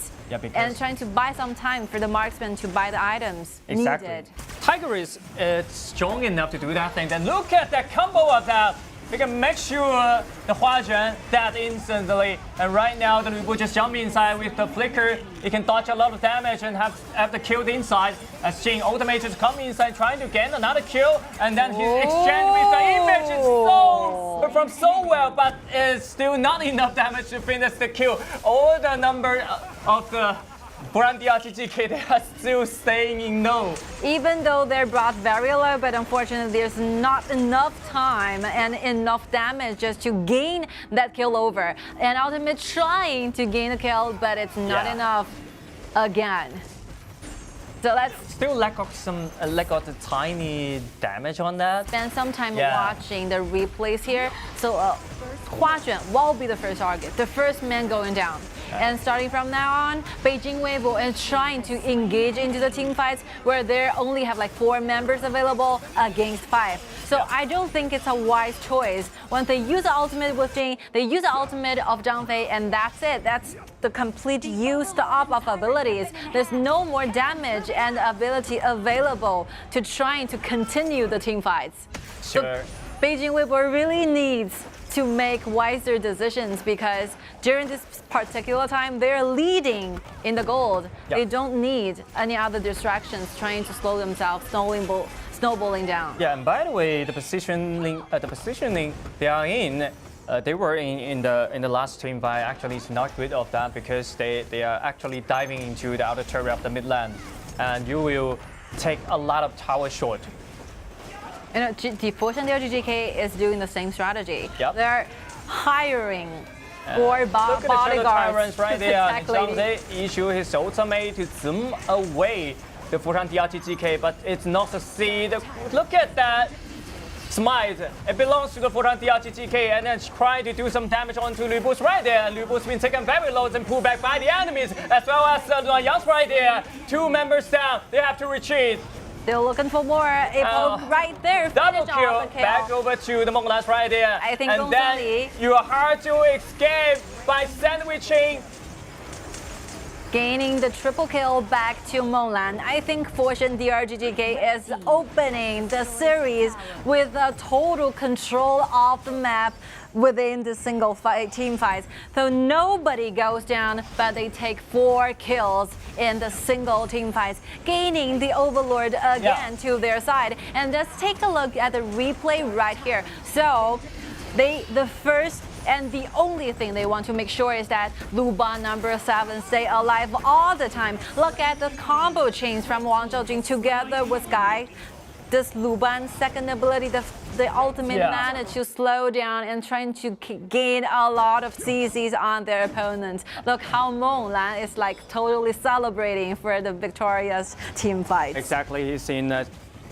and trying to buy some time for the marksman to buy the items needed. Tigress is strong enough to do that thing. Then look at that combo of that. We can make sure the Huazhen dead instantly. And right now, the Lu Bu just jump inside with the flicker. He can dodge a lot of damage and have the kill inside. As Jing ultimate just come inside, trying to gain another kill. And then he's exchanged with the image. It's so from performed so well, but it's still not enough damage to finish the kill. All the number of the Foshan.DRG.GK, they are still staying in no. Even though they're brought very low, but unfortunately there's not enough time and enough damage just to gain that kill over. And Ultimate trying to gain a kill, but it's not enough again. So that's still lack of the tiny damage on that. Spend some time watching the replays here. So Hua Juan will be the first target, the first man going down. And starting from now on, Beijing.WB is trying to engage into the team fights where they only have like 4 members available against 5. So I don't think it's a wise choice. Once they use the ultimate with Jing, they use the ultimate of Zhang Fei, and that's it. That's the complete use up of abilities. There's no more damage and ability available to trying to continue the team fights. Sure. So Beijing.WB really needs to make wiser decisions because during this particular time, they're leading in the gold. They don't need any other distractions trying to slow themselves, snowballing down. Yeah, and by the way, the positioning they are in, they were in the last team fight actually is not good of that because they are actually diving into the outer turret of the mid lane, and you will take a lot of tower shot. You know, the Foshan.DRG.GK is doing the same strategy. They're hiring 4 bodyguards. Look at the tyrants right there. Exactly. They issue his ultimate to zoom away the Foshan.DRG.GK, but it's not succeed. Look at that. Smite. It belongs to the Foshan.DRG.GK, and then trying to do some damage onto Lu Bu's right there. Lu Bu's been taken very low and pulled back by the enemies, as well as Yang's right there. 2 members down. They have to retreat. Still looking for more. Right there. Double Finish kill. off the kill. Back over to the Mongolans right there. I think and then you are hard to escape by sandwiching. Gaining the triple kill back to Molan. I think Foshan.DRG.GK is opening the series with a total control of the map within the single team fights. So nobody goes down, but they take 4 kills in the single team fights, gaining the Overlord again to their side. And let's take a look at the replay right here. So the first and the only thing they want to make sure is that Lu Ban number 7 stay alive all the time. Look at the combo chains from Wang Zhaojing together with Guy. This Lu Ban's second ability, the ultimate managed to slow down and trying to gain a lot of CCs on their opponents. Look how Molan is like totally celebrating for the victorious team fight. Exactly, he's in a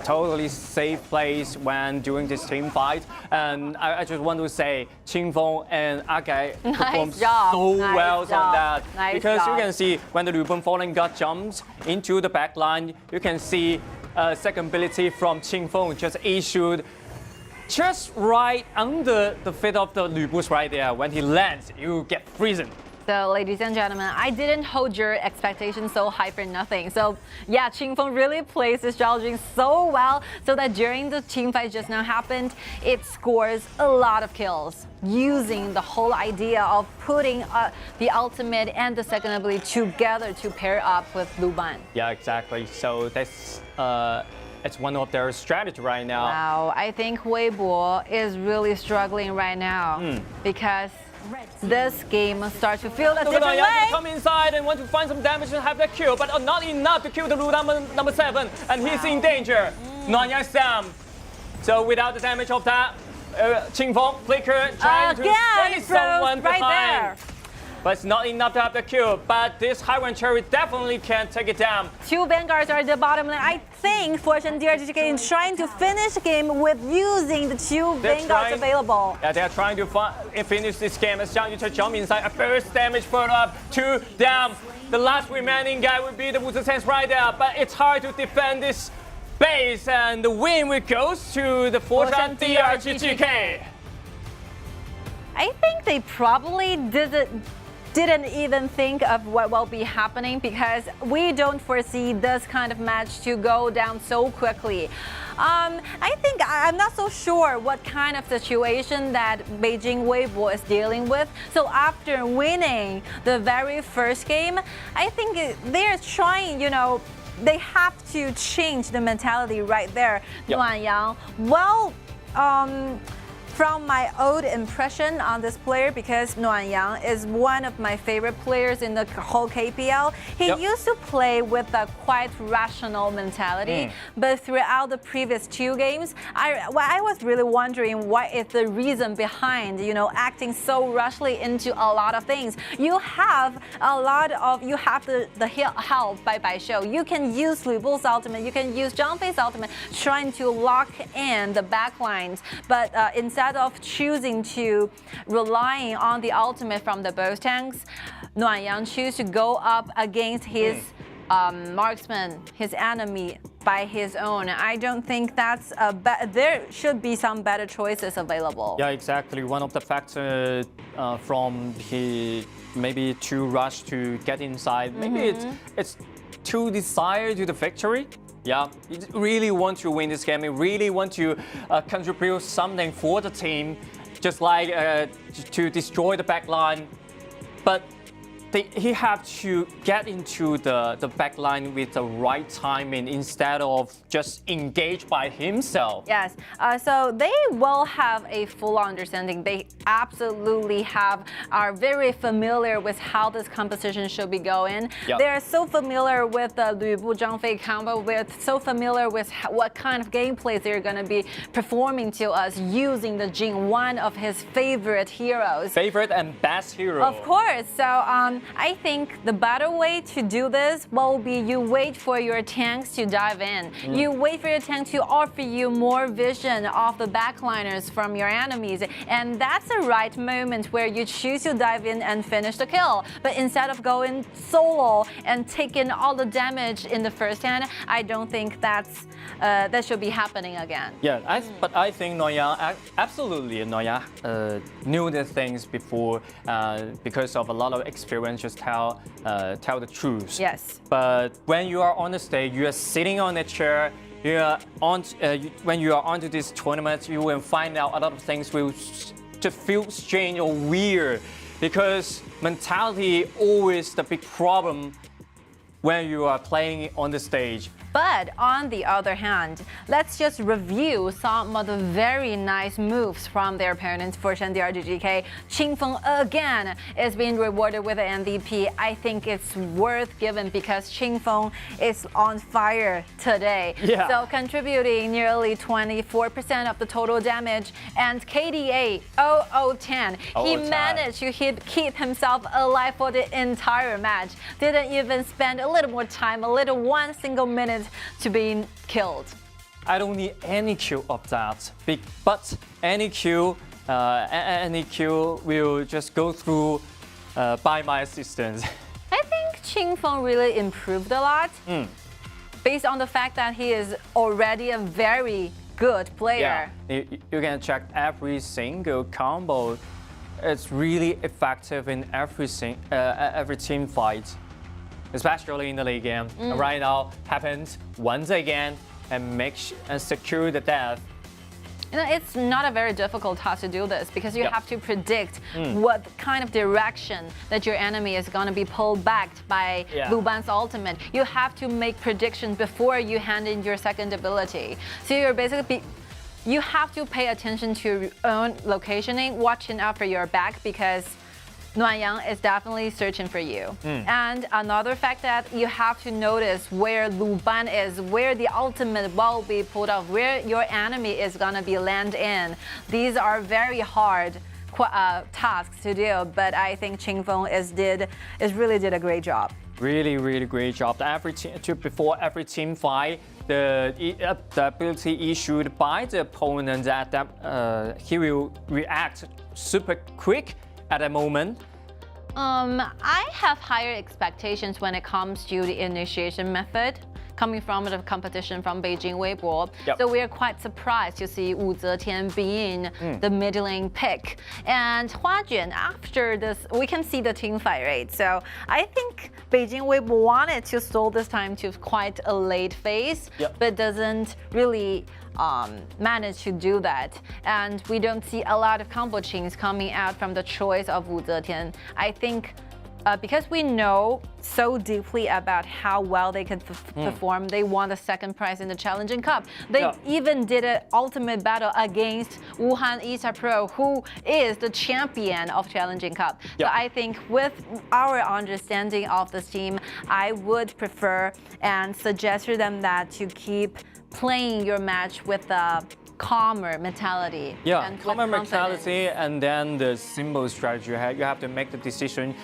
totally safe place when doing this team fight. And I just want to say, Qingfeng and Agai performed so well on that. Because you can see when the Lu Ban falling got jumped into the back line, you can see second ability from Qingfeng just issued just right under the feet of the Lu Bu's right there. When he lands, you get frozen. So, ladies and gentlemen, I didn't hold your expectations so high for nothing. So, yeah, Qingfeng really plays this strategy so well so that during the team fight just now happened, it scores a lot of kills using the whole idea of putting the ultimate and the second ability together to pair up with Lu Ban. Yeah, exactly. So that's it's one of their strategy right now. Wow, I think Weibo is really struggling right now because this game starts to feel a different way. Come inside and want to find some damage and have that kill, but not enough to kill the Lu number 7, and he's in danger. Nanyang Sam. So without the damage of that, Qingfeng Flicker trying to stay someone behind. But it's not enough to have the kill. But this Highfive Cherry definitely can take it down. 2 Vanguards are at the bottom lane. I think Foshan.DRG.GK is trying to finish the game with using the 2 Vanguards available. Yeah, they are trying to finish this game as Zhang Yu jump inside. A first damage follow up, 2 down. The last remaining guy would be the Wu-Zhen's right there. But it's hard to defend this base. And the win goes to the Foshan.DRG.GK. I think they probably didn't even think of what will be happening because we don't foresee this kind of match to go down so quickly. I think I'm not so sure what kind of situation that Beijing.WB is dealing with. So after winning the very first game, I think they're trying, they have to change the mentality right there. Yuanyang, well, from my old impression on this player, because Nuanyang is one of my favorite players in the whole KPL. He used to play with a quite rational mentality, but throughout the previous 2 games, I was really wondering what is the reason behind, acting so rushly into a lot of things. You have the help by Baishou. You can use Lu Bu's ultimate, you can use Zhang Fei's ultimate, trying to lock in the backlines, but instead of choosing to relying on the ultimate from the both tanks, Nuanyang choose to go up against his marksman, his enemy, by his own. I don't think that's there should be some better choices available. Yeah, exactly. One of the factors from the maybe too rush to get inside. Maybe it's too desire to the victory. Yeah, you really want to win this game. You really want to contribute something for the team, just like to destroy the backline. But he have to get into the backline with the right timing instead of just engage by himself. Yes, so they will have a full understanding. They absolutely are very familiar with how this composition should be going. Yep. They're so familiar with the Lu Bu Zhang Fei combo. We're so familiar with what kind of gameplays they're going to be performing to us using the Jing, one of his favorite heroes. Favorite and best hero. Of course. So I think the better way to do this will be you wait for your tanks to dive in. You wait for your tank to offer you more vision of the backliners from your enemies. And that's the right moment where you choose to dive in and finish the kill. But instead of going solo and taking all the damage in the first hand, I don't think that should be happening again. Yeah, but I think Nuanyang, absolutely, Nuanyang knew the things before because of a lot of experience, just tell the truth. Yes. But when you are on the stage, you are sitting on a chair, you are on, when you are onto this tournament, you will find out a lot of things will just feel strange or weird, because mentality always the big problem when you are playing on the stage. But on the other hand, let's just review some of the very nice moves from their opponents. Foshan.DRG.GK, Qingfeng again is being rewarded with an MVP. I think it's worth given because Qingfeng is on fire today. Yeah. So contributing nearly 24% of the total damage, and KDA 0010. He managed to keep himself alive for the entire match. Didn't even spend a little more time, one single minute to being killed. I don't need any kill of that, but any kill will just go through by my assistance. I think Qingfeng really improved a lot based on the fact that he is already a very good player. Yeah, you can check every single combo. It's really effective in every team fight, especially in the late game. Right now happens once again and secure the death. It's not a very difficult task to do this because you have to predict what kind of direction that your enemy is going to be pulled back by Lu Ban's ultimate. You have to make predictions before you hand in your second ability. So you're basically you have to pay attention to your own locationing, watching after your back, because Nuanyang is definitely searching for you. And another fact that you have to notice where Lu Ban is, where the ultimate will be pulled off, where your enemy is gonna be land in. These are very hard tasks to do, but I think Qingfeng really did a great job. Really great job. Before every team fight, the ability issued by the opponent that he will react super quick at a moment. I have higher expectations when it comes to the initiation method coming from the competition from Beijing.WB. So we are quite surprised to see Wu Zetian being the middling pick. And Huajuan, after this, we can see the team fight rate. So I think Beijing.WB wanted to stall this time to quite a late phase, but doesn't really manage to do that. And we don't see a lot of combo chains coming out from the choice of Wu Zetian. I think because we know so deeply about how well they could perform, they won the second prize in the Challenging Cup. They even did an ultimate battle against Wuhan Isa Pro, who is the champion of Challenging Cup. So I think with our understanding of this team, I would prefer and suggest to them that to keep playing your match with a calmer mentality. Yeah, and calmer with confidence. mentality, and then the simple strategy. You have to make the decision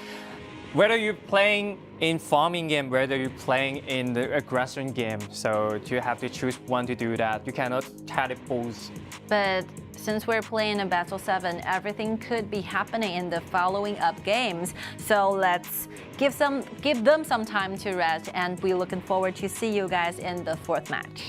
whether you're playing in farming game, whether you're playing in the aggression game. So you have to choose one to do that. You cannot have it both. But since we're playing a Battle 7, everything could be happening in the following up games. So let's give them some time to rest, and we're looking forward to see you guys in the 4th match.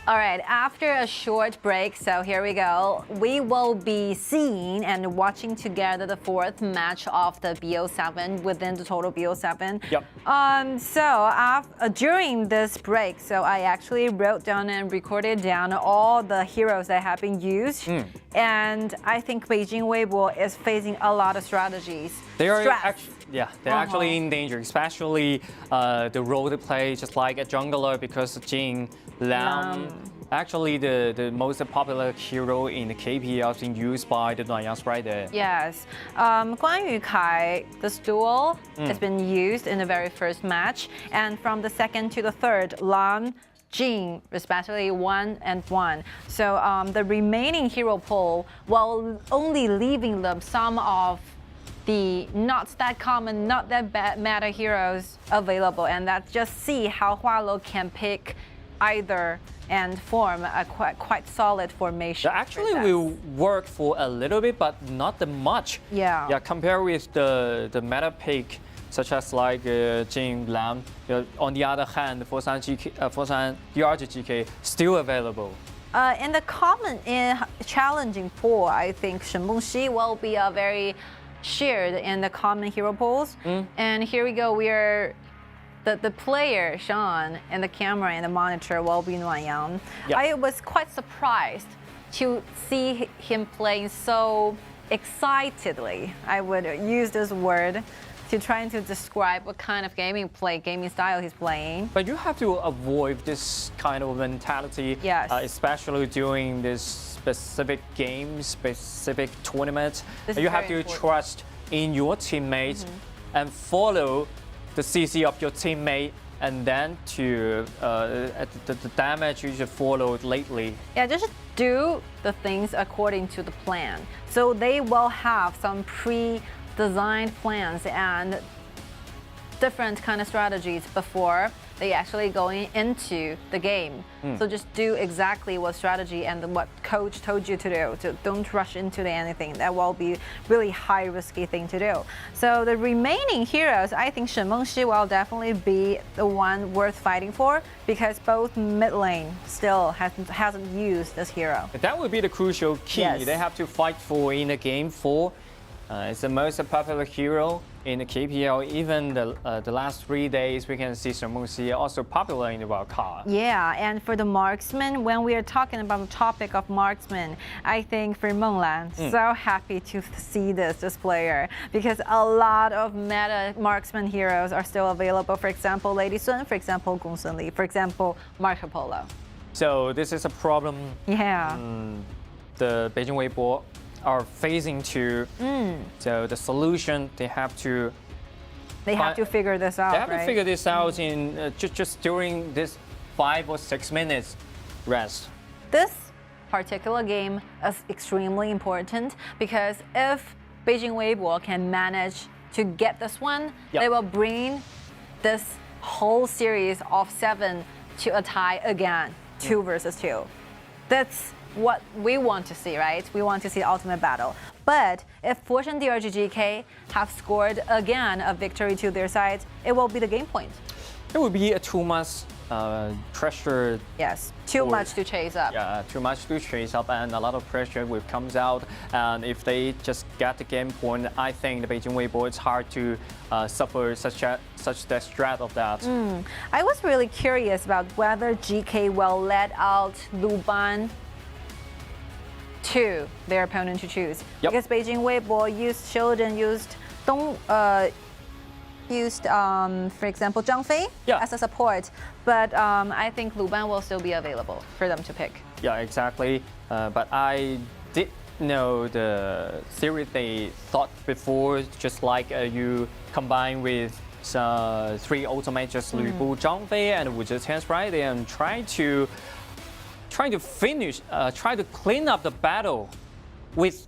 All right, after a short break, so here we go. We will be seeing and watching together the fourth match of the BO7 within the total BO7. Yep. During this break, so I actually wrote down and recorded down all the heroes that have been used. And I think Beijing.WB is facing a lot of strategies. They are actually in danger, especially the role they play just like a jungler because Jing, Lam, actually the most popular hero in the KPL is being used by the Nanyang right there. Yes. Ying Kai, this duel has been used in the very first match, and from the second to the third, Lam, Jing, respectively 1 and 1. So the remaining hero pool, while only leaving them some of the not that common, not that bad meta heroes available, and that's just see how Hualo can pick either and form a quite solid formation. Actually, will work for a little bit, but not that much. Yeah. Yeah, compared with the meta pick, such as like Jing, Lam. On the other hand, Foshan.DRG.GK still available. In the common, challenging pool, I think Shen Bongxi will be a very shared in the common hero pools. And here we go, the player, Sean, and the camera and the monitor will be Nanyang. Yep. I was quite surprised to see him playing so excitedly. I would use this word to try to describe what kind of gaming style he's playing. But you have to avoid this kind of mentality, yes. Especially during this specific game, specific tournament. You have to trust in your teammates and follow the CC of your teammate, and then to the damage you should follow lately. Yeah, just do the things according to the plan. So they will have some pre-designed plans and different kind of strategies before they actually going into the game. So just do exactly what strategy and what coach told you to do. So don't rush into anything. That will be really high risky thing to do. So the remaining heroes, I think Shen Bongxi will definitely be the one worth fighting for, because both mid lane still hasn't used this hero. That would be the crucial key. Yes. They have to fight for in the game 4. It's the most popular hero in the KPL. Even the last 3 days, we can see Shen Bongxi also popular in the wildcard. Yeah, and for the marksman, when we are talking about the topic of marksman, I think for Menglan, so happy to see this player, because a lot of meta marksman heroes are still available. For example, Lady Sun, for example, Gong Sun Li, for example, Marco Polo. So this is a problem. Yeah. The Beijing.WB are facing to. So the solution, they have to figure this out. They have right? to figure this out in just during this 5 or 6 minutes rest. This particular game is extremely important, because if Beijing.WB can manage to get this one, they will bring this whole series of 7 to a tie again, 2 versus 2. That's what we want to see, right? We want to see the ultimate battle. But if Foshan.DRG.GK have scored again a victory to their side, it will be the game point. It would be a too much pressure. Yes, too much to chase up. Yeah, too much to chase up, and a lot of pressure will comes out. And if they just get the game point, I think the Beijing.WB it's hard to suffer such the threat of that. I was really curious about whether GK will let out Luban to their opponent to choose. Because Beijing.WB used Sheldon, used for example, Zhang Fei as a support. But I think Luban will still be available for them to pick. Yeah, exactly. But I did know the theory they thought before, just like you combine with 3 ultimates, just Lu Bu, Zhang Fei, and Wu Zetian's right, and trying to finish, try to clean up the battle with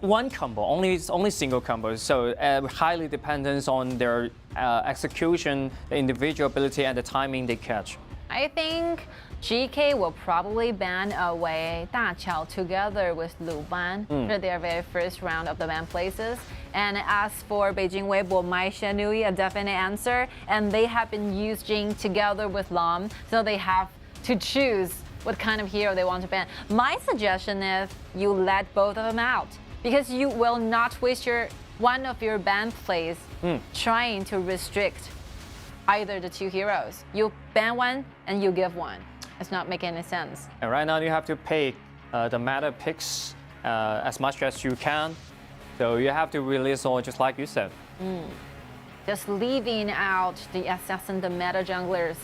one combo, only single combo. So highly dependent on their execution, the individual ability, and the timing they catch. I think GK will probably ban away Daqiao together with Luban for their very first round of the ban places. And as for Beijing.WB, Mai Shenui, a definite answer. And they have been using together with Lam, so they have to choose what kind of hero they want to ban. My suggestion is you let both of them out because you will not waste one of your ban plays trying to restrict either the two heroes. You ban one and you give one. It's not making any sense. And right now you have to pick the meta picks as much as you can. So you have to release all just like you said. Just leaving out the assassin, the meta junglers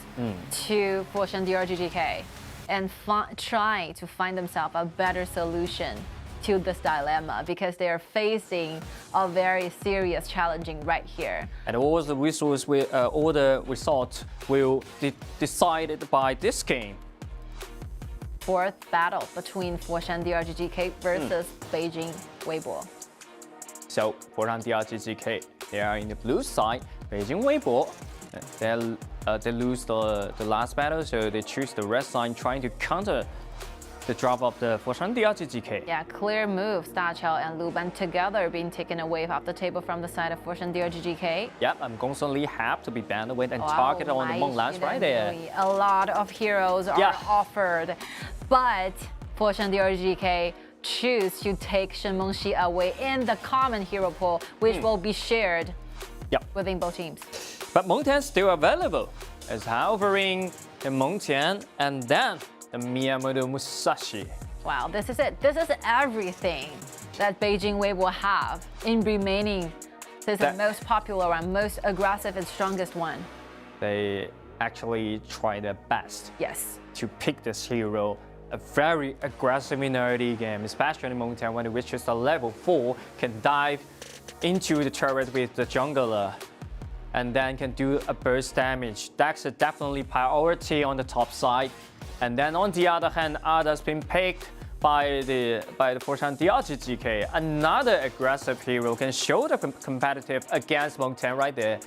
to Foshan.DRG.GK and try to find themselves a better solution to this dilemma because they are facing a very serious challenging right here. And all the resources, all the results will be decided by this game. Fourth battle between Foshan.DRG.GK versus Beijing.WB. So Foshan.DRG.GK, they are in the blue side. Beijing.WB, they lose the last battle, so they choose the red side, trying to counter the drop of the Foshan.DRG.GK. Yeah, clear move. Stachel and Lu Ban together being taken away off the table from the side of Foshan.DRG.GK. Yep, and Gongsun Li have to be banned away and targeted on the Meng Lance right there. A lot of heroes are offered, but Foshan.DRG.GK choose to take Shen Mengxi away in the common hero pool, which will be shared within both teams. But Meng Tian still available as hovering the Meng Tian and then the Miyamoto Musashi. Wow, this is it. This is everything that Beijing.WB will have in remaining. This is the most popular one, most aggressive and strongest one. They actually try their best to pick this hero. A very aggressive in early game, especially Meng Tian when it reaches the level 4, can dive into the turret with the jungler and then can do a burst damage. That's a definitely priority on the top side. And then on the other hand, Ada's been picked by the Foshan.DRG.GK. Another aggressive hero can show the competitive against Meng Tian right there.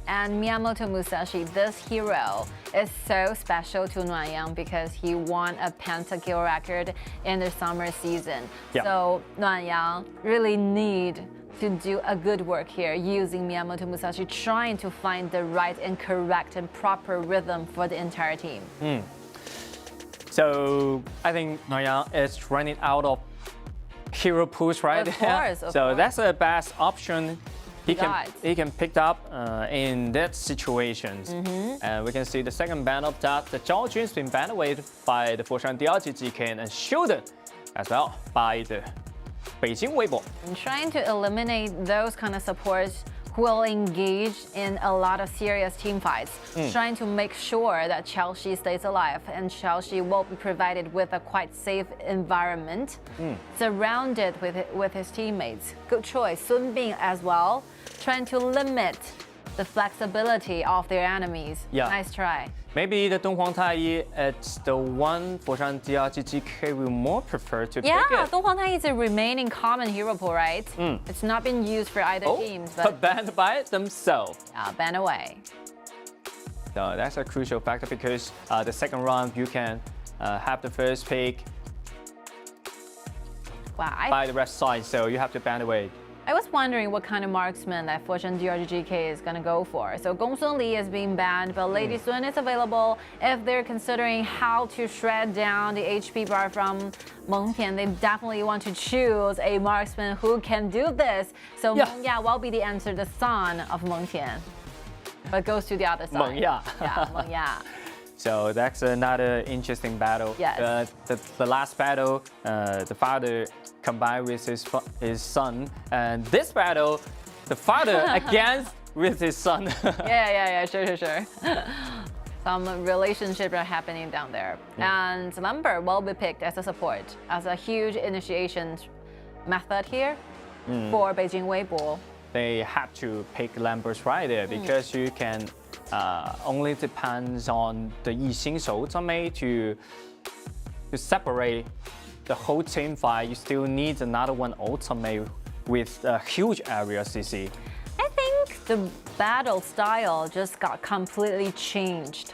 And Miyamoto Musashi, this hero is so special to Nuanyang because he won a pentakill record in the summer season. So Nuanyang really need to do a good work here using Miyamoto Musashi, trying to find the right and correct and proper rhythm for the entire team. So I think Nuanyang is running out of hero pools right Of there. course, So that's the best option he can pick up in that situations. And we can see the second ban of that. The Zhao Jun's been banned away by the Foshan.DRG.GK and shielded as well by the Beijing.WB. And trying to eliminate those kind of supports who will engage in a lot of serious team fights, trying to make sure that Chelsea stays alive and Chelsea will be provided with a quite safe environment, surrounded with his teammates. Good choice. Sun Bin as well, trying to limit the flexibility of their enemies. Nice try. Maybe the Dong Taiyi, it's the one Foshan.DRG.GK will more prefer to pick it. Dong Taiyi is a remaining common hero pool, right? It's not been used for either teams, but banned by themselves. Banned away. So that's a crucial factor because the second round you can have the first pick by the red side, so you have to ban away. I was wondering what kind of marksman that Foshan.DRG.GK is going to go for. So Gongsun Li is being banned, but Lady Sun is available. If they're considering how to shred down the HP bar from Meng Tian, they definitely want to choose a marksman who can do this. So Meng Ya will be the answer, the son of Meng Tian. But goes to the other side. Meng Ya. Meng Ya. So that's another interesting battle. Yes. The last battle, the father combined with his son, and this battle, the father against with his son. Sure. Some relationship are happening down there. And Lumber will be picked as a support, as a huge initiation method here for Beijing.WB. They have to pick Lambers right there because you can only depends on the Yixing ultimate to separate the whole team fight. You still need another one ultimate with a huge area CC. I think the battle style just got completely changed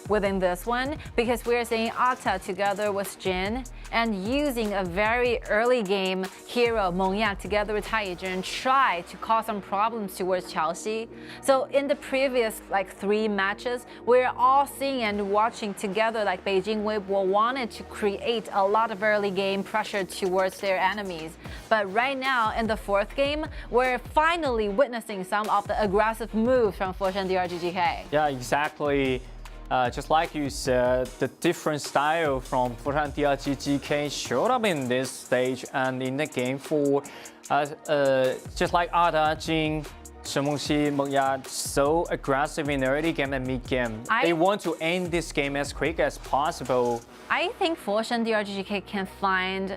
within this one because we're seeing Ata together with Jin and using a very early game hero Meng Ya together with Tianyun try to cause some problems towards Chelsea. So in the previous like 3 matches, we're all seeing and watching together like Beijing.WB wanted to create a lot of early game pressure towards their enemies. But right now in the 4th game, we're finally witnessing some of the aggressive moves from Foshan.DRG.GK. Yeah, exactly. Just like you said, the different style from Foshan.DRG.GK showed up in this stage and in the game 4. Just like Ada, Jing, Shimengxi, Meng Ya, so aggressive in the early game and mid game. They want to end this game as quick as possible. I think Foshan.DRG.GK can find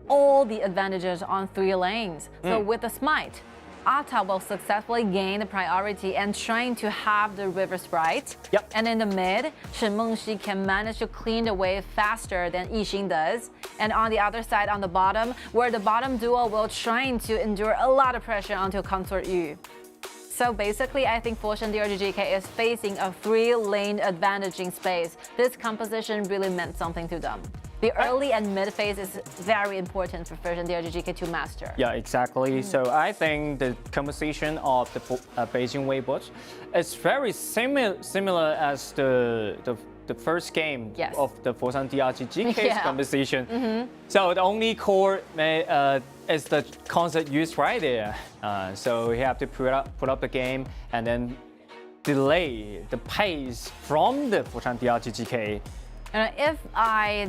all the advantages on 3 lanes. So with the smite, Ata will successfully gain the priority and trying to have the river sprite. Yep. And in the mid, Shimengxi can manage to clean the wave faster than Yixing does. And on the other side, on the bottom, where the bottom duo will trying to endure a lot of pressure onto Consort Yu. So basically, I think Foshan.DRG.GK is facing a 3-lane advantage in space. This composition really meant something to them. The early and mid phase is very important for Foshan.DRG.GK to master. Yeah, exactly. So I think the composition of the Beijing.WB is very similar as the first game of the Foshan.DRG.GK's composition. So the only core is the concept used right there. So you have to put up the game and then delay the pace from the Foshan.DRG.GK. If I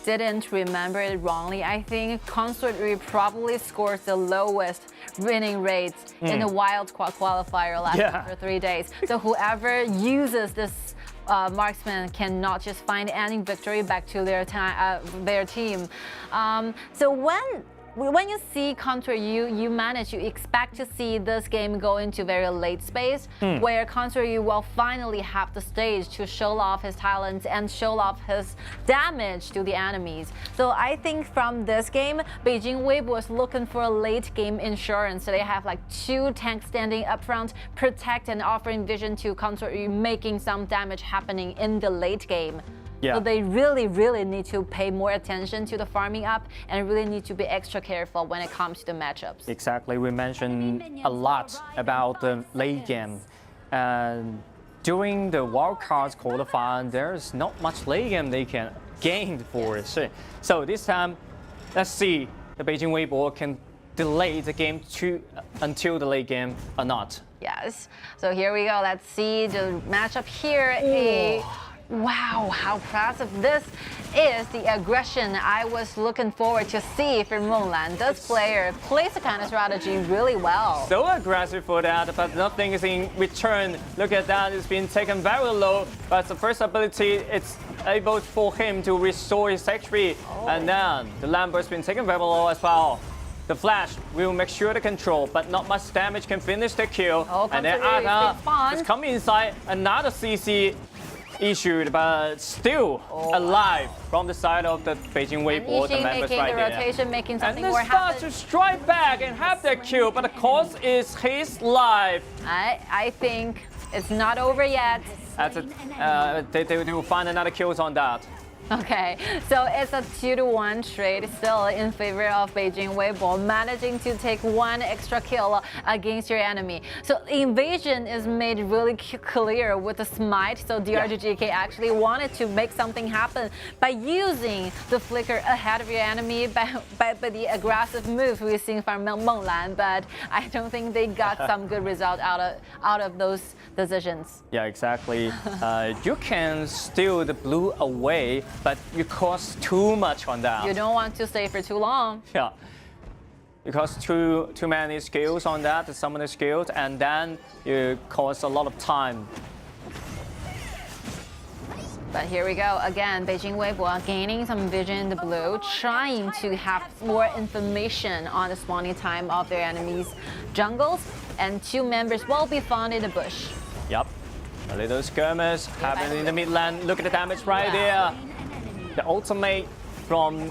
didn't remember it wrongly, I think Consort Yu probably scores the lowest winning rates in the wild qualifier last for 3 days. So whoever uses this marksman cannot just find any victory back to their team. So when you see Consort Yu, you expect to see this game go into very late space, where Consort Yu will finally have the stage to show off his talents and show off his damage to the enemies. So I think from this game, Beijing.WB was looking for a late game insurance. So they have like 2 tanks standing up front, protect and offering vision to Consort Yu, making some damage happening in the late game. So they really need to pay more attention to the farming up and really need to be extra careful when it comes to the matchups. Exactly, we mentioned a lot about the late game. And during the wildcards qualifier, there's not much late game they can gain for it. So this time, let's see the Beijing.WB can delay the game until the late game or not. Yes, so here we go. Let's see the matchup here. Wow, how impressive this is, the aggression I was looking forward to see from Menglan. This player plays the kind of strategy really well. So aggressive for that, but nothing is in return. Look at that, it's been taken very low, but the first ability, it's able for him to restore his HP. And then the Lambert's been taken very low as well. The flash will make sure to control, but not much damage can finish the kill. And then Ada is coming inside, another CC issued, but still alive from the side of the Beijing.WB. The members right there. Rotation, making something and more they start to strike back and have that kill, but the cost is his life. I think it's not over yet. They will find another kills on that. Okay, so it's a 2-to-1 trade still in favor of Beijing.WB, managing to take 1 extra kill against your enemy. So invasion is made really clear with the smite. So DRGGK actually wanted to make something happen by using the flicker ahead of your enemy by the aggressive move we've seen from Menglan, but I don't think they got some good result out of those decisions. Yeah, exactly. You can steal the blue away, but you cost too much on that. You don't want to stay for too long. Yeah. You cost too many skills on that, some of the skills, and then you cost a lot of time. But here we go again, Beijing.WB gaining some vision in the blue, trying to have more information on the spawning time of their enemies' jungles, and 2 members will be found in the bush. Yep. A little skirmish happening in the mid lane. Look at the damage right there. The ultimate from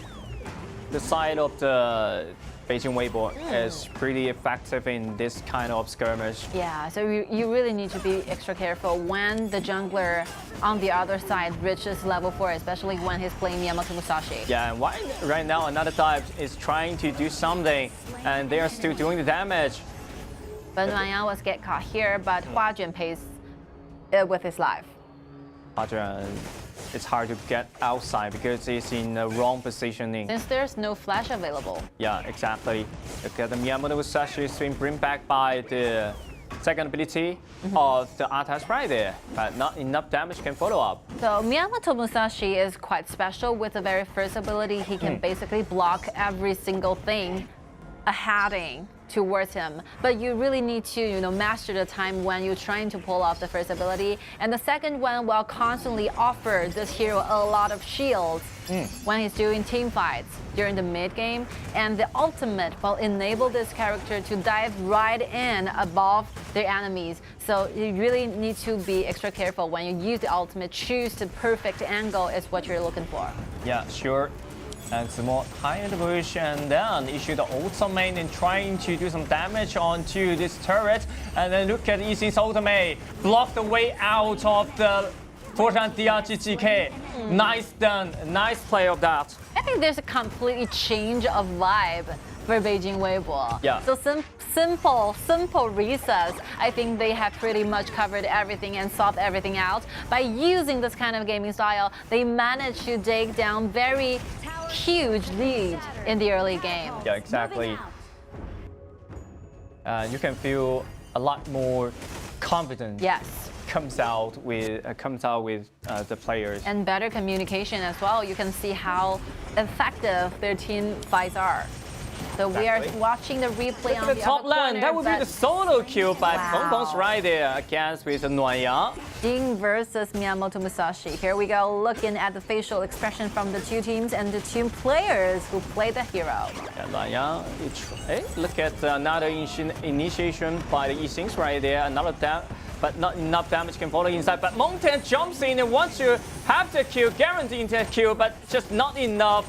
the side of the Beijing.WB is pretty effective in this kind of skirmish. Yeah, so you really need to be extra careful when the jungler on the other side reaches level 4, especially when he's playing Miyamoto Musashi. Yeah, and why right now another type is trying to do something, and they are still doing the damage. But Nuanyang was get caught here, but Huajuan pays with his life. Huajuan, it's hard to get outside because he's in the wrong positioning. Since there's no flash available. Yeah, exactly. Look at the Miyamoto Musashi is being brought back by the second ability of the Atas right there, but not enough damage can follow up. So Miyamoto Musashi is quite special with the very first ability. He can basically block every single thing heading towards him, but you really need to master the time when you're trying to pull off the first ability, and the second one will constantly offer this hero a lot of shields when he's doing team fights during the mid game, and the ultimate will enable this character to dive right in above their enemies. So you really need to be extra careful when you use the ultimate. Choose the perfect angle is what you're looking for. Yeah, sure. And some more high in the bush, and then issue the ultimate and trying to do some damage onto this turret. And then look at Yixing's ultimate, block the way out of the Foshan.DRG.GK. Nice done, nice play of that. I think there's a completely change of vibe for Beijing.WB. Yeah. So simple resets. I think they have pretty much covered everything and solved everything out. By using this kind of gaming style, they managed to take down very huge lead in the early game. Yeah, exactly. You can feel a lot more confidence. Yes. Comes out with the players. And better communication as well. You can see how effective their team fights are. So we are watching the replay on the top lane. That would be the solo kill by Peng's right there against with Nuanyang. Ying versus Miyamoto Musashi. Here we go, looking at the facial expression from the two teams and the two players who play the hero. Yeah, Nuanyang, look at another initiation by the Yixing right there. Another but not enough damage can follow inside. But Mountain jumps in and wants to have the kill, guaranteeing the kill, but just not enough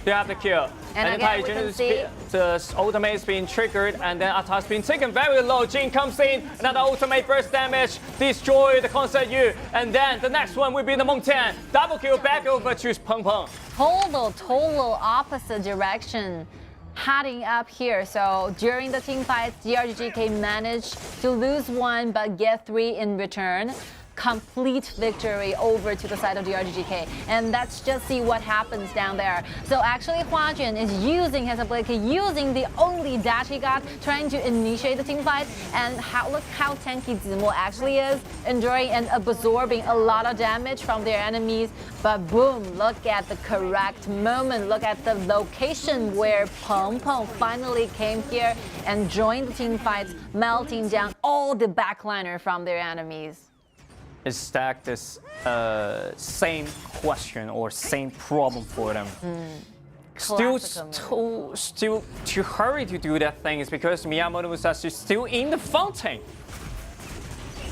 to have the kill. And again, we can see the ultimate is being triggered, and then Atas has been taken very low. Jin comes in, another ultimate burst damage, destroy the Concert U, and then the next one will be the Mountain. Double kill back over to Peng. Total opposite direction heading up here. So during the team fights, DRGGK managed to lose 1 but get 3 in return. Complete victory over to the side of DRGGK, and let's just see what happens down there. So actually Huajuan is using his ability, using the only dash he got, trying to initiate the team fight, and look how tanky Zimo actually is, enduring and absorbing a lot of damage from their enemies. But boom, look at the correct moment, look at the location where Peng finally came here and joined the team fights, melting down all the backliner from their enemies. Is that this same question or same problem for them? Still too hurry to do that thing is because Miyamoto Musashi is still in the fountain.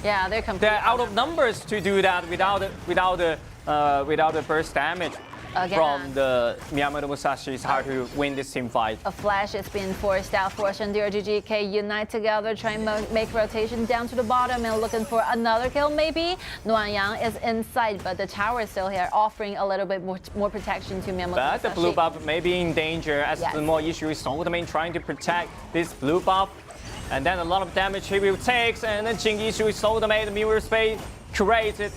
Yeah, they're out of numbers to do that without the burst damage. Again, from the Miyamoto Musashi, it's hard to win this team fight. A flash is being forced out. Foshan.DRG.GK unite together, try and make rotation down to the bottom and looking for another kill maybe. Nuanyang is inside, but the tower is still here, offering a little bit more protection to Miyamoto Musashi. But the blue buff may be in danger as the more issue is ultimate trying to protect this blue buff. And then a lot of damage he will take, and then Jing issue is ultimate, the mirror space created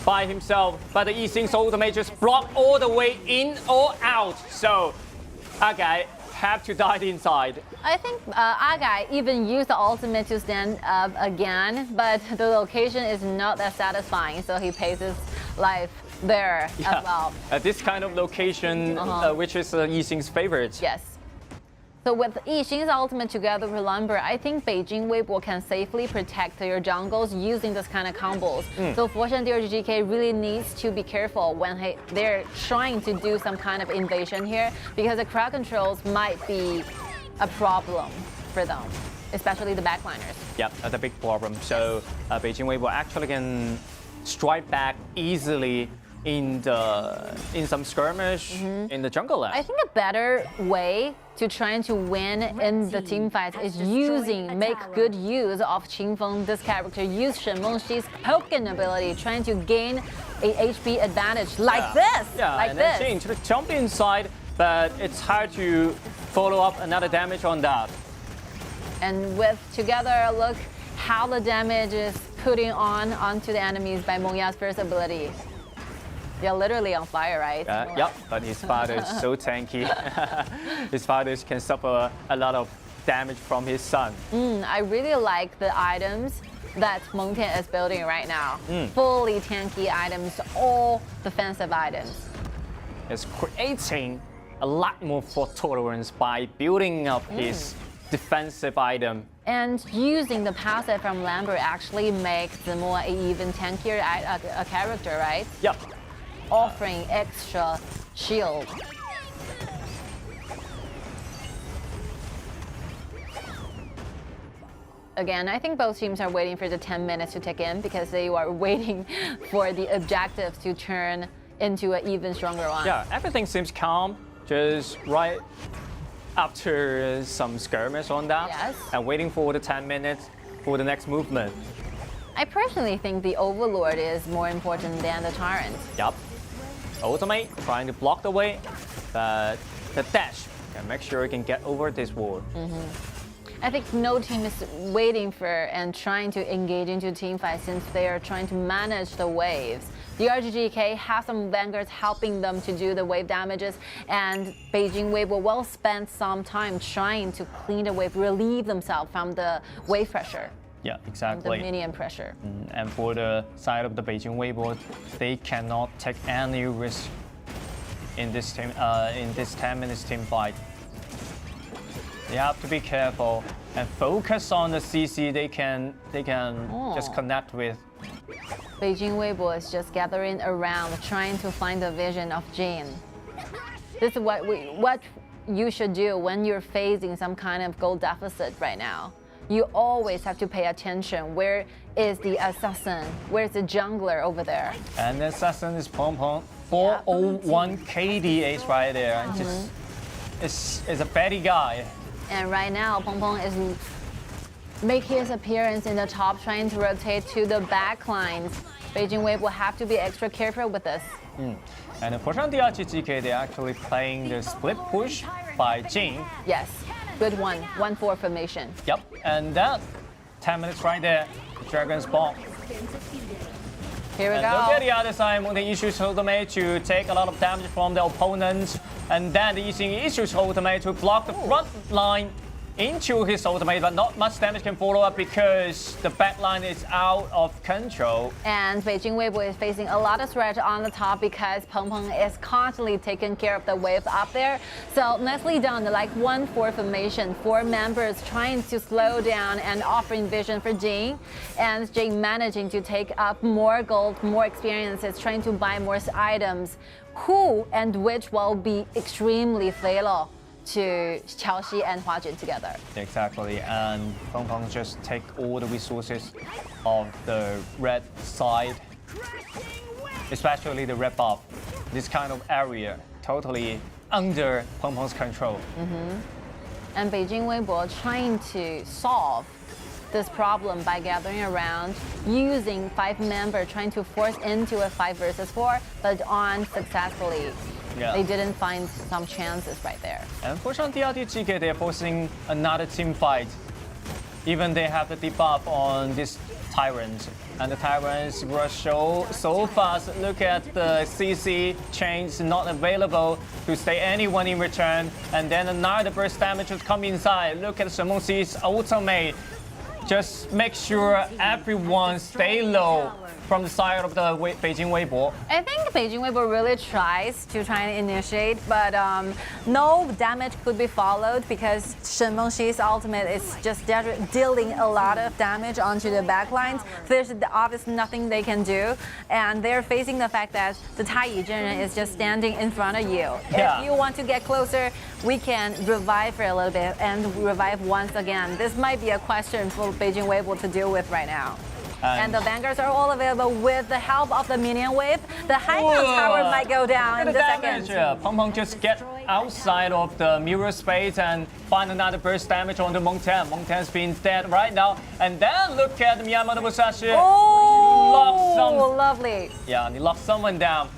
by himself, but the Yixing's ultimate just blocked all the way in or out. So Agai have to die inside. I think Agai even used the ultimate to stand up again, but the location is not that satisfying, so he pays his life there as well. This kind of location, which is Yixing's favorite. Yes. So with Yixing's ultimate together with Lumber, I think Beijing.WB can safely protect their jungles using this kind of combos. So Foshan.DRG.GK really needs to be careful when they're trying to do some kind of invasion here, because the crowd controls might be a problem for them, especially the backliners. Yeah, that's a big problem. So Beijing.WB actually can strike back easily in some skirmish in the jungle lane. I think a better way to trying to win in the team fight is make good use of Qingfeng, this character, use Shen Mengxi's poking ability, trying to gain a HP advantage like this, like and this. then Jing to jump inside, but it's hard to follow up another damage on that. And with together, look how the damage is putting onto the enemies by Mengya's first ability. They're literally on fire, right? Yep, but his father is so tanky. His father can suffer a lot of damage from his son. I really like the items that Meng Tian is building right now. Fully tanky items, all defensive items. It's creating a lot more fault tolerance by building up his defensive item. And using the passive from Lambert actually makes Zimu an even tankier a character, right? Yep. Offering extra shield. Again, I think both teams are waiting for the 10 minutes to tick in because they are waiting for the objectives to turn into an even stronger one. Yeah, everything seems calm, just right after some skirmish on that. Yes. And waiting for the 10 minutes for the next movement. I personally think the Overlord is more important than the Tyrant. Yup. Ultimate trying to block the way, but the dash can make sure it can get over this wall. I think no team is waiting for and trying to engage into team fight since they are trying to manage the waves. DRGGK has some vanguards helping them to do the wave damages, and Beijing.WB will spend some time trying to clean the wave, relieve themselves from the wave pressure. Yeah, The exactly. minion pressure. And for the side of the Beijing.WB, they cannot take any risk in this team, in this 10 minutes team fight. They have to be careful and focus on the CC they can just connect with. Beijing.WB is just gathering around, trying to find the vision of Jin. This is what you should do when you're facing some kind of gold deficit right now. You always have to pay attention. Where is the assassin? Where's the jungler over there? And the assassin is Peng Peng. 401 KD ace right there. And just is a fatty guy. And right now, Peng Peng is making his appearance in the top, trying to rotate to the back lines. Beijing.WB will have to be extra careful with this. And Foshan.DRG.GK, they're actually playing the split push by Jing. Yes, good one. 1-4 formation. Yep, and that 10 minutes right there, Dragon's Bomb. Here we And go. look at the other side, the issues ultimate to take a lot of damage from the opponent, and then the issues ultimate to block the front line into his ultimate, but not much damage can follow up because the back line is out of control. And Beijing.WB is facing a lot of threat on the top because Peng Peng is constantly taking care of the wave up there. So nicely done, like 1-4 formation, 4 members trying to slow down and offering vision for Jing. And Jing managing to take up more gold, more experiences, trying to buy more items. Who and which will be extremely fatal to Qiaoxi and Huajun together. Exactly, and Peng Peng just take all the resources of the red side, especially the red buff. This kind of area totally under Peng Peng's control. And Beijing.WB trying to solve this problem by gathering around, using 5 members, trying to force into a 5 versus 4, but unsuccessfully. Yeah. They didn't find some chances right there. And for Foshan.DRG.GK, they're forcing another team fight. Even they have the debuff on this Tyrant. And the Tyrants were so fast. Look at the CC chains not available to stay anyone in return. And then another burst damage would come inside. Look at Shen Mengxi's ultimate. Just make sure everyone stay low from the side of the Beijing.WB. I think Beijing.WB really tries to try and initiate, but no damage could be followed because Shen Mengxi's ultimate is just dealing a lot of damage onto the backlines. There's obviously nothing they can do, and they're facing the fact that the Taiyi Zhenren is just standing in front of you. Yeah. If you want to get closer, we can revive for a little bit and revive once again. This might be a question for Beijing.WB to deal with right now. And the vanguards are all available with the help of the minion wave. The high ground tower might go down in the second. Peng Peng just get outside of the mirror space and find another burst damage on the Mongtan. Mongtan's been dead right now. And then look at Miyamoto Musashi. Oh, lovely. Yeah, he locked someone down.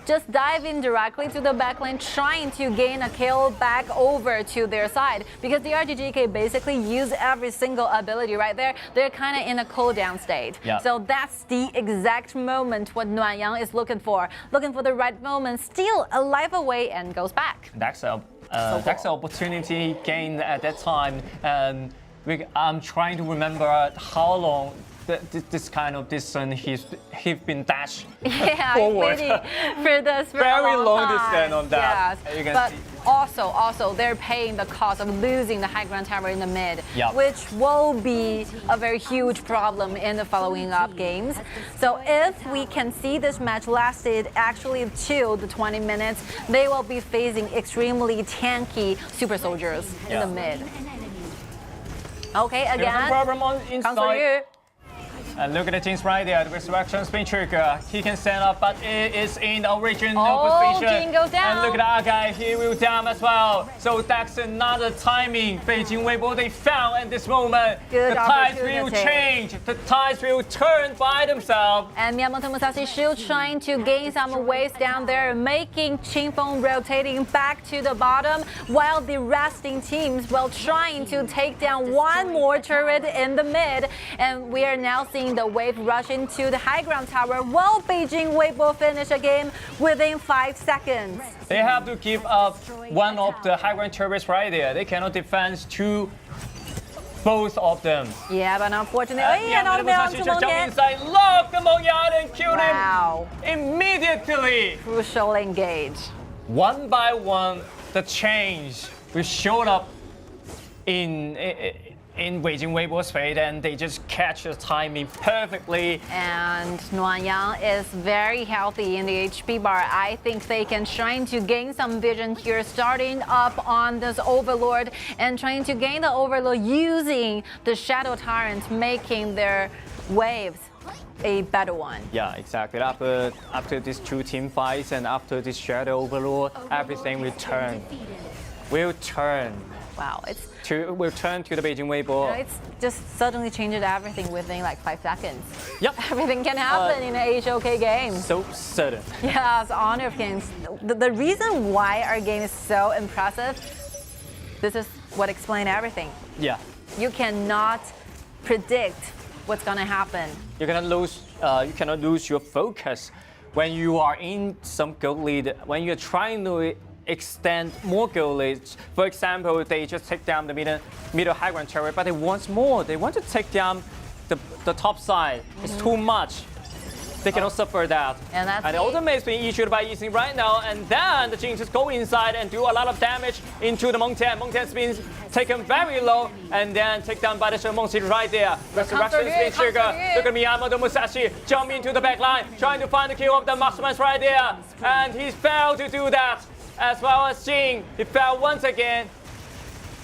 Just dive in directly to the backlane, trying to gain a kill back over to their side. Because the DRGGK basically use every single ability right there. They're kind of in a cooldown state. Yeah. So that's the exact moment what Nuanyang is looking for. Looking for the right moment, steal a life away and goes back. That's an opportunity gained at that time. And I'm trying to remember how long this kind of distance he's been dashed forward. For this very long time. distance on that. Yes. You can But see. also they're paying the cost of losing the high ground tower in the mid, which will be a very huge problem in the following up games. So if we can see this match lasted actually till the 20 minutes, they will be facing extremely tanky super soldiers in the mid. Okay, again, problem on inside. And look at the Jinx right there. The resurrection spin trigger. He can stand up, but it is in the original position. Jin goes down. And look at that guy. He will down as well. So that's another timing. Beijing.WB they found at this moment. Good the tides opportunity. will change. The tides will turn by themselves. And Miyamoto Musashi still trying to gain some waves down there, making Qingfeng rotating back to the bottom, while the resting teams will trying to take down one more turret in the mid. And we are now seeing the wave rush into the high ground tower, while Beijing.WB will finish a game within 5 seconds. They have to give up one of the high ground turrets right there. They cannot defend both of them. Yeah, but unfortunately, Miyamoto Musashi just jumped inside, locked the Mongyard and killed him immediately. Crucial engage. One by one, the change will show up in Beijing.WB's fate, and they just catch the timing perfectly. And Nuanyang is very healthy in the HP bar. I think they can try to gain some vision here, starting up on this Overlord and trying to gain the Overlord using the Shadow Tyrant, making their waves a better one. Yeah, exactly. After these two team fights and after this Shadow Overlord, everything will turn. Wow, We'll turn to the Beijing.WB. It's just suddenly changed everything within like 5 seconds. Yep. Everything can happen in an HOK game. So sudden. Yeah, it's Honor of Kings. The reason why our game is so impressive, this is what explains everything. Yeah. You cannot predict what's gonna happen. You cannot lose your focus when you are in some goal lead. When you're trying to extend more goal leads. For example, they just take down the middle high ground turret, but they want more. They want to take down the top side. It's too much. They cannot suffer that. And the ultimate is being issued by Ying right now, and then the Jin just go inside and do a lot of damage into the Mongtan. Mongtan's been taken very low, and then take down by the Shenmeng right there. Resurrection spin trigger. Look at Miyamoto Musashi jump into the back line, trying to find the kill of the marksman right there, and he failed to do that. As well as Jing, he fell once again.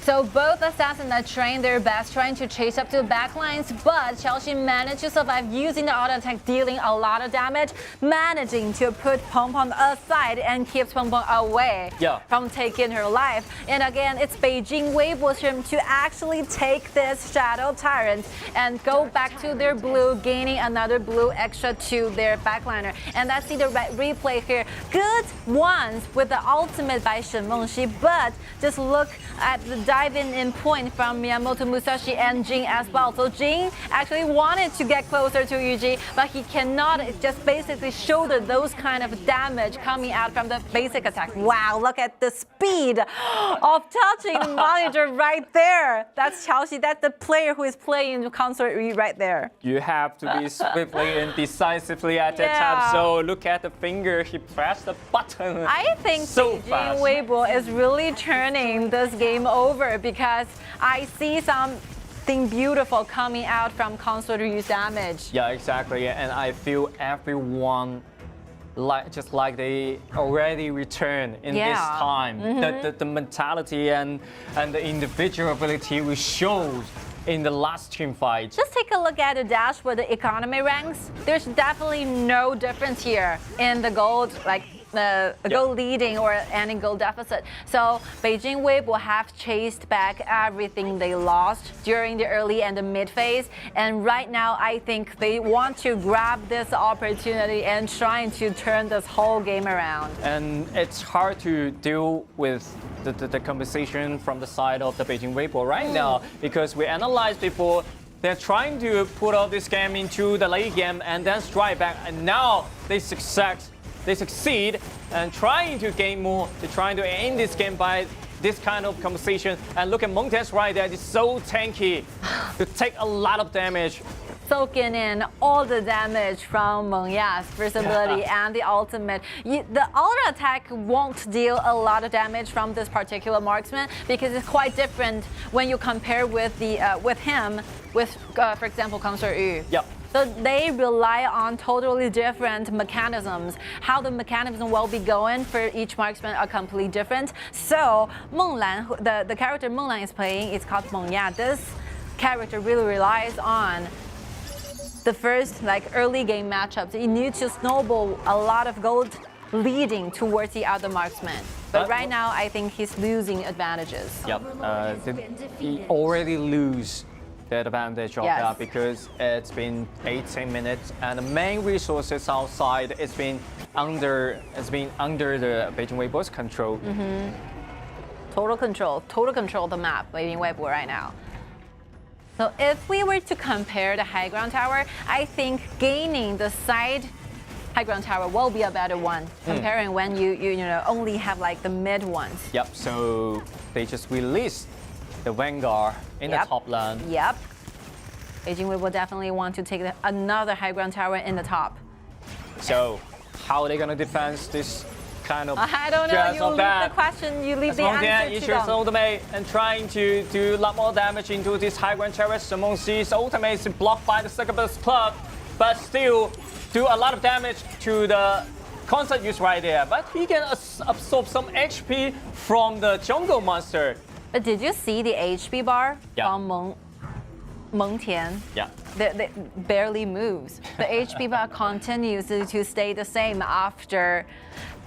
So both assassins are trying their best, trying to chase up to the backlines, but Chelsea managed to survive using the auto attack, dealing a lot of damage, managing to put Peng Peng aside and keeps Peng Peng away from taking her life. And again, it's Beijing.WB's turn to actually take this Shadow Tyrant and go back to their blue, gaining another blue extra to their backliner. And let's see the replay here. Good ones with the ultimate by Shenmeng, but just look at the diving in point from Miyamoto Musashi and Jing as well. So Jing actually wanted to get closer to Yuji, but he cannot. It just basically shouldered those kind of damage coming out from the basic attack. Wow, look at the speed of touching the monitor right there. That's Chelsea. That's the player who is playing Consort right there. You have to be swiftly and decisively at that time. So look at the finger. He pressed the button. I think so fast. Beijing.WB is really turning this game over, because I see something beautiful coming out from Consort Ryu's damage. Yeah, exactly. And I feel everyone just like they already returned in this time. The mentality and the individual ability will show in the last team fight. Just take a look at the dash for the economy ranks. There's definitely no difference here in the gold, like goal leading or any goal deficit. So Beijing.WB will have chased back everything they lost during the early and the mid phase. And right now, I think they want to grab this opportunity and trying to turn this whole game around. And it's hard to deal with the conversation from the side of the Beijing.WB right now, because we analyzed before, they're trying to put out this game into the late game and then strike back, and now they succeed and trying to gain more. They're trying to end this game by this kind of conversation. And look at Mengtian's right there, it's so tanky to take a lot of damage. Soaking in all the damage from Meng Ya's first ability and the ultimate. The auto attack won't deal a lot of damage from this particular marksman because it's quite different when you compare with the for example, Concert Yu. Yep. So they rely on totally different mechanisms. How the mechanism will be going for each marksman are completely different. So Menglan, the character Menglan is playing, is called Meng Ya. This character really relies on the first early game matchups. You need to snowball a lot of gold leading towards the other marksman. But right now, I think he's losing advantages. Yep. He already lose the advantage of that because it's been 18 minutes and the main resources outside it's been under the Beijing.WB's control. Total control of the map, Beijing.WB right now. So if we were to compare the high ground tower, I think gaining the side high ground tower will be a better one comparing when you only have the mid ones. Yep. So they just released the Vanguard in the top lane. Yep. Beijing.WB will definitely want to take another high ground tower in the top. So how are they going to defend this kind of I don't know, you leave the question, you leave the answer to them. Ultimate and trying to do a lot more damage into this high ground tower. Simon C's ultimate is blocked by the Succubus Club, but still do a lot of damage to the Concert use right there. But he can absorb some HP from the jungle monster. But did you see the HP bar from Mengtian? Yeah. They barely moves. The HP bar continues to stay the same after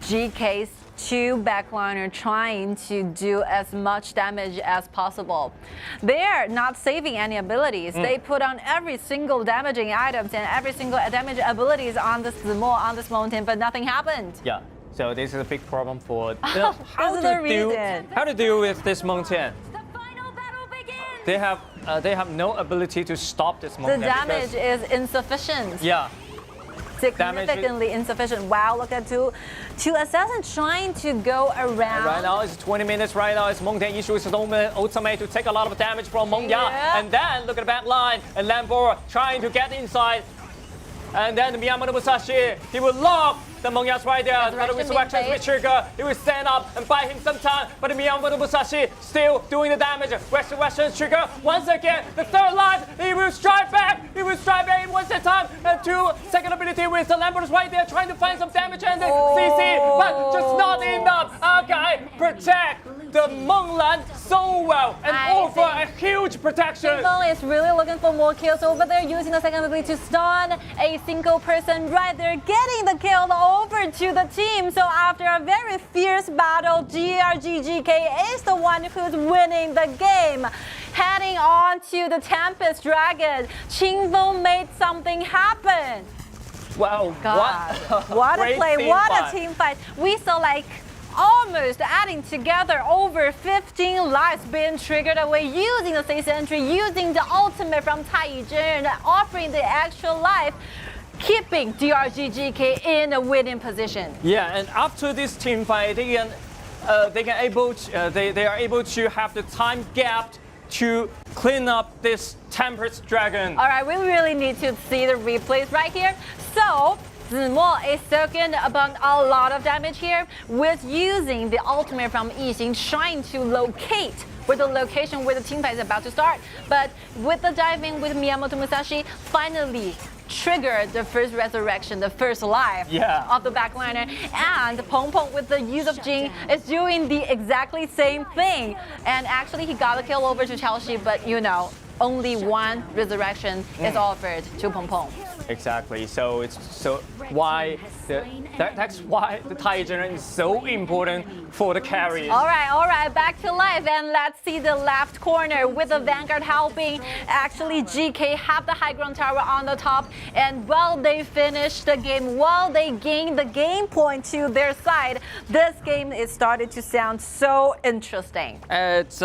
GK's two backliner trying to do as much damage as possible. They're not saving any abilities. They put on every single damaging items and every single damage abilities on this mountain, but nothing happened. Yeah. So this is a big problem for how to deal with this Mengtian. They have no ability to stop this Mengtian. The damage is insufficient. Yeah. Significantly insufficient. Wow, look at two assassins trying to go around. Right now it's 20 minutes. Right now it's Mengtian issues his ultimate to take a lot of damage from Meng Ya. And then look at the back line and Lambor trying to get inside. And then Miyamoto Musashi, he will lock the Meng Ya's right there. Another resurrection with trigger. He will stand up and buy him some time. But Miyamoto Musashi still doing the damage. Resurrection trigger. Once again, the third life. He will strike back. He will strike back one set time. And two second ability with the Lambert's right there trying to find some damage and the CC. But just not enough. Okay, protect the Menglan so well and offer a huge protection. Meng is really looking for more kills over there, using the second ability to stun a single person right there, getting the kill over to the team. So after a very fierce battle, DRGGK is the one who's winning the game. Heading on to the Tempest Dragon, Qingfeng made something happen. Wow, God, what a play, what a team fight. We saw almost adding together over 15 lives being triggered away using the safe entry, using the ultimate from Tianyun and offering the extra life, keeping DRGGK in a winning position. Yeah, and after this team fight, they are able to have the time gap to clean up this Tempest Dragon. All right, we really need to see the replays right here. So Zimo is soaking about a lot of damage here with using the ultimate from Yixing, trying to locate where the location where the team fight is about to start. But with the diving with Miyamoto Musashi, finally triggered the first resurrection, the first life of the backliner. And Peng Peng with the use of Jing is doing the exactly same thing. And actually he got a kill over to Xiaoxi, but only one resurrection is offered to Peng Peng. Exactly. So that's why the Tianyun is so important for the carries. All right, back to life, and let's see the left corner with the Vanguard helping. Actually, GK have the high ground tower on the top, and while they finish the game, while they gain the game point to their side, this game is started to sound so interesting. It's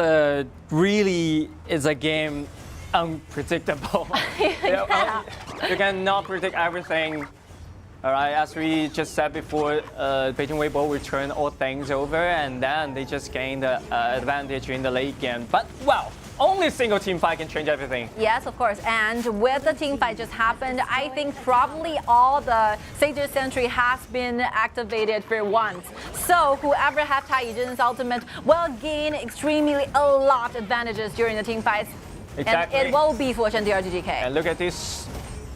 really is a game unpredictable. Yeah. You cannot predict everything. All right, as we just said before, Beijing.WB will turn all things over, and then they just gain the advantage in the late game. But well, only single team fight can change everything. Yes, of course. And with the team fight just happened, I think probably all the Sage's Sentry has been activated for once. So whoever has Tianyun's ultimate will gain extremely a lot of advantages during the team fights. Exactly. And it will be Foshan.DRG.GK. And look at this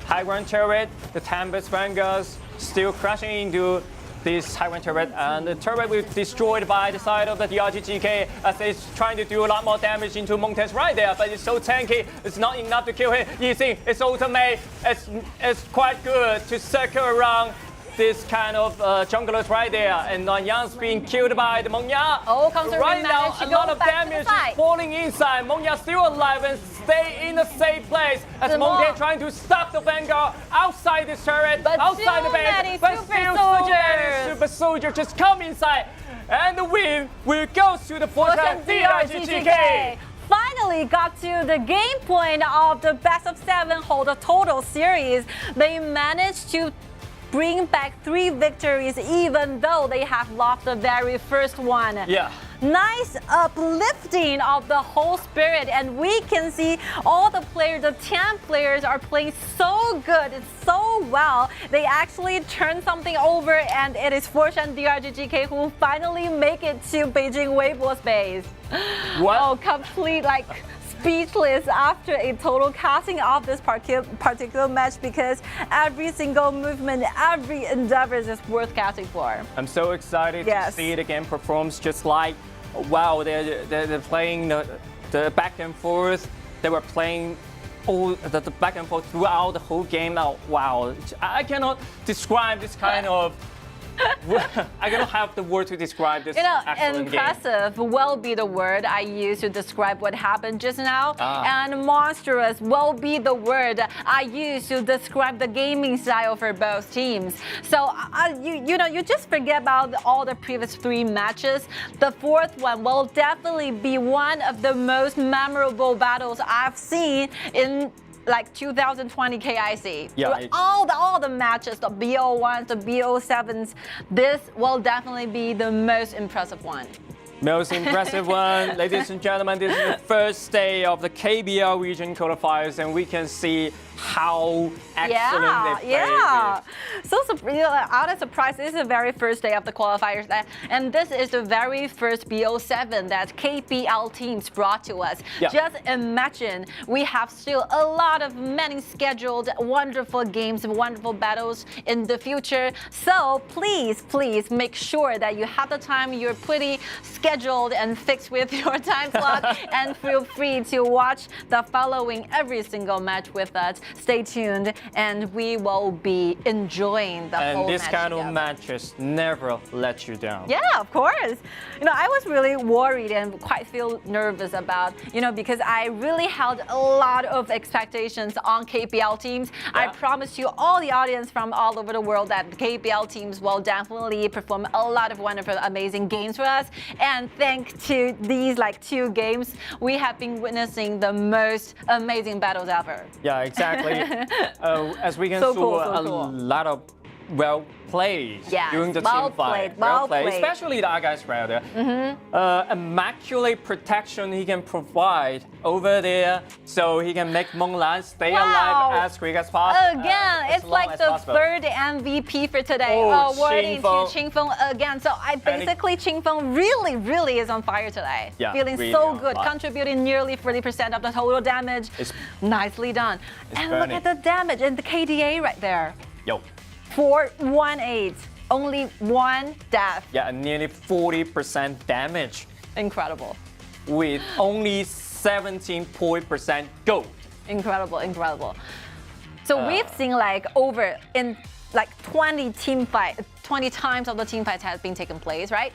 high ground turret, the Tempest Vanguards still crashing into this high ground turret, and the turret will be destroyed by the side of the DRGGK as it's trying to do a lot more damage into Montes right there, but it's so tanky, it's not enough to kill him. You see, it's ultimate, it's quite good to circle around this kind of junglers right there, and Tianyun's being killed by the Mengya. Oh, Counter right now, managed to a go lot of back to the damage side. is falling inside. Mengya still alive and stay in the safe place as Mengya trying to stop the Vanguard outside this turret, But outside the base. But super still soldiers. so many super soldiers just come inside, and the win will go to the Foshan.DRG.GK. Finally got to the game point of the best of 7 hold a total series. They managed to bring back 3 victories even though they have lost the very first one. Yeah. Nice uplifting of the whole spirit, and we can see all the players, the 10 players are playing so good, so well. They actually turn something over, and it is Foshan.DRG.GK who finally make it to Beijing.WB's base. What? Oh, complete speechless after a total casting of this particular match, because every single movement, every endeavor is just worth casting for. I'm so excited to see the game performs just like, wow, they're playing the back and forth. They were playing all the back and forth throughout the whole game. Now, wow, I cannot describe this kind of. I don't have the word to describe this. Impressive will be the word I use to describe what happened just now, and monstrous will be the word I use to describe the gaming style for both teams. So you just forget about all the previous 3 matches. The 4th one will definitely be one of the most memorable battles I've seen in 2020 KIC. Yeah, all the matches, the BO1s, the BO7s, this will definitely be the most impressive one. Most impressive one. Ladies and gentlemen, this is the first day of the KPL region qualifiers, and we can see how excellent they played. Yeah. So out of surprise, this is the very first day of the qualifiers, and this is the very first BO7 that KPL teams brought to us. Yeah. Just imagine, we have still a lot of many scheduled wonderful games and wonderful battles in the future. So please make sure that you have the time, you're pretty scheduled and fixed with your time slot, and feel free to watch the following every single match with us. Stay tuned, and we will be enjoying the whole match. And this kind together. of matches never let you down. Yeah, of course. I was really worried and quite feel nervous about, because I really held a lot of expectations on KPL teams. Yeah. I promise you, all the audience from all over the world, that KPL teams will definitely perform a lot of wonderful, amazing games for us. And thanks to these 2 games, we have been witnessing the most amazing battles ever. Yeah, exactly. As we can see, a lot of well played during the team fight. Well played. Especially the guys right there. Immaculate protection he can provide over there, so he can make Menglan stay alive as quick as possible. Again, it's like the 3rd MVP for today. Awarding to Qingfeng again. So basically Qingfeng really is on fire today. Yeah, feeling really so good, fire. Contributing nearly 40% of the total damage. Nicely done. And burning. look at the damage and the KDA right there. Yo. 418. Only 1 death. Yeah, nearly 40% damage. Incredible. With only 17% gold. Incredible, incredible. So we've seen like over in like 20 times of the team fights has been taken place, right?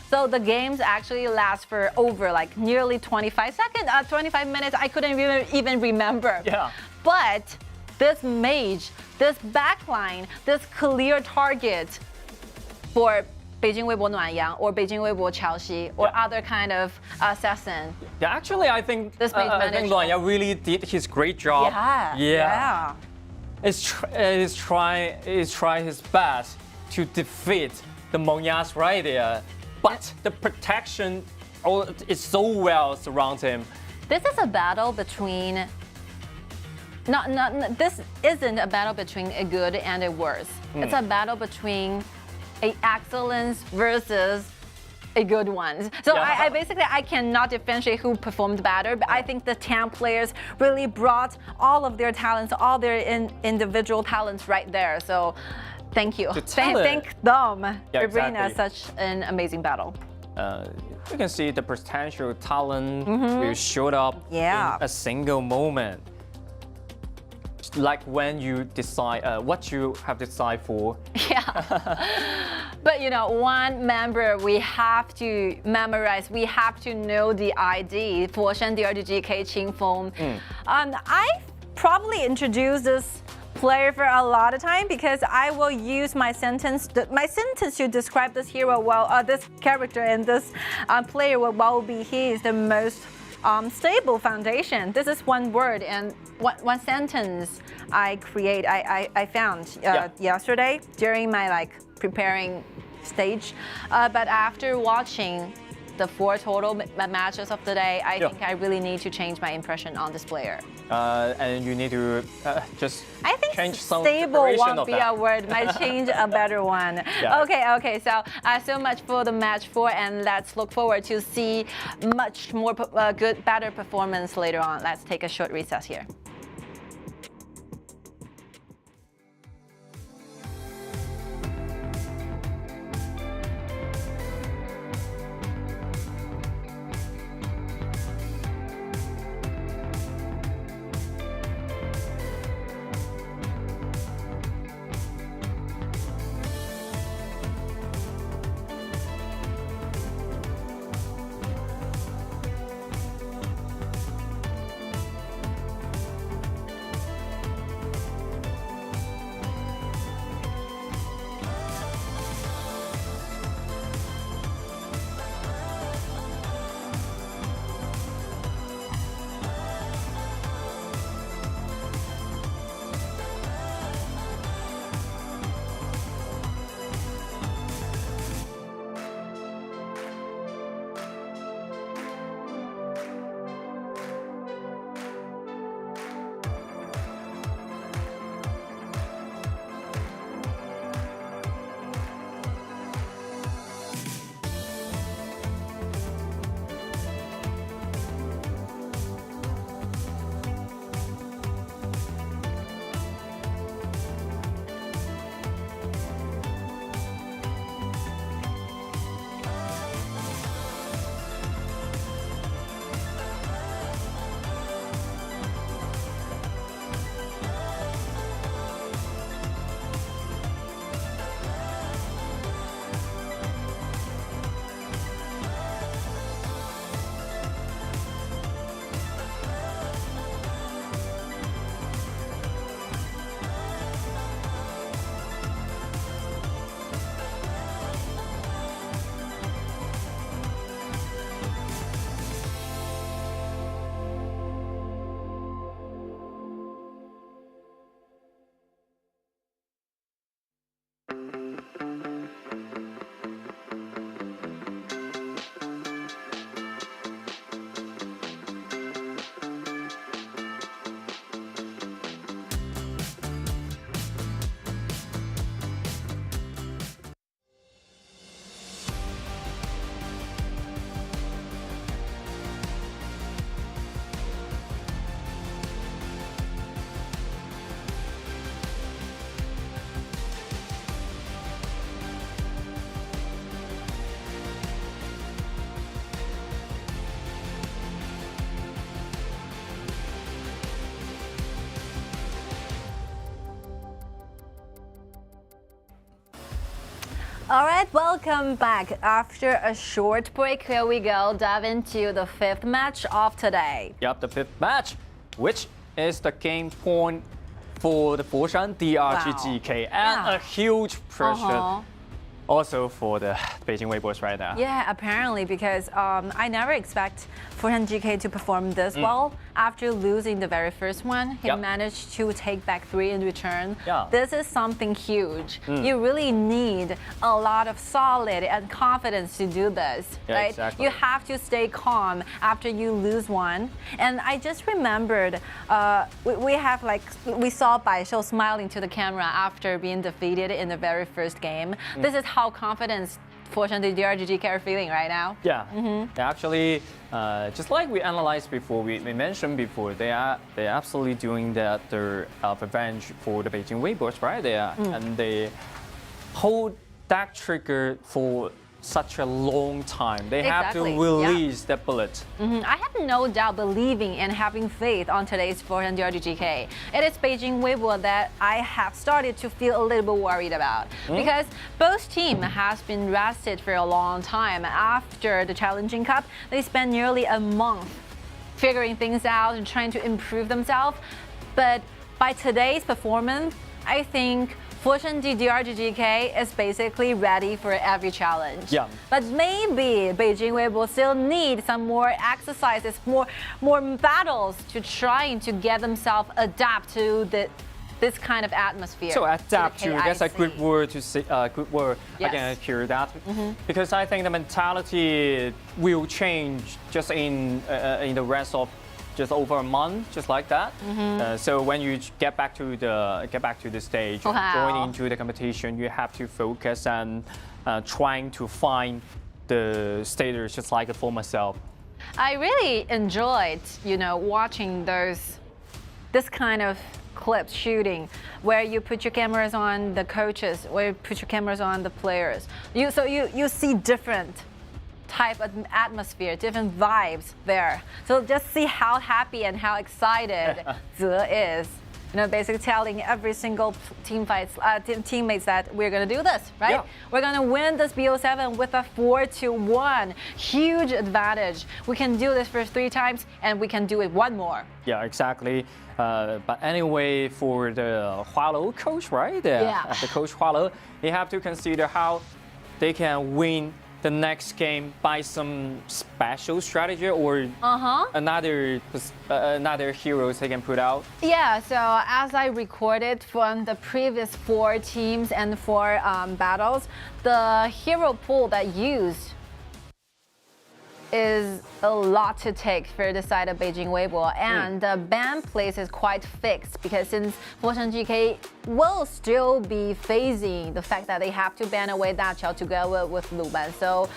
So the games actually last for over like nearly 25 seconds, 25 minutes. I couldn't even remember. Yeah. But this mage, this backline, this clear target for Beijing.WB Nuanyang or Beijing.WB Qiaoxi or other kind of assassin. Yeah, actually, I think This mage I think managed. Luanyang really did his great job. Yeah. He's trying his best to defeat the Mongyas right there, but the protection is so well surrounds him. This is a battle between. This isn't a battle between a good and a worse. It's a battle between a excellence versus a good one. So I basically cannot differentiate who performed better, but I think the 10 players really brought all of their talents, all their individual talents right there. So thank you. Thank them for bringing us such an amazing battle. You can see the potential talent will show up in a single moment. Like when you decide what you have decided for. Yeah. But you know, one member we have to memorize, we have to know the ID, Foshan.DRG.GK Qingfeng. I probably introduced this player for a lot of time because I will use my sentence to describe this hero this character and this player will be he is the most stable foundation. This is one word and one sentence I found yesterday during my preparing stage. But after watching the 4 total matches of the day, I think I really need to change my impression on this player. And you need to just change some stable won't be that. a word. Might change a better one. Okay. So so much for the match 4, and let's look forward to see much more better performance later on. Let's take a short recess here. All right, welcome back. After a short break, here we go, dive into the 5th match of today. Yep, the 5th match, which is the game point for the Foshan.DRG.GK, and a huge pressure also for the Beijing.WB right now. Yeah, apparently, because I never expect Foshan.DRG.GK to perform this well. After losing the very first one, he managed to take back 3 in return. This is something huge. You really need a lot of solid and confidence to do this, right? Exactly. You have to stay calm after you lose one. And I just remembered, we saw Bai Shou smiling to the camera after being defeated in the very first game. This is how confident Foshan.DRG.GK are feeling right now. Yeah, actually, just like we analyzed before, we mentioned before, they're absolutely doing their revenge for the Beijing.WB right there, and they hold that trigger for such a long time. They have to release that bullet. I have no doubt believing and having faith on today's Foshan.DRG.GK. It is Beijing.WB that I have started to feel a little bit worried about, because both teams has been rested for a long time. After the Challenging Cup, they spent nearly a month figuring things out and trying to improve themselves. But by today's performance, I think Foshan.DRG.GK is basically ready for every challenge. But maybe Beijing.WB still need some more exercises, more battles to trying to get themselves adapt to this kind of atmosphere. So adapt to, that's a good word to say. Good word. I can hear that, because I think the mentality will change just in the rest of just over a month, just like that. So when you get back to the stage, join into the competition, you have to focus on trying to find the status, just like for myself. I really enjoyed, watching this kind of clips shooting, where you put your cameras on the coaches, or you put your cameras on the players. So you see different type of atmosphere, different vibes there. So just see how happy and how excited Zhe is. Basically telling every single teammates that we're gonna do this, right? We're gonna win this BO7 with a 4-1. Huge advantage. We can do this for 3 times, and we can do it 1 more. Yeah, exactly. But anyway, for the Hualo coach, right? The coach Hualo, they have to consider how they can win the next game by some special strategy or another heroes they can put out. Yeah, so as I recorded from the previous 4 teams and 4 battles, the hero pool that used is a lot to take for the side of Beijing.WB, and the ban place is quite fixed, because since Foshan.DRG.GK will still be facing the fact that they have to ban away Dachao together with Luban. So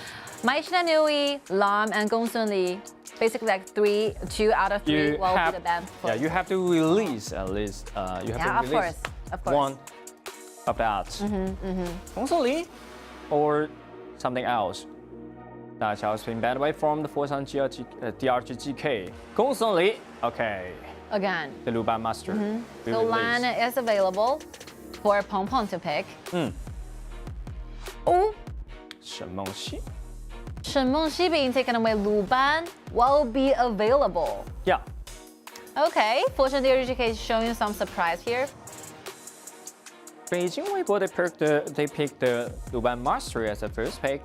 Nui, Lam, and Gong Sunli, basically like 2 out of 3 will be the ban place. Yeah, you have to release at least. You have to release of course. one of that. Gong Sunli or something else. Dachao has been banned away from the Foshan.DRG.GK. Gong Sunli, okay. Again. The Luban Master. So Lan is available for Peng Peng to pick. Oh. Shen Mengxi. Shen Mengxi being taken away, Luban will be available. Yeah. Okay, Foshan.DRG.GK is showing some surprise here. Beijing.WB, they picked the Luban Master as the first pick.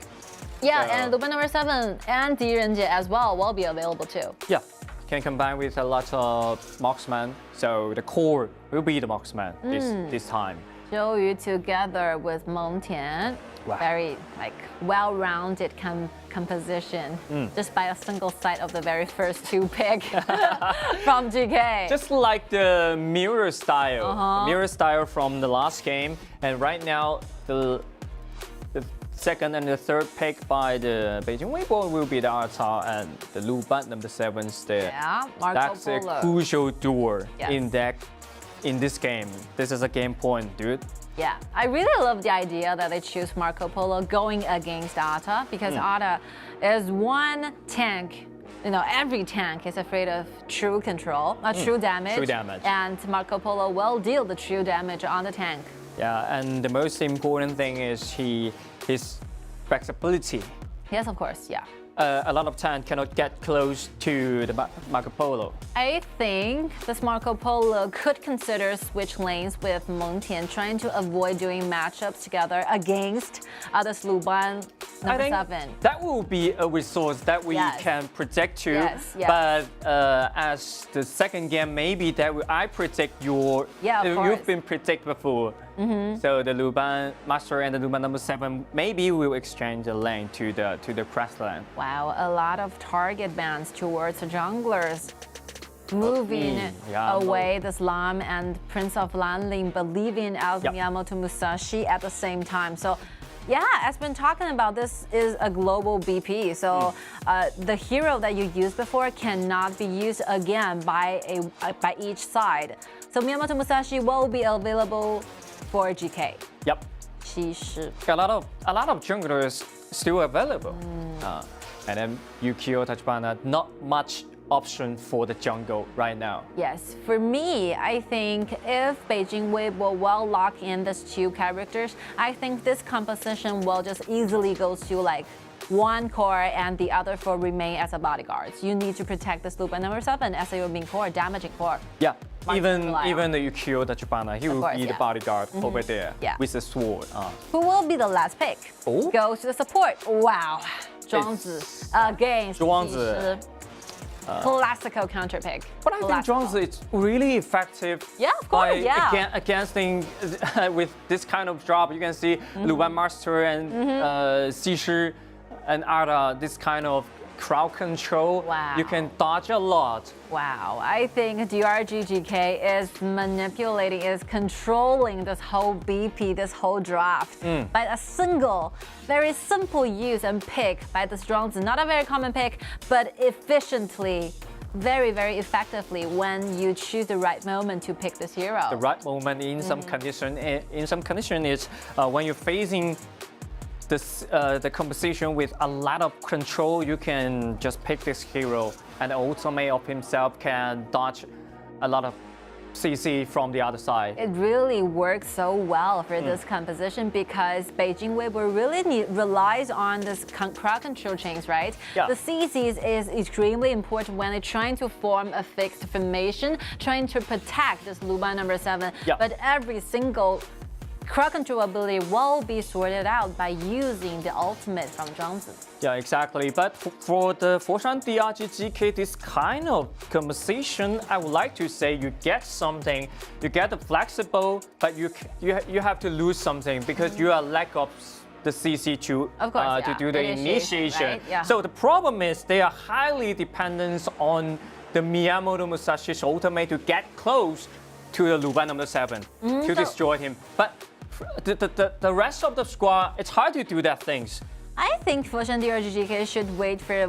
Yeah, and Luban number 7 and DRGGK as well will be available too. Yeah, can combine with a lot of marksman, so the core will be the marksman this time. Zhou Yu together with Meng Tian, very well-rounded composition, just by a single sight of the very first 2 pick from GK. Just like the mirror style from the last game, and right now the second and the third pick by the Beijing.WB will be the Artao and the Luban number 7 there. That's a crucial duel in this game. This is a game point, dude. Yeah, I really love the idea that they choose Marco Polo going against Ata, because Ata is one tank. Every tank is afraid of true control, true damage. And Marco Polo will deal the true damage on the tank. Yeah, and the most important thing is he his flexibility. Yes, of course, yeah. A lot of time cannot get close to the Marco Polo. I think this Marco Polo could consider switch lanes with Meng Tian, trying to avoid doing matchups together against this Luban number 7. That will be a resource that we can predict to. Yes. But as the second game, maybe that I predict your. You've been predicted before. So the Luban Master and the Luban number 7 maybe will exchange the lane to the press lane. Wow, a lot of target bans towards the junglers. Moving away this Lam and Prince of Lanling, but leaving out Miyamoto Musashi at the same time. So yeah, as been talking about, this is a global BP. So the hero that you used before cannot be used again by each side. So Miyamoto Musashi will be available for GK. Yep. A lot of junglers still available. And then Yukio Tachibana, not much option for the jungle right now. Yes, for me, I think if Beijing.WB will well lock in these two characters, I think this composition will just easily go to like one core and the other 4 remain as a bodyguards. You need to protect this Luban number 7 as your main core, damaging core. Yeah, even the Yukio Tachibana, he will be the bodyguard over there with the sword. Who will be the last pick? Goes to the support. Wow, Zhuangzi against Zhuangzi. Classical counter pick. But I think Zhuangzi is really effective. Yeah, of course, against with this kind of drop, you can see Luban Master and Xi and Ada, this kind of crowd control. Wow. You can dodge a lot. Wow, I think DRGGK is manipulating, is controlling this whole BP, this whole draft by a single, very simple use and pick by the Zhuangzi. Not a very common pick, but efficiently, very, very effectively when you choose the right moment to pick this hero. The right moment in some condition, is when you're facing the composition with a lot of control, you can just pick this hero, and the ultimate of himself can dodge a lot of CC from the other side. It really works so well for this composition because Beijing.WB really relies on this crowd control chains, right? Yeah. The CCs is extremely important when they're trying to form a fixed formation, trying to protect this Luban number 7. Yeah. But every single crowd control ability will be sorted out by using the ultimate from Zhuangzi. Yeah, exactly. But for the Foshan.DRG.GK, this kind of composition, I would like to say you get something. You get the flexible, but you have to lose something because you are lack of the CC to do the initiation. Right? Yeah. So the problem is they are highly dependent on the Miyamoto Musashi's ultimate to get close to the Luban number 7 to destroy him. But the rest of the squad, it's hard to do that things. I think Foshan.DRG.GK should wait for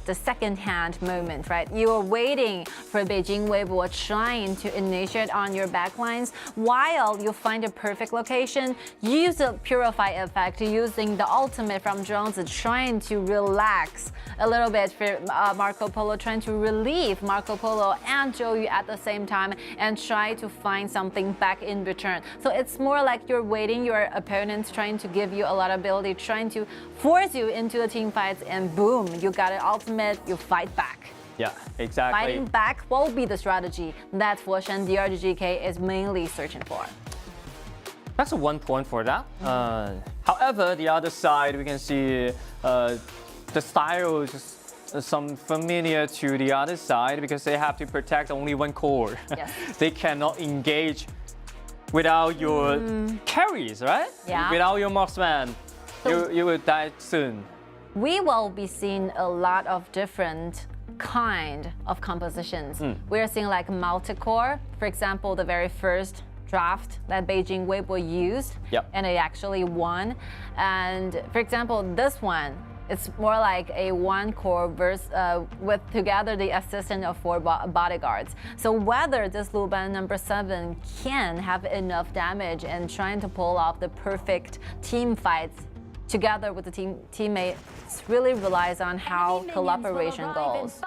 the second-hand moment, right? You are waiting for Beijing.WB trying to initiate on your backlines while you find a perfect location. Use the Purify effect using the ultimate from Zhuangzi, trying to relax a little bit for Marco Polo, trying to relieve Marco Polo and Zhou Yu at the same time and try to find something back in return. So it's more like you're waiting your opponents trying to give you a lot of ability, trying to force you into the team fights, and boom, you got an ultimate, you fight back. Yeah, exactly. Fighting back will be the strategy that Foshan.DRG.GK is mainly searching for. That's a 1 point for that. However, the other side, we can see the style is some familiar to the other side because they have to protect only one core. Yes. They cannot engage without your carries, right? Yeah. Without your marksman. You will die soon. We will be seeing a lot of different kind of compositions. We're seeing like multi-core, for example, the very first draft that Beijing.WB used, and they actually won. And for example, this one, it's more like a one-core with together the assistant of 4 bodyguards. So whether this Luban number 7 can have enough damage and trying to pull off the perfect team fights together with the teammates really relies on how collaboration goes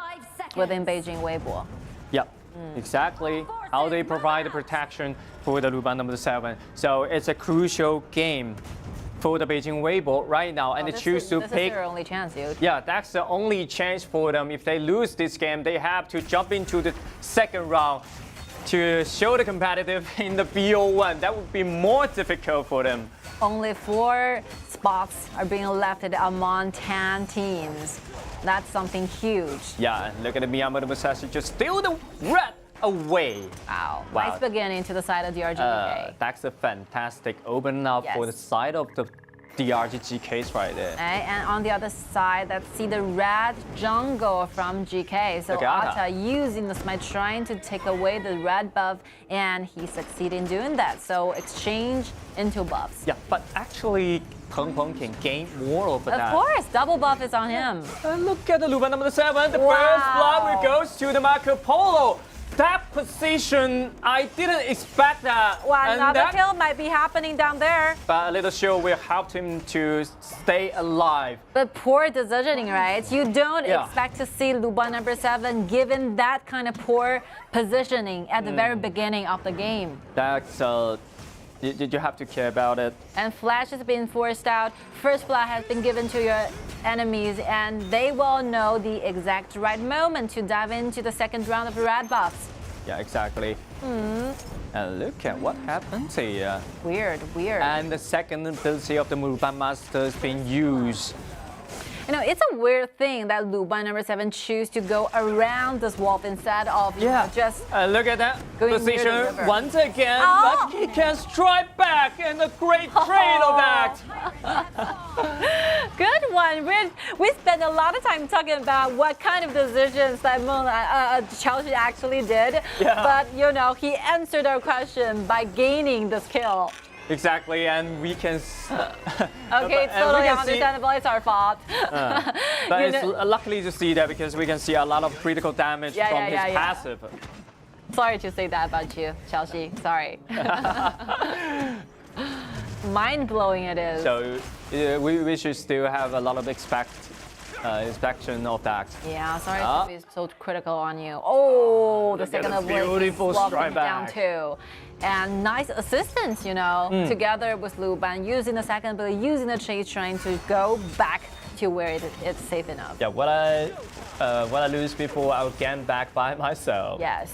within Beijing.WB. Yep, exactly. How they provide the protection for the Luban number 7. So it's a crucial game for the Beijing.WB right now, and they choose to this pick. is their only chance, dude. Yeah, that's the only chance for them. If they lose this game, they have to jump into the second round to show the competitive in the BO1. That would be more difficult for them. Only 4 spots are being left among 10 teams. That's something huge. Yeah, look at the Miyama Musashi just steal the red away. Wow. Wow. Nice beginning to the side of DRGGK. That's a fantastic open up for the Yes. side of the DRGGKs right there. Okay, and on the other side, let's see the red jungle from GK. So Okay, Ata using the smite, trying to take away the red buff, and he succeeded in doing that. So exchange into buffs. Yeah, but actually, Peng Peng can gain more of that. Of course, double buff is on him. And look at the Luban number 7. The Wow. first blood goes to the Marco Polo. That position, I didn't expect that. Well, And another that- kill might be happening down there. But a little show will help him to stay alive. But poor decisioning, right? You don't Yeah. expect to see Luban number 7 given that kind of poor positioning at the very beginning of the game. That's you have to care about it. And Flash has been forced out. First blood has been given to your enemies, and they will know the exact right moment to dive into the second round of red buffs. Yeah, exactly. And look at what happens here. Weird, weird. And the second ability of the Luban Master is being used. You know, it's a weird thing that Luban number 7 choose to go around this wolf instead of just Look at that going near the position river. once again. Oh. But he can strike back, and a great trade of that. Good one. We spent a lot of time talking about what kind of decisions that Chelsea actually did. Yeah. But, you know, he answered our question by gaining this kill. Exactly, and we can. Okay, it's totally understandable. It's our fault. But You it's know- luckily to see that because we can see a lot of critical damage Yeah, from yeah, his yeah, yeah. passive. Sorry to say that about you, Chelsea. Sorry. Mind-blowing it is. So we should still have a lot of inspection of that. Yeah, sorry to be so critical on you. Oh, the Look at second the of Blade beautiful swapped strike him down back. too. And nice assistance, you know, together with Luban, using the second ability, using the chase, trying to go back to where it's safe enough. Yeah, what I lose before, I'll gain back by myself. Yes.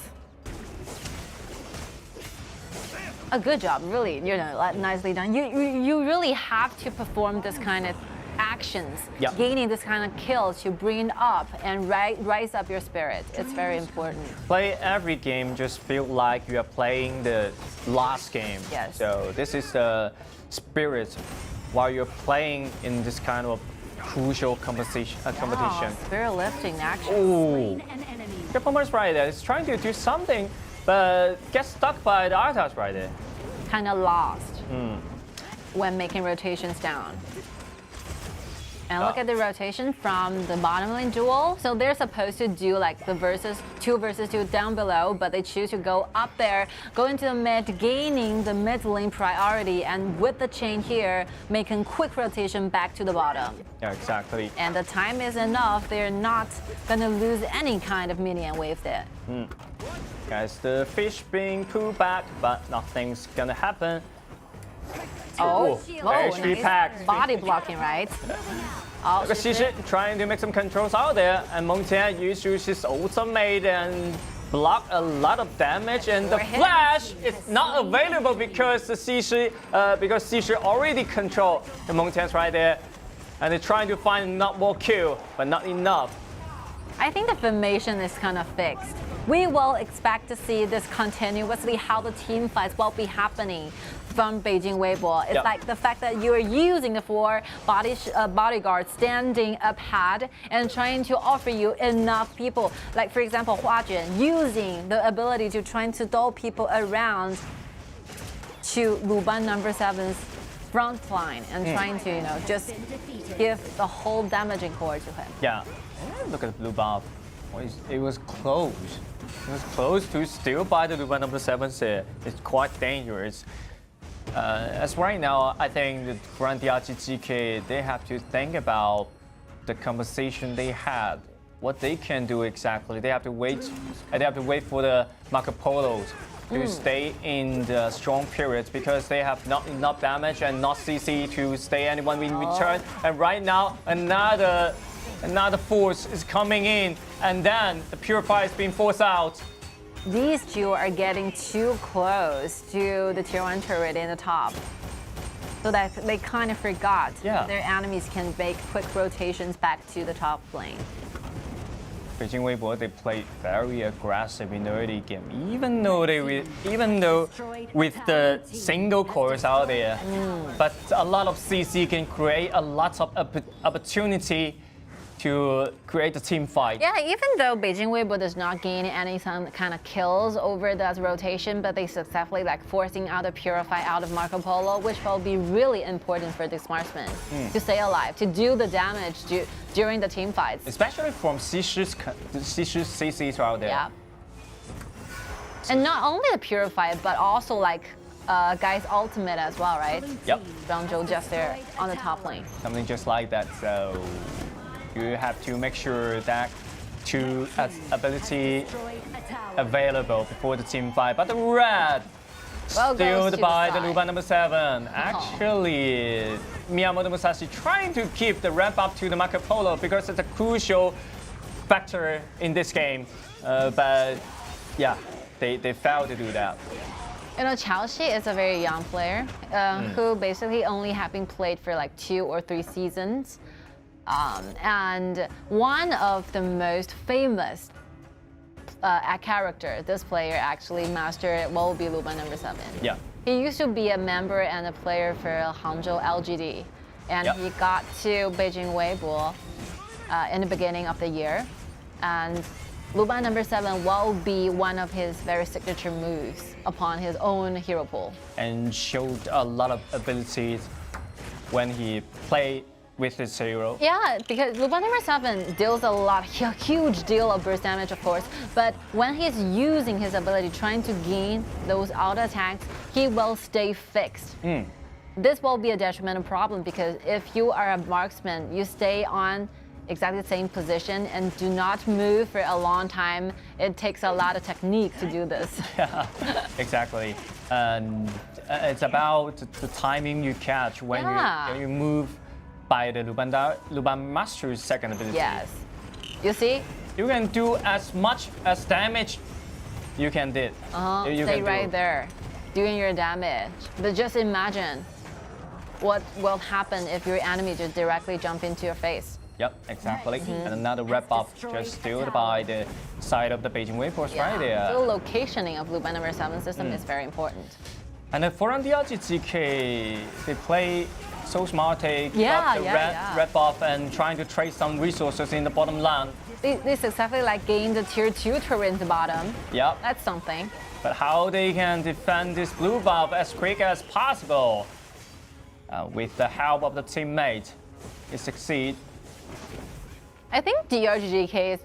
A good job, really, you know, nicely done. You really have to perform this kind of actions, Yeah. gaining this kind of kills to bring up and rise up your spirit. It's very important. Play every game, just feel like you are playing the last game. Yes. So this is the spirit while you're playing in this kind of crucial competition. Wow, spirit lifting action. Ooh. The performance right there is trying to do something, but gets stuck by the Arthas right there. Kind of lost when making rotations down. And look at the rotation from the bottom lane duel. So they're supposed to do like the two versus two down below, but they choose to go up there, go into the mid, gaining the mid lane priority, and with the chain here, making quick rotation back to the bottom. Yeah, exactly. And the time is enough. They're not gonna lose any kind of minion wave there. Guys, the fish being pulled back, but nothing's gonna happen. Oh, very nice packed. body blocking, right? Oh, Look at Xixi trying to make some controls out there, and Meng Tian used his ultimate and block a lot of damage, and the We're hitting flash is not available because the Xixi already control the Meng Tian's right there, and they're trying to find not more kill, but not enough. I think the formation is kind of fixed. We will expect to see this continuously, how the team fights will be happening from Beijing.WB. It's Yep. like the fact that you're using the 4 bodyguards standing up ahead and trying to offer you enough people. Like, for example, Hua Jun using the ability to try to dull people around to Luban number 7's front line and trying to, you know, just give the whole damaging core to him. Yeah, and look at the blue buff. It was close. It was close to steal by the Luban number 7 here. It's quite dangerous. As right now, I think the DRGGK, they have to think about the conversation they had, what they can do exactly. They have to wait. They have to wait for the Marco Polos to stay in the strong period because they have not enough damage and not CC to stay anyone in return. And right now, another force is coming in, and then the Purify is being forced out. These two are getting too close to the tier 1 turret in the top. So that they kind of forgot their enemies can make quick rotations back to the top lane. Beijing.WB, they played very aggressive in the early game, even though with the single cores out there. But a lot of CC can create a lot of opportunity to create a team fight. Yeah, even though Beijing.WB does not gain any kind of kills over that rotation, but they successfully forcing out a Purify out of Marco Polo, which will be really important for this marksman to stay alive, to do the damage during the team fights. Especially from Sishi's CCs out there. Yeah. And not only the Purify, but also Guy's ultimate as well, right? Yep. Zhangzhou just there on the top lane. Something just like that. So you have to make sure that two ability available before the team fight. But the red still by the Luban number 7. Actually, Miyamoto Musashi trying to keep the ramp up to the Marco Polo because it's a crucial factor in this game. But yeah, they failed to do that. You know, Qiaoxi is a very young player who basically only have been played for 2 or 3 seasons. And one of the most famous character this player actually mastered will be Luban number 7. Yeah. He used to be a member and a player for Hangzhou LGD, and he got to Beijing.WB in the beginning of the year. And Luban number 7 will be one of his very signature moves upon his own hero pool. And showed a lot of abilities when he played with his hero. Yeah, because Luban number 7 deals a huge deal of burst damage, of course, but when he's using his ability, trying to gain those auto attacks, he will stay fixed. This will be a detrimental problem because if you are a marksman, you stay on exactly the same position and do not move for a long time. It takes a lot of technique to do this. Yeah, exactly. And it's about the timing you catch when you move by the Luban Master's second ability. Yes. You see? You can do as much as damage you can did. Stay right there, doing your damage. But just imagine what will happen if your enemy just directly jump into your face. Yep, exactly. And another wrap up just stealed by the side of the Beijing.WB right there. The locationing of Luban number 7 system is very important. And then Foshan.DRG.GK, they play so smart, they got the red buff and trying to trade some resources in the bottom lane. They successfully gained the tier 2 turret in the bottom. Yep. That's something. But how they can defend this blue buff as quick as possible with the help of the teammate, they succeed. I think DRGGK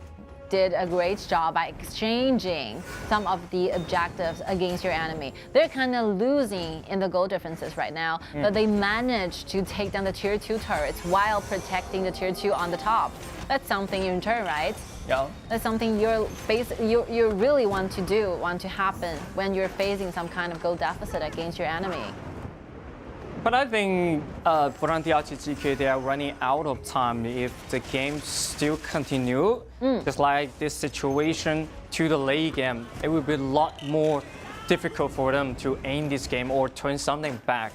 did a great job by exchanging some of the objectives against your enemy. They're kind of losing in the goal differences right now, but they managed to take down the tier 2 turrets while protecting the tier 2 on the top. That's something in turn, right? Yeah. That's something you really want to happen when you're facing some kind of goal deficit against your enemy. But I think Foshan.DRG.GK, they are running out of time if the game still continue. Just like this situation to the late game, it will be a lot more difficult for them to end this game or turn something back.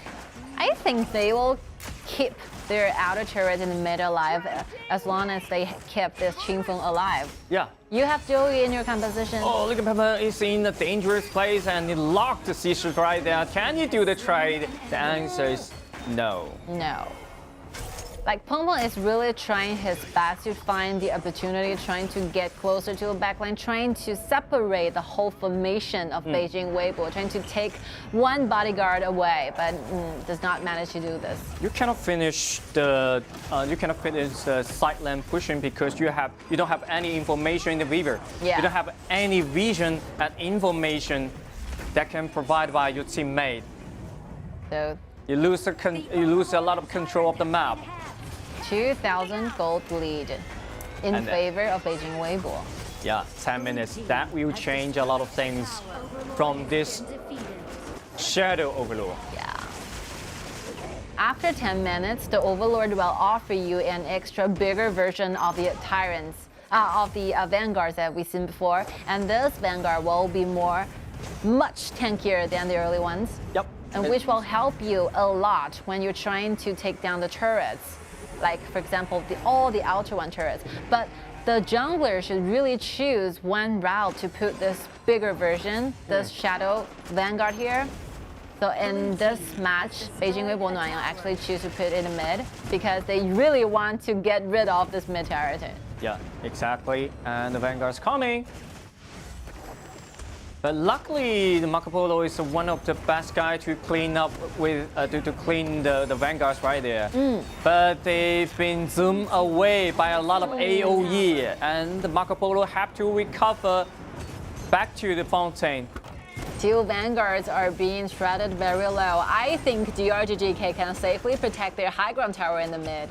I think they will keep their outer turret in the mid alive as long as they keep this Qingfeng alive. Yeah. You have Joey in your composition. Oh, look at Pena is in a dangerous place and he locked the Caesar right there. Can you do the trade? The answer is no. No. Peng Peng is really trying his best to find the opportunity, trying to get closer to the backline, trying to separate the whole formation of Beijing.WB, trying to take one bodyguard away, but does not manage to do this. You cannot finish the side lane pushing because you don't have any information in the river. Yeah. You don't have any vision and information that can provide by your teammate. So you lose a lot of control of the map. 2,000 gold lead. in favor of Beijing.WB. Yeah, 10 minutes. That will change a lot of things from this Shadow Overlord. Yeah. After 10 minutes, the Overlord will offer you an extra bigger version of the Tyrants, of the Vanguards that we've seen before. And this Vanguard will be much tankier than the early ones. Yep. And which will help you a lot when you're trying to take down the turrets. Like, for example, all the Ultra One turrets. But the jungler should really choose one route to put this bigger version, this Shadow Vanguard here. So in this match, Beijing.WB actually choose to put it in mid because they really want to get rid of this mid turret. Yeah, exactly. And the Vanguard's coming. But luckily, the Marco Polo is one of the best guys to clean up with, to clean the Vanguards right there. But they've been zoomed away by a lot of AoE, and the Marco Polo have to recover back to the fountain. Two Vanguards are being shredded very low. I think DRGGK can safely protect their high ground tower in the mid.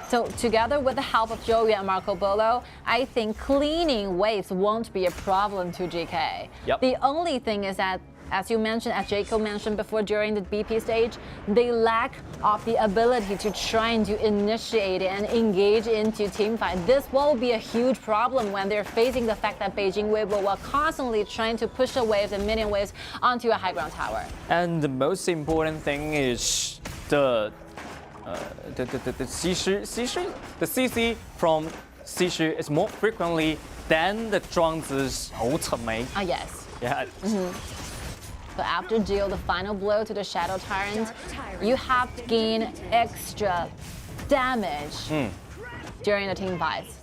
So together with the help of Joey and Marco Polo, I think cleaning waves won't be a problem to GK. Yep. The only thing is that, as you mentioned, as Jacob mentioned before during the BP stage, they lack of the ability to try and to initiate and engage into team fight. This will be a huge problem when they're facing the fact that Beijing.WB will constantly trying to push the waves and minion waves onto a high ground tower. And the most important thing is the CC from CC is more frequently than the Zhuangzi's 侯成梅. Ah, yes. Yeah. So after deal the final blow to the Shadow Tyrant, you have to gain extra damage during the team fights.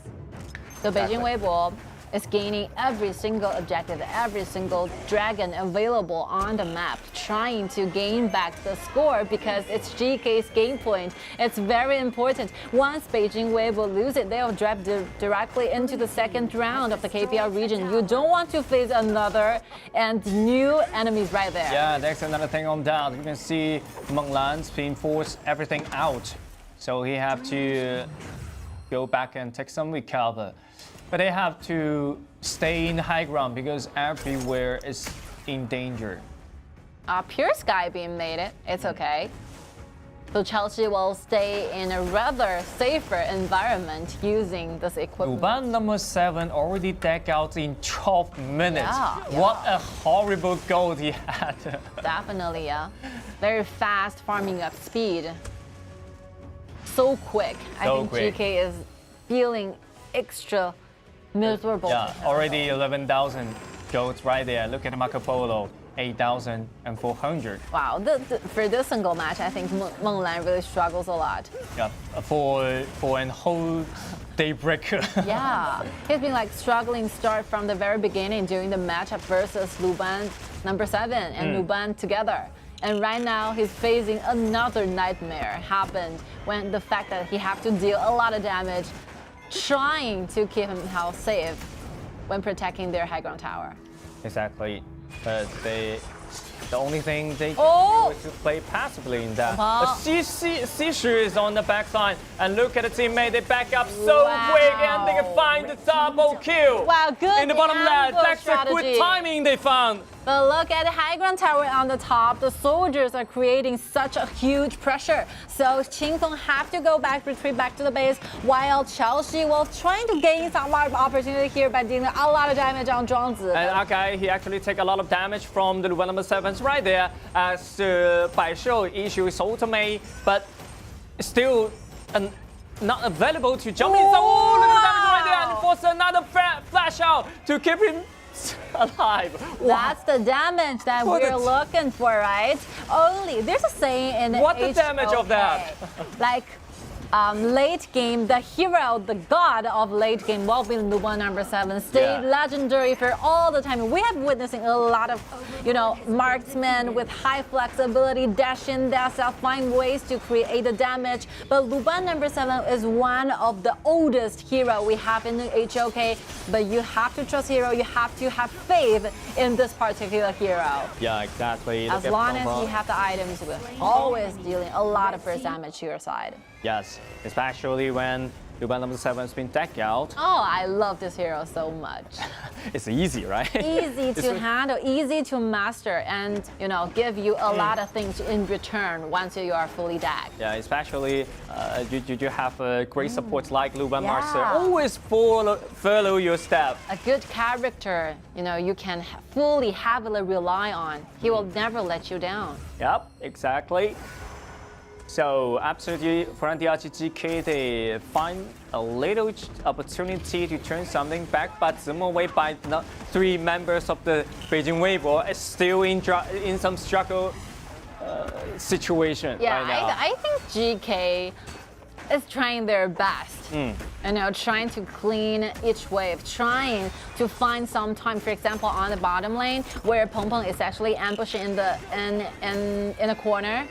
So Beijing.WB is gaining every single objective, every single dragon available on the map, trying to gain back the score because it's GK's game point. It's very important. Once Beijing.WB lose it, they'll drop directly into the second round of the KPL region. You don't want to face another and new enemies right there. Yeah, that's another thing on that. You can see Meng Lan's being forced everything out. So he have to go back and take some recover. But they have to stay in the high ground because everywhere is in danger. Pure Sky being made it, it's okay. So Chelsea will stay in a rather safer environment using this equipment. Luban number 7 already decked out in 12 minutes. Yeah. What a horrible goal he had. Definitely, yeah. Very fast farming up speed. So quick. I think quick. GK is feeling extra miserable. Yeah, already 11,000 goals right there. Look at Marco Polo, 8,400. Wow, for this single match, I think Meng Lan really struggles a lot. Yeah, for an whole daybreaker. Yeah, he's been like struggling start from the very beginning during the matchup versus Luban number 7 and Luban together. And right now he's facing another nightmare happened when the fact that he have to deal a lot of damage trying to keep himself safe when protecting their high ground tower. Exactly. But the only thing they can Oh! do is to play passively in that. Wow. Sishu is on the backside, and look at the teammate, they back up so Wow. quick, and they can find the double kill. Wow, good in the bottom left. ambush That's a strategy. good timing they found. But look at the high ground tower on the top. The soldiers are creating such a huge pressure. So Qingfeng have to go back, retreat back to the base, while Chelsea was trying to gain some opportunity here by dealing a lot of damage on Zhuangzi. And okay, he actually take a lot of damage from the Luban number 7s right there as Bai Shou issues ultimate, but still not available to jump in. So look at the damage right there, and force another flash out to keep him alive. That's the damage that we're looking for, right? Only there's a saying in the What the damage of that? Like late game, the hero, the god of late game will be Luban number 7. Stayed legendary for all the time. We have witnessing a lot of, marksmen with high flexibility, dash in, dash out, find ways to create the damage. But Luban number 7 is one of the oldest hero we have in the HOK. But you have to trust hero. You have to have faith in this particular hero. Yeah, exactly. As long as you have the items, we're always dealing a lot of burst damage to your side. Yes, especially when Luban number 7 has been decked out. Oh, I love this hero so much. It's easy, right? Easy to handle, easy to master, and give you a lot of things in return once you are fully decked. Yeah, especially you have a great support like Luban Master. Always follow your step. A good character, you can fully heavily rely on. He will never let you down. Yep, exactly. So absolutely, for DRGGK, they find a little opportunity to turn something back, but Zimbabwe by 3 members of the Beijing.WB is still in some struggle situation right now. I think GK is trying their best. Trying to clean each wave, trying to find some time, for example, on the bottom lane where Peng Peng is actually ambushing in the corner.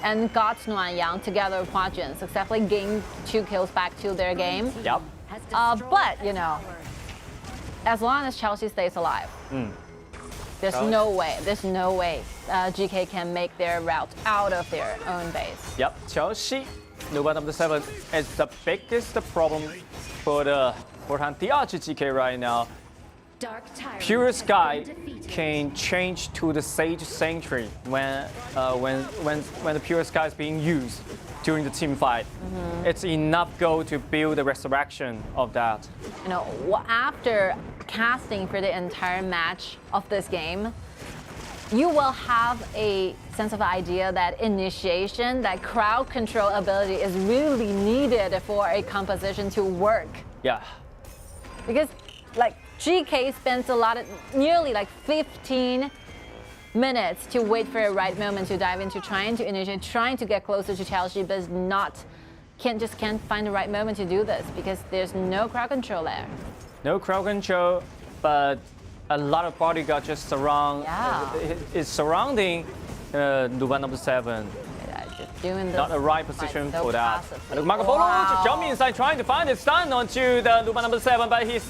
And got Nuan Yang together with Huajun, successfully gained 2 kills back to their game. Yep. But, as long as Chelsea stays alive, there's no way GK can make their route out of their own base. Yep, Chelsea, Luban number 7 is the biggest problem for the DRGGK right now. Pure Sky can change to the Sage Sentry when the Pure Sky is being used during the team fight. It's enough gold to build the resurrection of that. After casting for the entire match of this game, you will have a sense of idea that initiation, that crowd control ability is really needed for a composition to work. Yeah. Because GK spends nearly 15 minutes to wait for a right moment to dive into, trying to initiate, trying to get closer to Chelsea, but can't find the right moment to do this because there's no crowd control there. No crowd control, but a lot of bodyguards just surrounding Luban number 7. Doing this not the right position so for that. passively. And Marco Polo just jumping inside, trying to find a stun onto the Luban number 7, but he's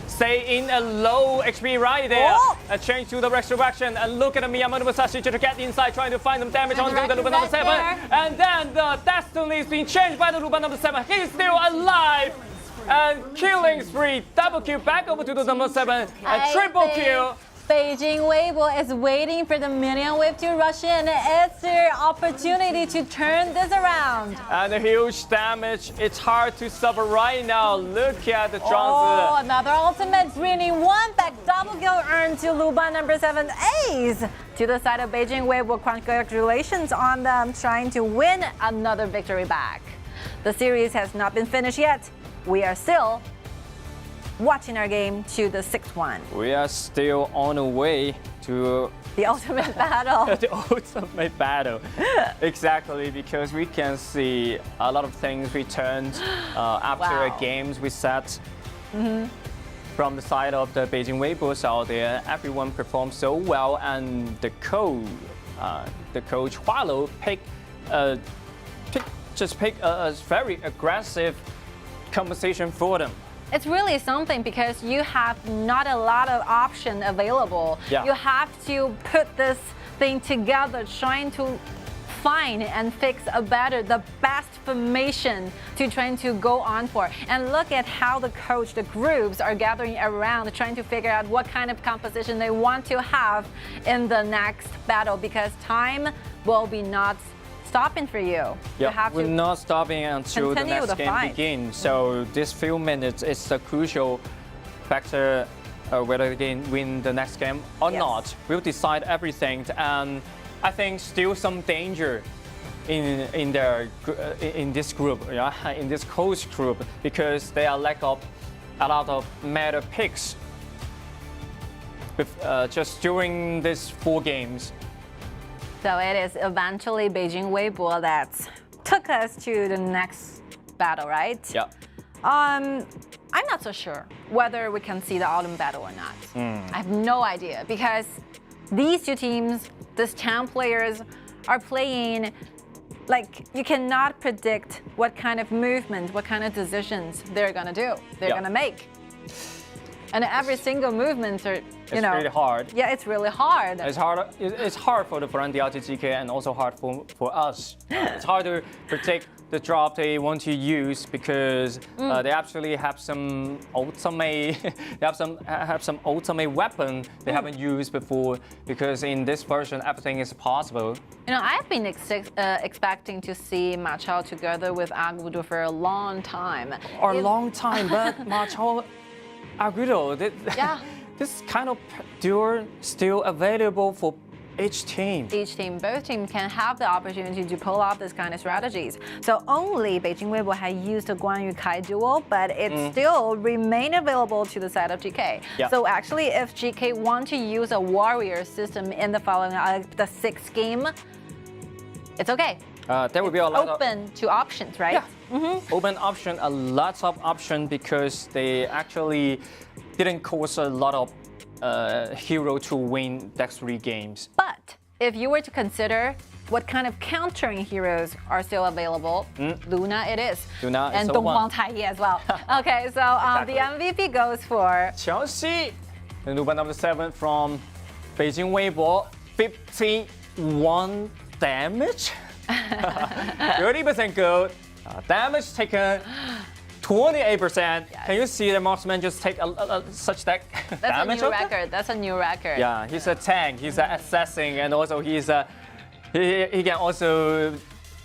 stay in a low HP right there. A change to the resurrection, and look at the Miyamoto Musashi to get inside, trying to find some damage onto the Luban number 7. And then the destiny is being changed by the Luban number 7. He's still alive. And killing spree, double kill back over to the number 7, and triple kill. Beijing.WB is waiting for the minion wave to rush in. It's their opportunity to turn this around. And a huge damage. It's hard to suffer right now. Look at the Zhangzi. Oh, another ultimate bringing 1 back. Double kill earned to Luban number 7 Ace. To the side of Beijing.WB, congratulations on them trying to win another victory back. The series has not been finished yet. We are still watching our game to the 6th. We are still on the way to the ultimate battle. The ultimate battle. Exactly, because we can see a lot of things returned after a games we set. From the side of the Beijing.WB out there, everyone performed so well, and the coach Hualo picked a very aggressive composition for them. It's really something because you have not a lot of option available. You have to put this thing together, trying to find and fix the best formation to trying to go on for. And look at how the groups are gathering around, trying to figure out what kind of composition they want to have in the next battle, because time will be not stopping for you. We're not stopping until the next game begins. So this few minutes is the crucial factor whether they can win the next game or not. We'll decide everything. And I think still some danger in this group, in this coach group, because they are lack of a lot of meta picks just during these 4 games. So it is eventually Beijing.WB that took us to the next battle, right? Yeah. I'm not so sure whether we can see the autumn battle or not. I have no idea, because these 2 teams, these 10 players, are playing you cannot predict what kind of movement, what kind of decisions they're gonna do, they're gonna make. And every single movement are, it's really hard. Yeah, it's really hard. It's hard for the DRGGK and also hard for us. It's hard to predict the drop they want to use because they actually have some ultimate they have some ultimate weapon they haven't used before, because in this version everything is possible. You know, I've been expecting to see Ma Chao together with Agudo for a long time. Long time, but Ma Chao, Agudo, Yeah. this kind of duel still available for each team. Both teams can have the opportunity to pull off this kind of strategies. So only Beijing.WB had used the Guan Yu Kai duel, but it still remained available to the side of GK. Yeah. So actually, if GK want to use a warrior system in the following, the 6th game, it's okay. There will be a lot open to options, right? Yeah. Open option, a lot of option, because they actually didn't cost a lot of hero to win next 3 games. But if you were to consider what kind of countering heroes are still available, Luna it is. Luna is and the Dongguang one. Taiyi as well. Okay, so the MVP goes for Chelsea, the Nuba number 7 from Beijing.WB, 51 damage, 30% gold, damage taken 28%. Can you see the marksman just take such that That's damage? a new record. That's a new record. Yeah, he's a tank, he's an assassin, and also he can also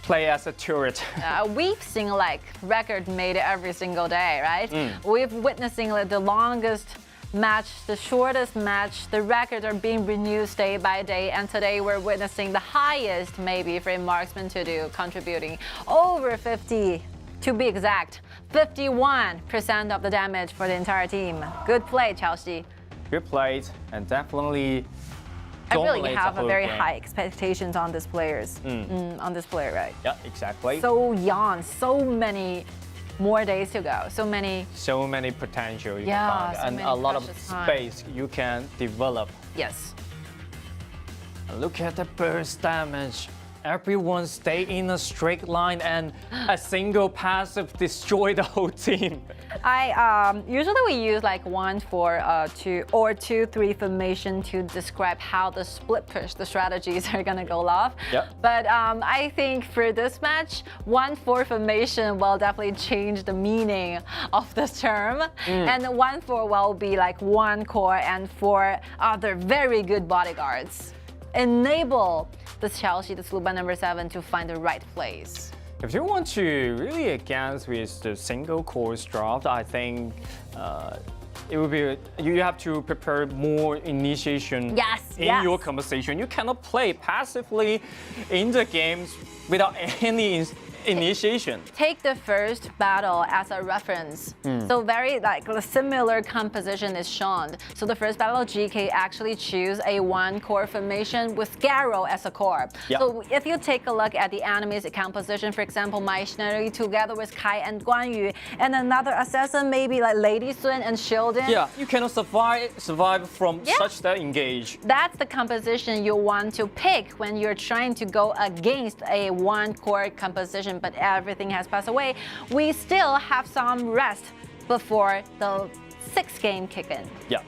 play as a turret. We've seen like record made every single day, right? We've witnessing like, the longest match, the shortest match, the records are being renewed day by day, and today we're witnessing the highest maybe for a marksman to do, contributing over 50, to be exact, 51% of the damage for the entire team. Good play, Chelsea. Good play, and definitely I really dominates have the a whole very game. high expectations on this players, on this player, right? Yeah, exactly. So young, so many more days to go, so many potential you Yeah, can find, so and many a lot of precious time. space you can develop. Yes. Look at the burst damage. Everyone stay in a straight line, and a single passive destroy the whole team. Usually we use like 1-4-2 or 2-3 formation to describe how the split push, the strategies are gonna go off. Yep. But I think for this match, 1-4 formation will definitely change the meaning of this term. And the 1-4 will be like 1 core and 4 other very good bodyguards. Enable the Chelsea, the Sluban number 7, to find the right place. If you want to really against with the single course draft, I think it would be you have to prepare more initiation in your conversation. You cannot play passively in the games without any initiation. Take the first battle as a reference. So very like a similar composition is shown. So the first battle, GK actually choose a 1 core formation with Garrow as a core. Yep. So if you take a look at the enemy's composition, for example, Machinery together with Kai and Guan Yu, and another assassin maybe like Lady Sun and Shielding. Yeah, you cannot survive from such that engage. That's the composition you want to pick when you're trying to go against a 1 core composition, but everything has passed away. We still have some rest before the 6th game kick in. Yeah.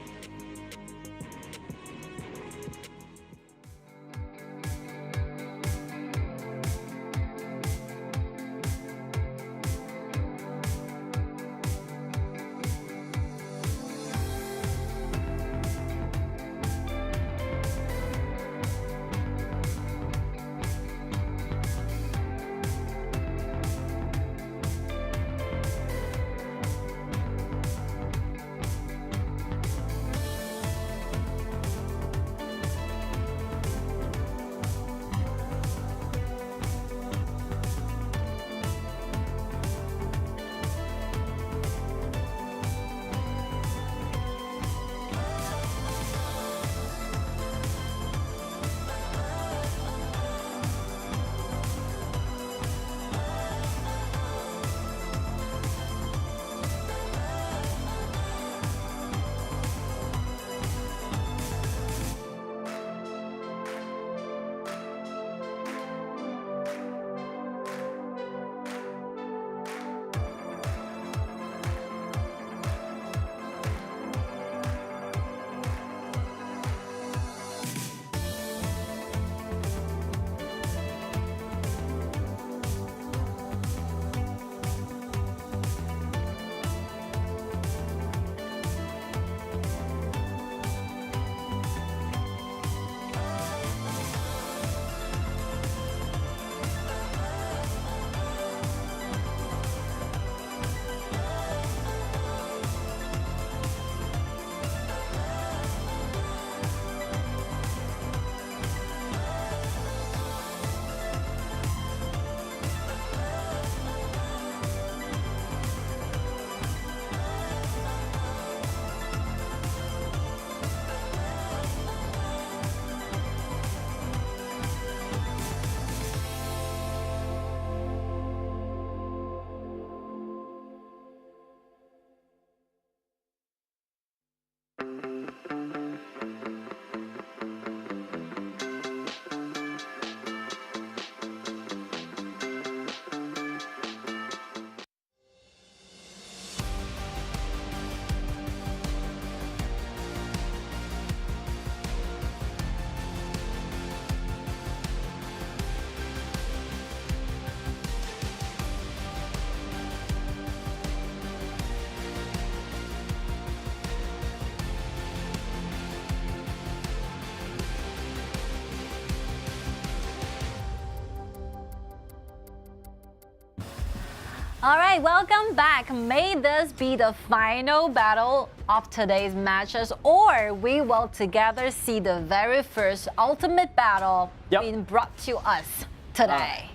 All right, welcome back. May this be the final battle of today's matches, or we will together see the very first ultimate battle being brought to us today.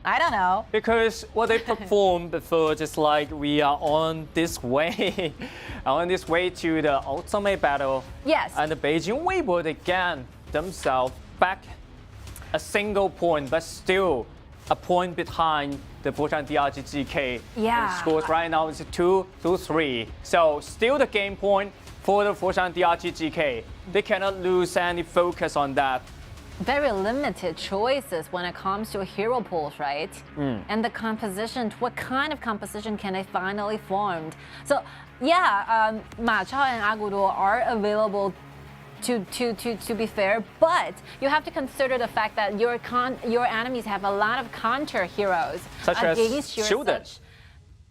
I don't know. Because what they performed before, just like we are on this way, to the ultimate battle. Yes. And the Beijing.WB, they get themselves back a single point, but still a point behind the Foshan.DRG.GK. Yeah. The scores right now is 2-3. So still the game point for the Foshan.DRG.GK. They cannot lose any focus on that. Very limited choices when it comes to hero pools, right? And the composition, what kind of composition can they finally form? So yeah, Ma Chao and Agudo are available to be fair, but you have to consider the fact that your enemies have a lot of counter heroes such as Shielded.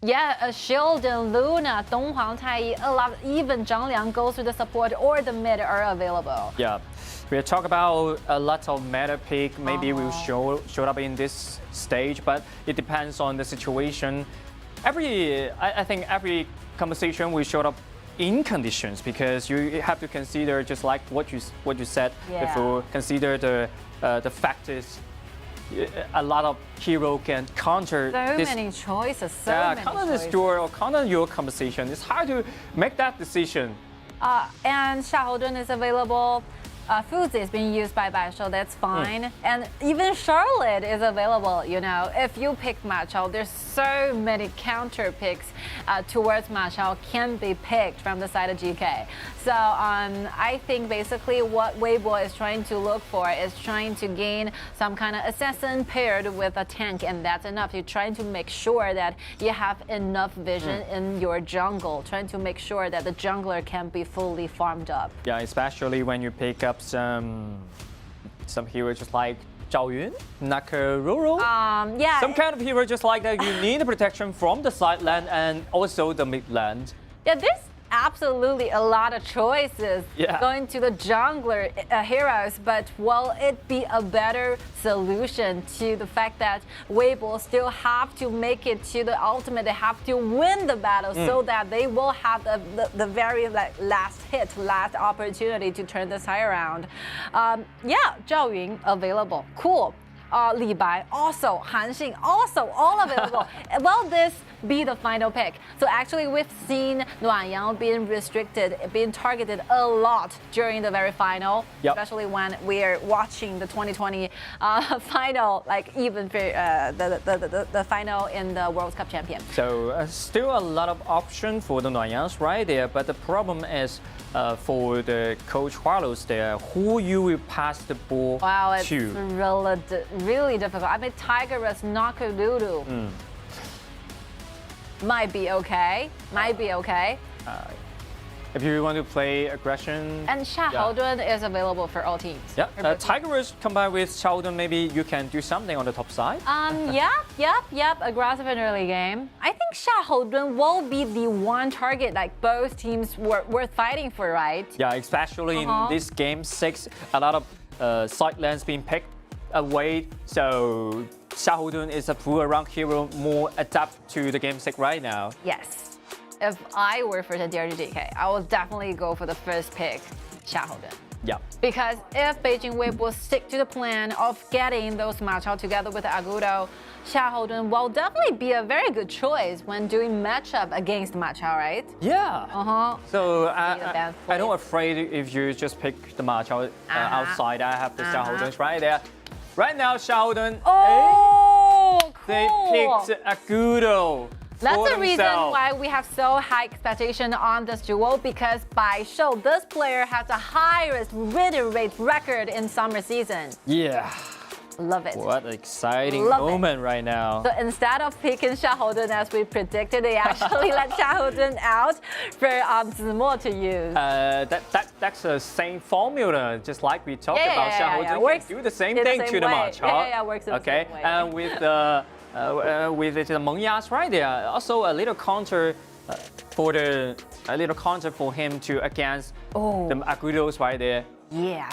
Yeah, Shielded, Luna, Dong Huang, Tai, a lot, even Zhang Liang goes to the support or the mid are available. Yeah, we'll talk about a lot of meta pick. Maybe we'll show up in this stage, but it depends on the situation. I think every conversation will show up in conditions, because you have to consider, just like what you said before, consider the factors. A lot of hero can counter so many choices. Counter this duel or counter your conversation. It's hard to make that decision. And Xiaohou is available. Fuzi is being used by Baishou, that's fine. And even Charlotte is available, you know. If you pick Ma Chao, there's so many counter picks towards Ma Chao can be picked from the side of GK. So I think basically what Weibo is trying to look for is trying to gain some kind of assassin paired with a tank, and that's enough. You're trying to make sure that you have enough vision in your jungle, trying to make sure that the jungler can be fully farmed up. Yeah, especially when you pick up some hero just like Zhaoyun, Nakaroro. Yeah. Some kind of hero just like that. You need protection from the side lane and also the mid lane. Yeah, there's absolutely a lot of choices going to the jungler heroes, but will it be a better solution to the fact that Weibo still have to make it to the ultimate? They have to win the battle so that they will have the very last hit, last opportunity to turn this tie around. Yeah, Zhao Yun available. Cool. Li Bai also, Han Xing also, all available. Will this be the final pick? So actually we've seen Nuanyang being restricted, being targeted a lot during the very final, especially when we're watching the 2020 final, like even for the final in the World Cup champion. So still a lot of options for the Nuanyangs right there, but the problem is for the coach Carlos there, who you will pass the ball to. Wow, it's really difficult. I mean, Tigerus, Nakalulu might be okay. If you want to play aggression. And Xiaohou is available for all teams. Yeah, Tigerus combined with Xiaohou, maybe you can do something on the top side. Yep. Aggressive in early game. I think Xiaohou will be the one target like both teams were worth fighting for, right? Yeah, especially in this game 6, a lot of side lanes being picked away. So Xiaohou is a pull around hero, more adapt to the game 6 right now. Yes. If I were for the DRGGK, I would definitely go for the first pick, Xiaohou. Yeah. Because if Beijing.WB will stick to the plan of getting those Ma Chao together with Agudo, Xiaohou will definitely be a very good choice when doing matchup against Ma Chao, right? Yeah. So I'm not afraid if you just pick the Ma Chao outside. I have the Xiaohou right there. Right now, Xiaohou. Cool. They picked Agudo. That's the reason why we have so high expectation on this duel, because Baishou, this player has the highest win rate record in summer season. Yeah. Love it. What an exciting moment right now. So instead of picking Xiaohou as we predicted, they actually let Xiaohou out for Zimo to use. That's the same formula, just like we talked about. Xiaohou can do the same thing to the Ma Chao. Yeah, works the same way. And with the Mengyas right there, also a little counter for him to against the Agudos right there. Yeah,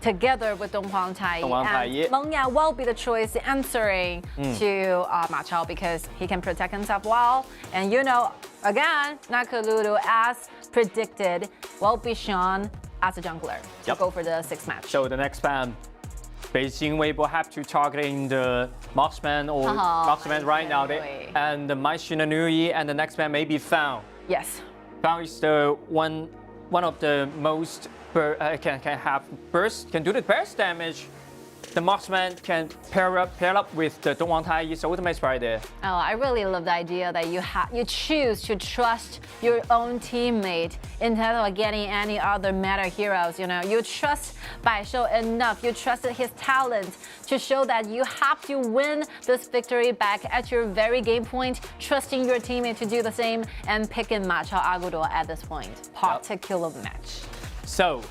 together with Dong Huangtai. And Meng Ya will be the choice answering to Ma Chao because he can protect himself well. And you know, again, Nakalulu, as predicted, will be shown as a jungler to go for the 6th match. So the next ban, Beijing.WB have to targeting the marksman or marksman right now. And the Mai Shinanui and the next ban may be Fang. Yes. Fang is the one of the most can do the burst damage. The marksman can pair up with the Dong Huangtai's ultimate right there. Oh, I really love the idea that you choose to trust your own teammate instead of getting any other meta heroes. You know, you trust Bai Shou enough. You trusted his talent to show that you have to win this victory back at your very game point, trusting your teammate to do the same and picking Ma Chao Agudo at this point. Particular match. So,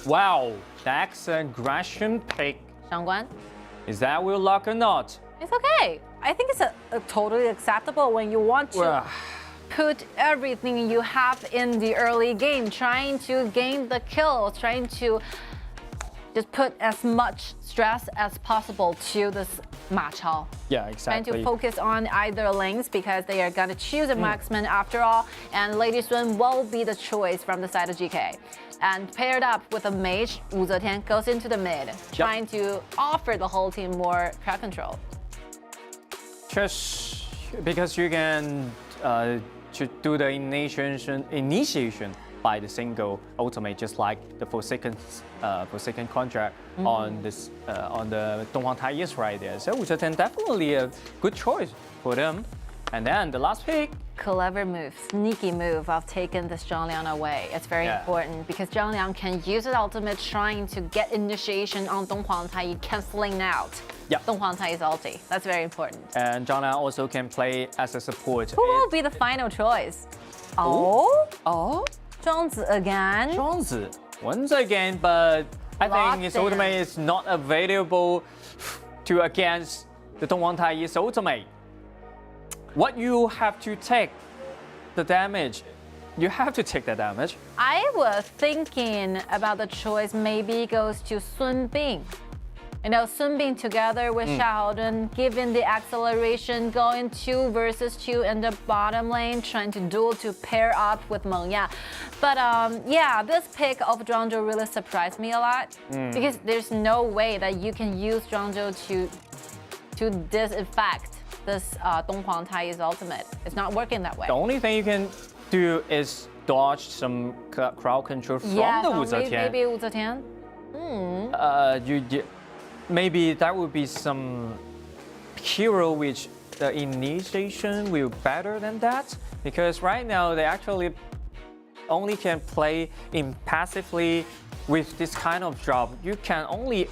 wow, that's an aggression pick. Shangguan? Is that will luck or not? It's okay. I think it's a totally acceptable when you want to put everything you have in the early game, trying to gain the kills, trying to just put as much stress as possible to this Ma Chao. Yeah, exactly. Trying to focus on either lanes because they are going to choose a marksman after all, and Lady Sun will be the choice from the side of GK. And paired up with a mage, Wu Zetian goes into the mid, trying to offer the whole team more crowd control. Just because you can to do the initiation by the single ultimate, just like the Forsaken contract on this on the Dong Huangtai right there. So Wu Zetian definitely a good choice for them. And then the last pick. Clever move, sneaky move of taking this Zhang Liang away. It's very important because Zhang Liang can use his ultimate trying to get initiation on Dong Huangtai, cancelling out Dong Huangtai's ulti. That's very important. And Zhang Liang also can play as a support. Who will be the final choice? Oh? Zhangzi again? Zhangzi, once again, but I think his ultimate is not available to against the Dong Huangtai's ultimate. What you have to take the damage. You have to take the damage. I was thinking about the choice maybe goes to Sun Bing. You know, Sun Bing together with Xiaodun, giving the acceleration, going 2 versus 2 in the bottom lane, trying to duel to pair up with Meng Ya. But yeah, this pick of Zhuangzhou really surprised me a lot because there's no way that you can use Zhuangzhou to disinfect this Dong Huangtai's ultimate. It's not working that way. The only thing you can do is dodge some crowd control from the Wu Zetian. Maybe Wu Zetian. Maybe that would be some hero which the initiation will better than that, because right now they actually only can play passively with this kind of job. You can only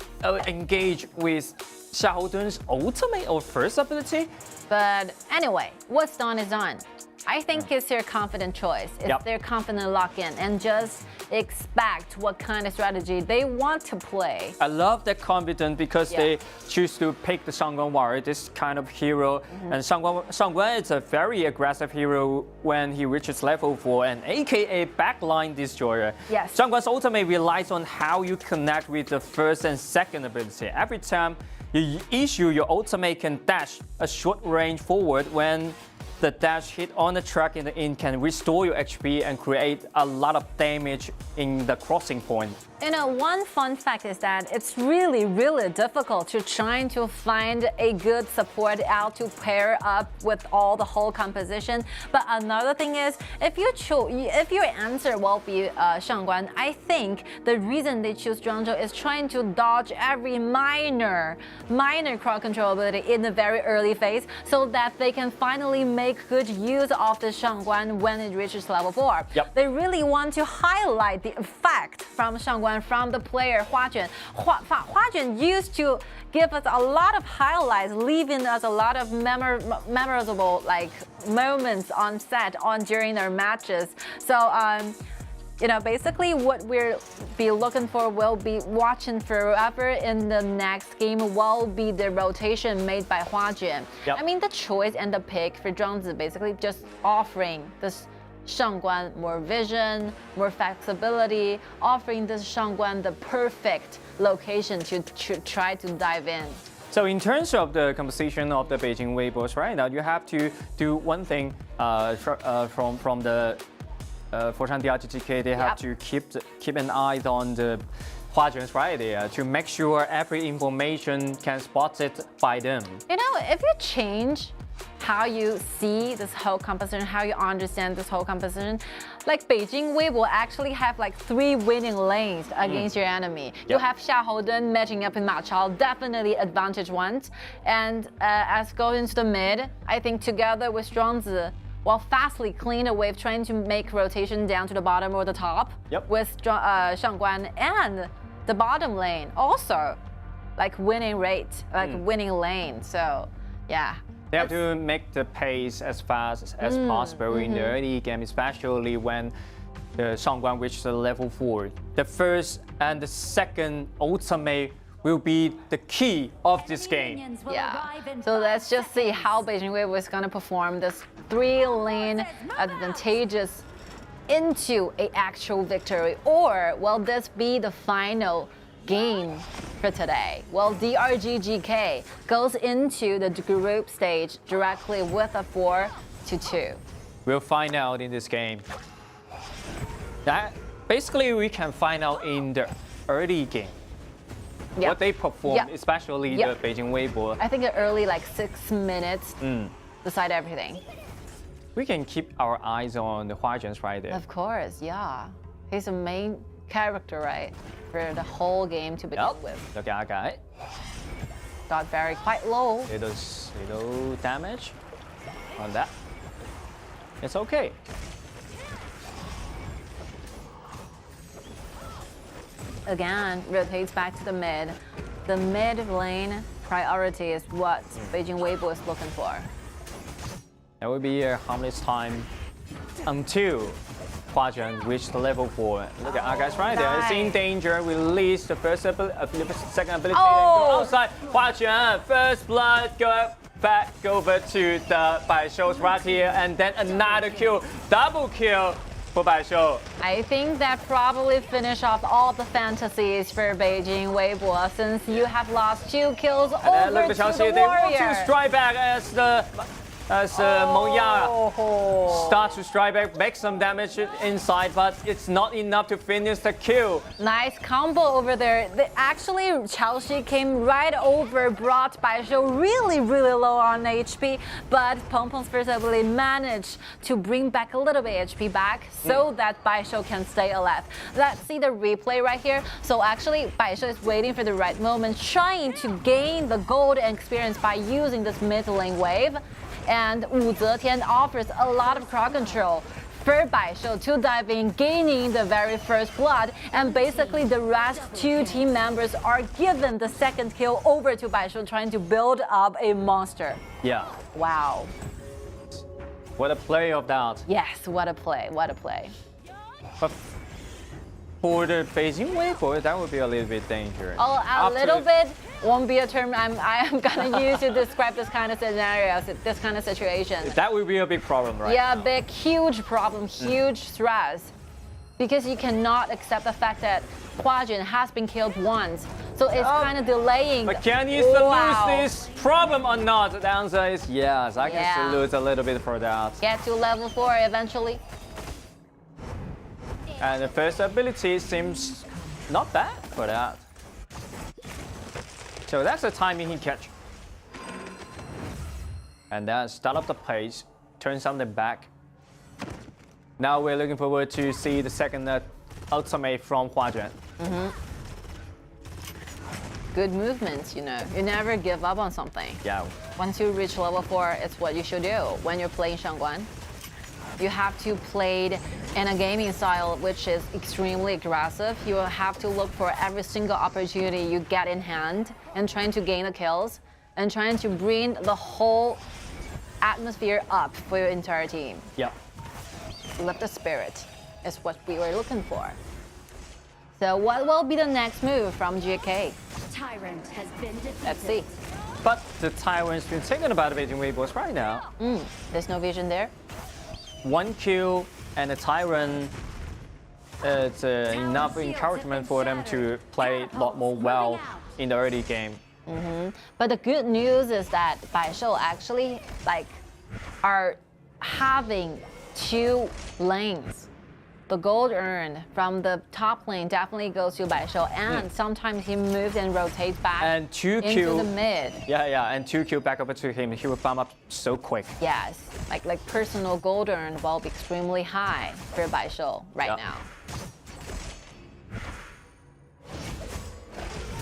engage with Xiaodun's ultimate or first ability. But anyway, what's done is done. I think it's their confident choice. It's their confident lock-in and just expect what kind of strategy they want to play. I love that confidence because they choose to pick the Shangguan warrior, this kind of hero. And Shangguan is a very aggressive hero when he reaches level 4 and aka backline destroyer. Yes. Shangguan's ultimate relies on how you connect with the first and second ability. Every time you issue your ultimate can dash a short range forward. When the dash hit on the track in the end can restore your HP and create a lot of damage in the crossing point. You know, one fun fact is that it's really, really difficult to trying to find a good support out to pair up with all the whole composition. But another thing is, if your answer will be Shangguan, I think the reason they choose Zhuangzhou is trying to dodge every minor crowd control ability in the very early phase so that they can finally make good use of the Shangguan when it reaches level 4. They really want to highlight the effect from Shangguan from the player Huajuan. Huajuan used to give us a lot of highlights, leaving us a lot of memorable moments on set during their matches. So you know, basically what we'll be looking for, will be watching forever in the next game, will be the rotation made by Huajuan. I mean, the choice and the pick for Zhuangzi basically just offering this Shangguan more vision, more flexibility, offering this Shangguan the perfect location to try to dive in. So in terms of the composition of the Beijing Weibos right now, you have to do one thing from the Foshan.DRG.GK. They have to keep an eye on the Huajuans right there to make sure every information can spot it by them. You know, if you change how you see this whole composition, how you understand this whole composition, like Beijing Weibo actually have like 3 winning lanes against your enemy. You have Xiaohouden matching up in Ma Chao, definitely advantage ones. And as go into the mid, I think together with Zhuangzi, while fastly clean a wave, trying to make rotation down to the bottom or the top with Shangguan, and the bottom lane also like winning rate, like winning lane. So yeah. They have to make the pace as fast as possible in the early game, especially when the Shangguan reaches the level 4. The first and the second ultimate will be the key of this game. Yeah. So let's just see how Beijing Weibo is going to perform this 3-lane advantageous into an actual victory, or will this be the final game for today? Well, DRGGK goes into the group stage directly with a 4-2. We'll find out in this game. That basically we can find out in the early game what they perform, especially the Beijing Weibo. I think the early like 6 minutes decide everything. We can keep our eyes on the Huajuans right there. Of course, yeah. He's the main character, right? For the whole game to begin with. Look at that guy. Got very quite low. Little damage on that. It's okay. Again, rotates back to the mid. The mid lane priority is what Beijing Weibo is looking for. There will be a harmless time until Huajuan reached the level 4. Look at our guys right there. It's in danger. Release the second ability and go outside. Huajuan, first blood, go back over to the Baishou's right here, and then another kill, double kill for Baishou. I think that probably finish off all the fantasies for Beijing Weibo, since you have lost 2 kills over look to the Chelsea, warrior. they want to strike back as Meng Ya starts to strike back, make some damage inside, but it's not enough to finish the kill. Nice combo over there. Actually, Chelsea came right over, brought Baishou really low on HP, but Peng Peng's first ability managed to bring back a little bit HP back so that Baishou can stay alive. Let's see the replay right here. So actually, Baishou is waiting for the right moment, trying to gain the gold and experience by using this mid lane wave. And Wu Zetian offers a lot of crowd control for Baishou to dive in, gaining the very first blood, and basically the rest 2 team members are given the second kill over to Baishou, trying to build up a monster. Yeah. Wow. What a play of that. Yes, what a play, what a play. But for the Beijing Weibo, that would be a little bit dangerous. Oh, a little bit won't be a term I am gonna use to describe this kind of scenario, this kind of situation. That would be a big problem, right? Yeah, now. big, huge problem, huge stress. Because you cannot accept the fact that Huajuan has been killed once. So it's kind of delaying. But can he lose this problem or not? The answer is yes, I can lose a little bit for that. Get to level 4 eventually. And the first ability seems not bad for that. So that's the timing he catch. And then start up the pace, turn something back. Now we're looking forward to see the second ultimate from Huajuan. Good movements, you know. You never give up on something. Yeah. Once you reach level 4, it's what you should do when you're playing Shangguan. You have to play in a gaming style which is extremely aggressive. You will have to look for every single opportunity you get in hand and trying to gain the kills and trying to bring the whole atmosphere up for your entire team. Yeah. Lift the spirit is what we were looking for. So what will be the next move from GK? Tyrant has been defeated. Let's see. But the Taiwan's been taken by the Beijing Weibos right now. There's no vision there. 1 kill and the Tyrant, it's enough encouragement for them to play a lot more well in the early game. But the good news is that Baishou actually are having 2 lanes. The gold earned from the top lane definitely goes to Baishou, and sometimes he moves and rotates back And into the mid. Yeah, and 2Q back up to him. He will farm up so quick. Yes, like personal gold earned will be extremely high for Baishou right now.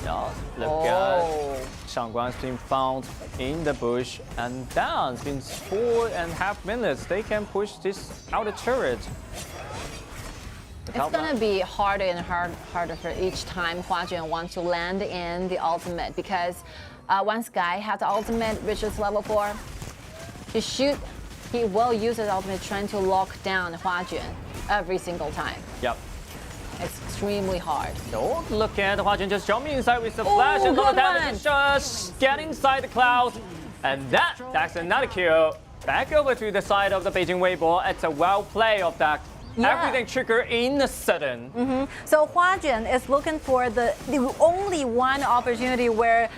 Yeah, look at Shangguan's been found in the bush, and now it's been 4.5 minutes. They can push this outer turret. It's gonna be harder and harder for each time Huajuan wants to land in the ultimate, because once Guy has the ultimate, which is level 4, he will use his ultimate trying to lock down Huajuan every single time. Yep. It's extremely hard. Oh, look at Huajuan just jumping inside with the flash, and all the damage just get inside the cloud. And that's another kill. Back over to the side of the Beijing.WB. It's a well play of that. Yeah. Everything trigger in a sudden. So Huajuan is looking for the only one opportunity where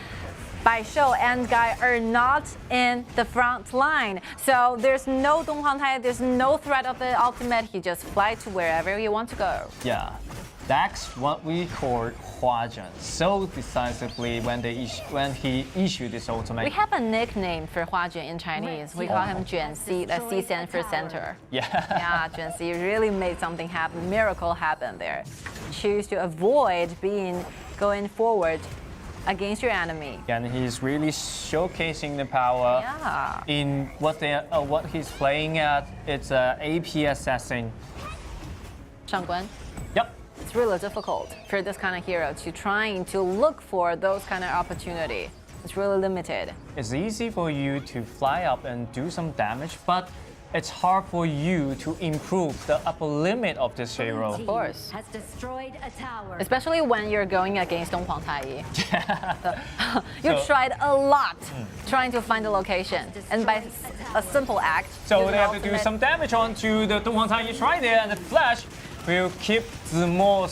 Baishou and Guy are not in the front line. So there's no Donghang Tai, there's no threat of the ultimate. He just fly to wherever he wants to go. Yeah, that's what we call Huajuan. So decisively when he issued this ultimate. We have a nickname for Huajuan in Chinese. We call him Juanxi. The C stands for center. Yeah, Juanxi really made something happen, miracle happen there. Choose to avoid going forward against your enemy. And he's really showcasing the power in what he's playing at. It's AP assassin. Shangguan. Yep. It's really difficult for this kind of hero to trying to look for those kind of opportunity. It's really limited. It's easy for you to fly up and do some damage, but it's hard for you to improve the upper limit of this hero. Of course. Has destroyed a tower. Especially when you're going against Donghang Tai. You've tried a lot trying to find the location, and by a simple act. So they have to do some damage onto the Donghang Tai right there, and the flash will keep Zimo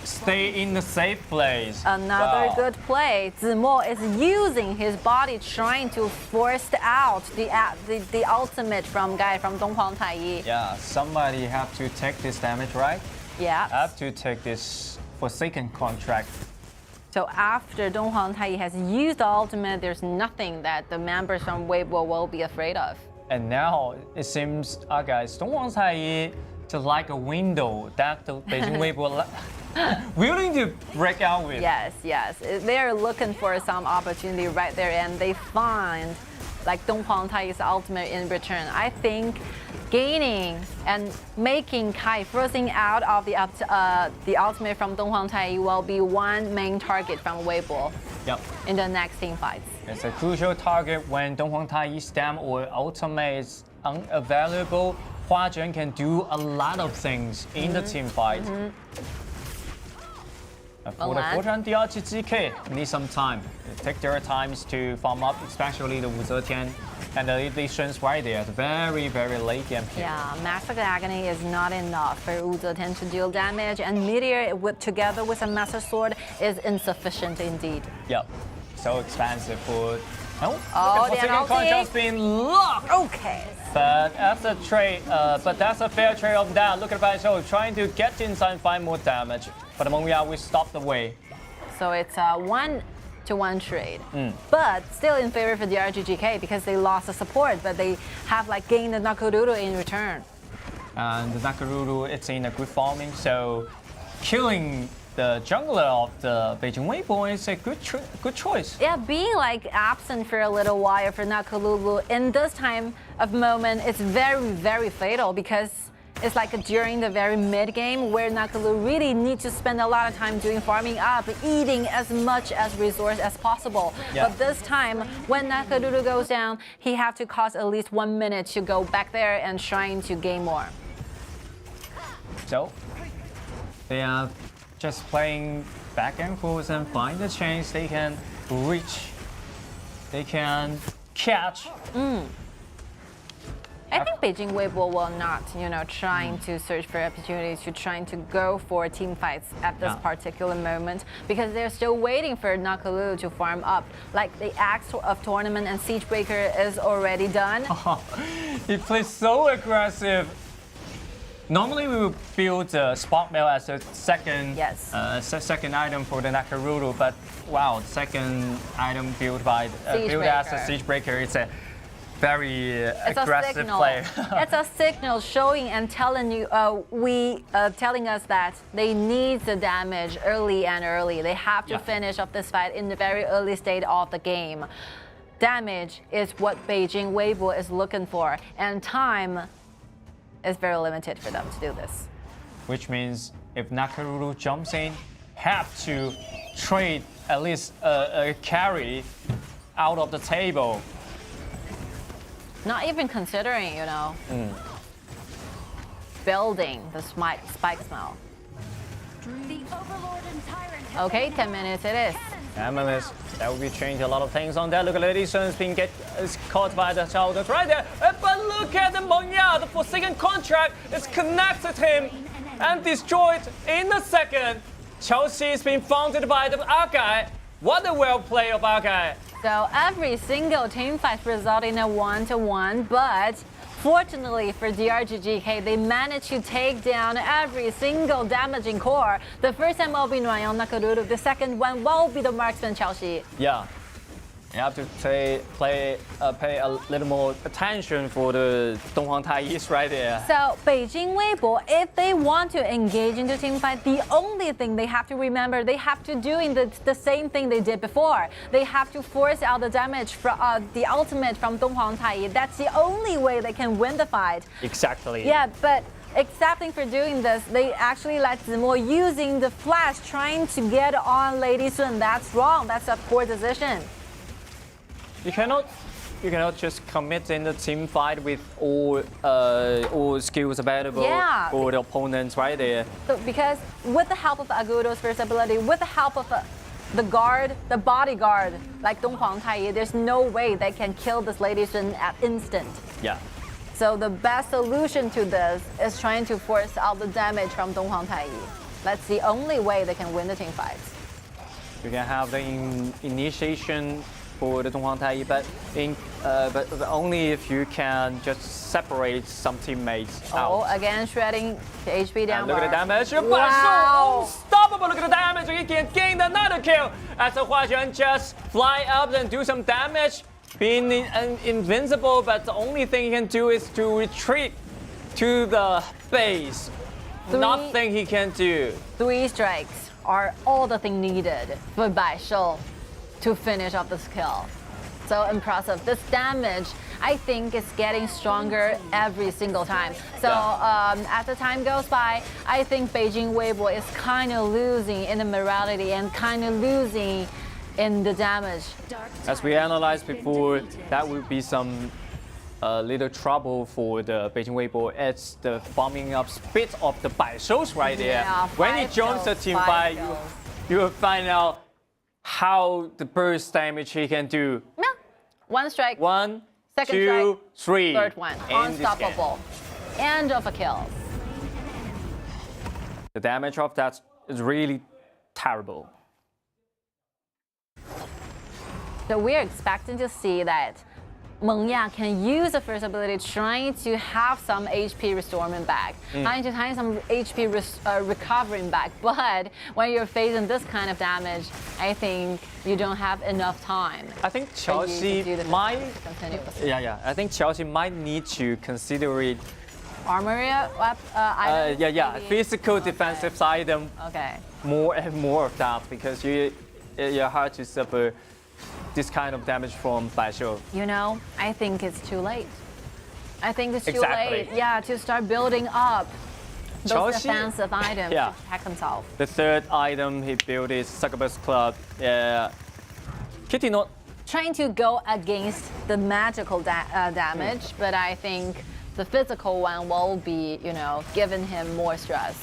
stay in the safe place. Another good play. Zimo is using his body trying to force out the ultimate from Guy from Donghang Tai. Yeah, somebody have to take this damage, right? Yeah. Have to take this Forsaken contract. So after Donghang Tai has used the ultimate, there's nothing that the members from Weibo will be afraid of. And now it seems, guys, Donghang Tai is like a window that the Beijing.WB willing to break out with. Yes. They're looking for some opportunity right there, and they find like Donghang Tai's ultimate in return. I think gaining and making Kai forcing out of the ultimate from Donghang Tai will be one main target from Weibo in the next team fights. It's a crucial target when Donghang Tai's stem or ultimate is unavailable. Huajuan can do a lot of things in the team fight. For the Foshan.DRG.GK, need some time. Take their times to farm up, especially the Wu Zetian and the additions right there. It's very, very late game here. Yeah, Master Agony is not enough for Wu Zetian to deal damage, and Meteor together with a Master Sword is insufficient indeed. Yep, so expensive for. Oh, the contract's been locked. Okay. But that's a trade. But that's a fair trade of that. Look at Baishou trying to get inside and find more damage. But the moment we stop the way. So it's a 1-to-1 trade, but still in favor for the DRGGK because they lost the support, but they have gained the Nakaruru in return. And the Nakaruru, it's in a good farming, so killing the jungler of the Beijing.WB is a good choice. Yeah, being absent for a little while for Nakalulu in this time of moment is very, very fatal because it's during the very mid game where Nakalulu really needs to spend a lot of time doing farming up, eating as much as resource as possible. Yeah. But this time, when Nakalulu goes down, he have to cost at least 1 minute to go back there and trying to gain more. So they are just playing back and forth and find the chance they can reach, they can catch. I think Beijing.WB will not, trying to search for opportunities to trying to go for team fights at this particular moment because they're still waiting for Nakalulu to farm up. Like the act of tournament and Siegebreaker is already done. He plays so aggressive. Normally we would build Spark Mail as a second second item for the Nakaruru, but wow, second item built by built as a Siegebreaker. It's a very aggressive play. It's a signal showing and telling you, telling us that they need the damage early and early. They have to finish off this fight in the very early state of the game. Damage is what Beijing.WB is looking for, and time is very limited for them to do this. Which means if Nakaruru jumps in, have to trade at least a carry out of the table. Not even considering, building the spike smell. Okay, 10 minutes it is. 10 minutes. That will be change a lot of things on that. Look at Lady Sun's being caught by the Childers right there. But look at the Mengya, the Forsaken contract is connected him and destroyed in a second. Chelsea is being founded by the Akai. What a well play of Akai. So every single team fight result in a 1-to-1, but fortunately for DRGGK, they managed to take down every single damaging core. The first time will be Noyon Nakaruru, the second one will be the marksman Chelsea. Yeah. You have to pay a little more attention for the Donghang Taiyis right there. So Beijing.WB, if they want to engage into team fight, the only thing they have to remember, they have to do the same thing they did before. They have to force out the damage from the ultimate from Donghang Taiyi. That's the only way they can win the fight. Exactly. Yeah, but excepting for doing this, they actually let Zimo using the flash trying to get on Lady Sun. That's wrong. That's a poor decision. You cannot just commit in the team fight with all skills available for the opponents right there. So because with the help of Agudo's first ability, with the help of the bodyguard like Donghang Taiyi, there's no way they can kill this Lady Sun at instant. Yeah. So the best solution to this is trying to force out the damage from Donghang Taiyi. That's the only way they can win the team fights. You can have the initiation for the Donghang Taiyi, but only if you can just separate some teammates out. Oh, again shredding the HP down. Look at the damage. Wow. Unstoppable. Look at the damage. He can gain another kill as Huaxuan just fly up and do some damage. Being invincible, but the only thing he can do is to retreat to the base. Nothing he can do. 3 strikes are all the thing needed for Bai Shou to finish off this kill. So impressive. This damage, I think, is getting stronger every single time. So as the time goes by, I think Beijing.WB is kind of losing in the morality and kind of losing in the damage. As we analyzed before, that would be some little trouble for the Beijing.WB. It's the farming up speed of the Bai Shou's right there. Yeah, when he joins the team fight, you will find out how the burst damage he can do. Yeah. 1 strike. 1, second 2, strike, 3. Third one. Unstoppable. End of a kill. The damage of that is really terrible. So we're expecting to see that Mengya can use the first ability trying to have some HP restorement back, trying to have some HP recovering back. But when you're facing this kind of damage, I think you don't have enough time. I think Chelsea might I think Chelsea might need to consider it armory item? Physical defensive item. Okay. More and more of that because you're hard to suffer this kind of damage from Bai Shou. I think it's too late. I think it's too late, to start building up those defensive items to protect himself. The third item he built is Succubus Club. Kitty not trying to go against the magical damage, but I think the physical one will be, giving him more stress.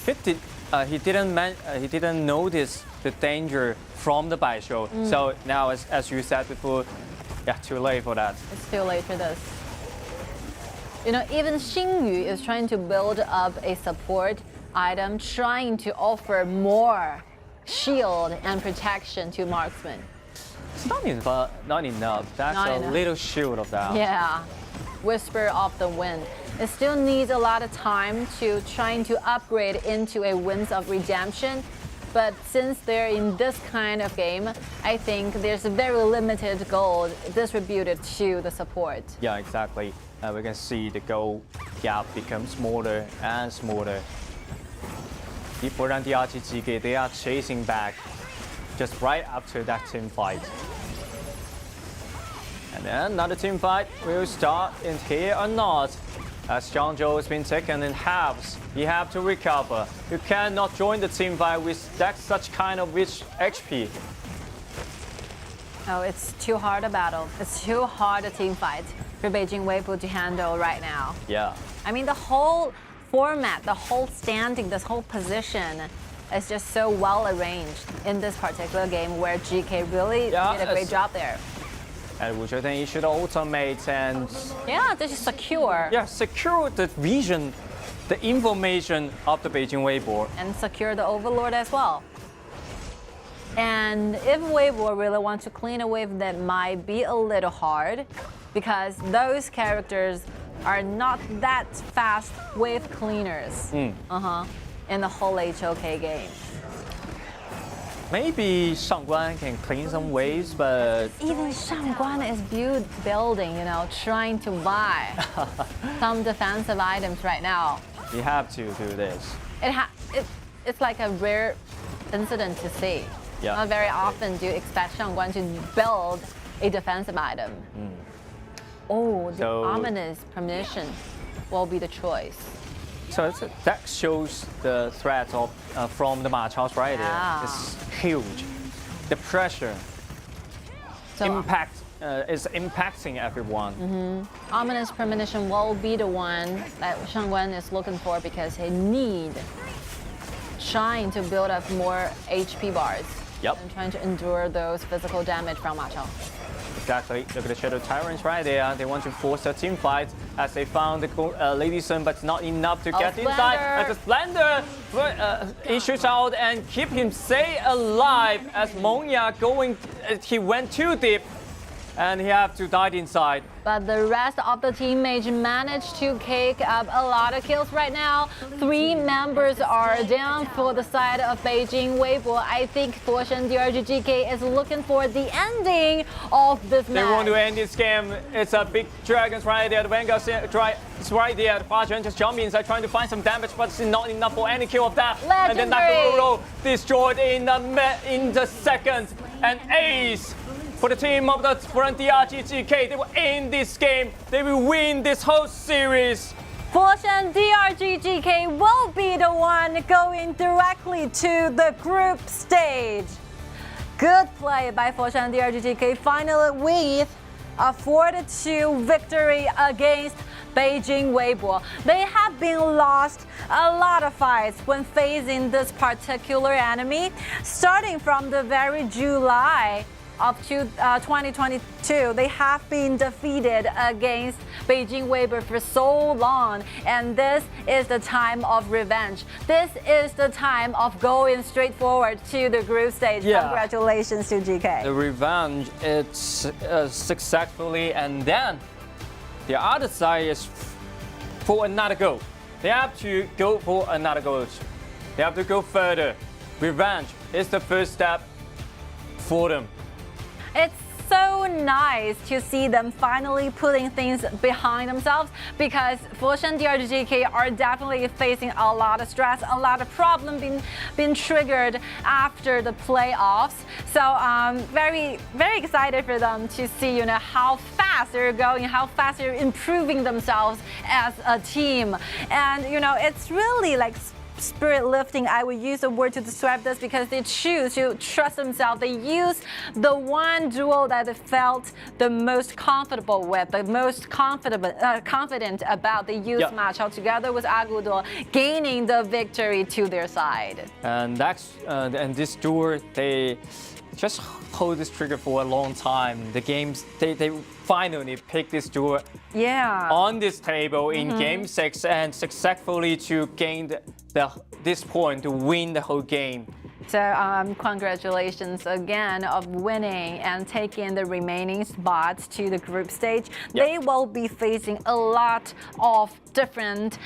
He didn't notice the danger from the Bai Shou. So now, as you said before, too late for that. It's too late for this. You know, even Xingyu is trying to build up a support item, trying to offer more shield and protection to marksman. It's not enough. That's Not a enough. little shield of that. Yeah, whisper of the wind. It still needs a lot of time to trying to upgrade into a Winds of Redemption. But since they're in this kind of game, I think there's a very limited gold distributed to the support. Yeah, exactly. We can see the goal gap becomes smaller and smaller. Foshan.DRG.GK, they are chasing back just right after that team fight. And then another team fight will start in here or not. As Zhang Zhou has been taken in halves, you have to recover. You cannot join the team fight with such kind of rich HP. Oh, it's too hard a battle. It's too hard a team fight for Beijing.WB to handle right now. Yeah. I mean, the whole format, the whole standing, this whole position is just so well arranged in this particular game where GK really did a great job there. And Wu Zhedong should automate and Yeah, this is secure. secure the vision, the information of the Beijing.WB. And secure the Overlord as well. And if Weibo really wants to clean a wave, that might be a little hard because those characters are not that fast wave cleaners. In the whole HOK game. Maybe Shangguan can clean some waves, but Even Shangguan is building, you know, trying to buy some defensive items right now. we have to do this. It's like a rare incident to see. Yeah. Not very often do you expect Shangguan to build a defensive item. Oh, the So- ominous permission will be the choice. So that shows the threat of from the Ma Chao's right there. Yeah. It's huge. The pressure So is impacting everyone. ominous premonition will be the one that Shangguan is looking for because he need trying to build up more HP bars. Yep. And trying to endure those physical damage from Ma Chao. Exactly. Look at the Shadow Tyrants right there. They want to force a team fight as they found the Lady Sun, but not enough to get inside. And the Splendor he shoots out and keep him stay alive as Mongya he went too deep and he have to die inside. But the rest of the teammates managed to cake up a lot of kills right now. 3 members are down for the side of Beijing.WB. I think Foshan.DRG.GK is looking for the ending of this match. They want to end this game. It's a big dragons right there. The Vanguard is right there. The Huazhen just jumping inside trying to find some damage, but it's not enough for any kill of that. Legendary. And then Nakamura destroyed in the second. And ace for the team of the DRGGK. They will end this game. They will win this whole series. Foshan.DRG.GK will be the one going directly to the group stage. Good play by Foshan.DRG.GK, finally with a 4-2 victory against Beijing.WB. They have been lost a lot of fights when facing this particular enemy, starting from the very July of 2022, they have been defeated against Beijing.WB for so long, and this is the time of revenge. This is the time of going straight forward to the group stage. Yeah. Congratulations to GK. The revenge, it's successfully, and then the other side is for another goal. They have to go for another goal. They have to go further. Revenge is the first step for them. It's so nice to see them finally putting things behind themselves because Foshan.DRG.GK are definitely facing a lot of stress, a lot of problems being triggered after the playoffs. So very, very excited for them to see, you know, how fast they're going, how fast they're improving themselves as a team. And, you know, it's really like spirit lifting. I would use the word to describe this because they choose to trust themselves. They use the one duo that they felt the most comfortable with, the most confident about. They used Ma Chao together with Agudo, gaining the victory to their side. And this duel, they just hold this trigger for a long time. The games, they finally picked this duel on this table in Game 6 and successfully to gain this point to win the whole game. So congratulations again of winning and taking the remaining spots to the group stage. They will be facing a lot of different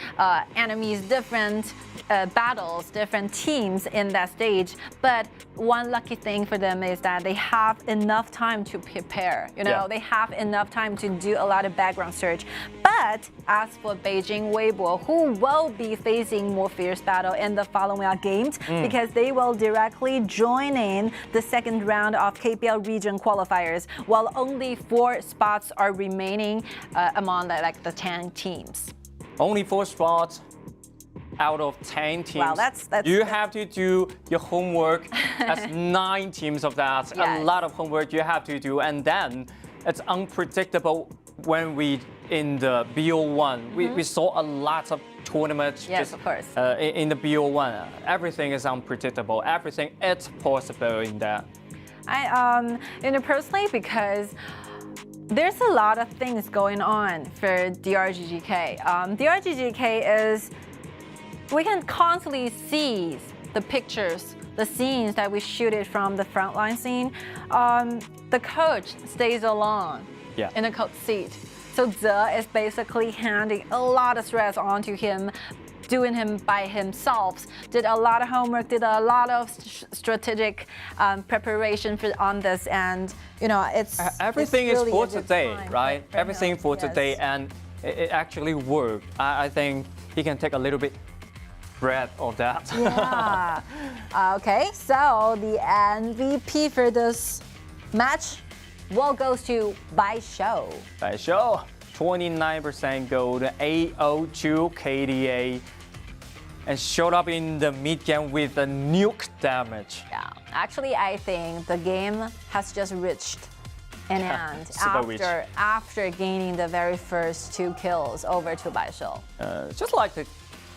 enemies, different battles, different teams in that stage. But one lucky thing for them is that they have enough time to prepare. You know, they have enough time to do a lot of background search. But as for Beijing.WB, who will be facing more fierce battle in the following games, because they will directly join in the second round of KPL region qualifiers, while only 4 spots are remaining among the 10 teams. Only 4 spots out of 10 teams. Wow, that's you have to do your homework. That's 9 teams of that. Yes. A lot of homework you have to do, and then it's unpredictable. When we in the BO1, we saw a lot of tournaments. Yes, of course. In the BO1, everything is unpredictable. Everything is possible in that. Personally, because there's a lot of things going on for DRGGK. DRGGK is, we can constantly see the pictures, the scenes that we shooted from the frontline scene. The coach stays alone in the coach seat. So Zhe is basically handing a lot of stress onto him, doing him by himself, did a lot of homework, did a lot of strategic preparation on this, and everything it's really is for today, right? For everything him. for today, and it actually worked. I think he can take a little bit breath of that. Yeah. Okay, so the MVP for this match goes to Bai Shou. Bai Shou, 29% gold, 802 KDA, and showed up in the mid game with a nuke damage. Yeah, actually, I think the game has just reached an end after gaining the very first 2 kills over to Bai Shou. Just like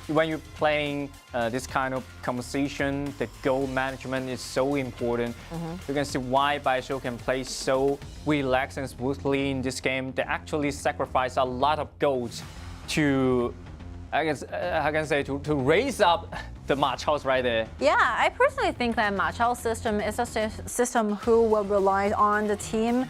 when you're playing this kind of competition, the goal management is so important. You can see why Bai Shou can play so relaxed and smoothly in this game. They actually sacrifice a lot of goals to, to raise up the Ma Chao's right there. Yeah, I personally think that Ma Chao's system is a system who will rely on the team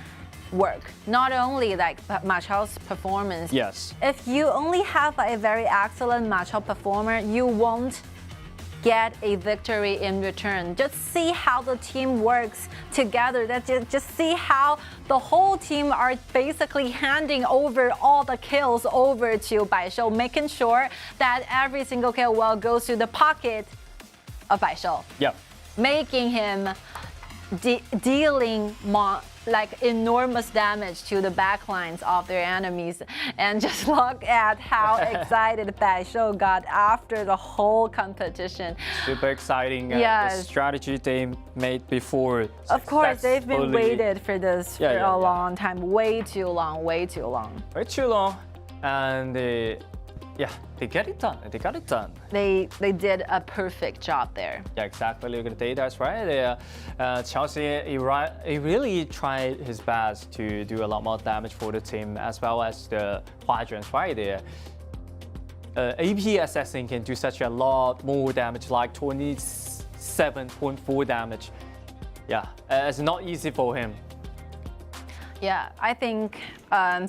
work, not only Ma Chao's performance. Yes. If you only have a very excellent Ma Chao performer, you won't get a victory in return. Just see how the team works together. Just see how the whole team are basically handing over all the kills over to Bai Shou, making sure that every single kill goes to the pocket of Bai Shou. Yep. Making him dealing enormous damage to the backlines of their enemies. And just look at how excited Bai Shou got after the whole competition. Super exciting. The strategy they made before. Of course, they've been waited for this for a long time. Way too long. Way too long. And they get it done. They got it done. They did a perfect job there. Yeah, exactly. Look at the data, that's right. Chelsea, he really tried his best to do a lot more damage for the team, as well as the quadrants right there. AP assassin can do such a lot more damage, like 27.4 damage. Yeah, it's not easy for him. Yeah, I think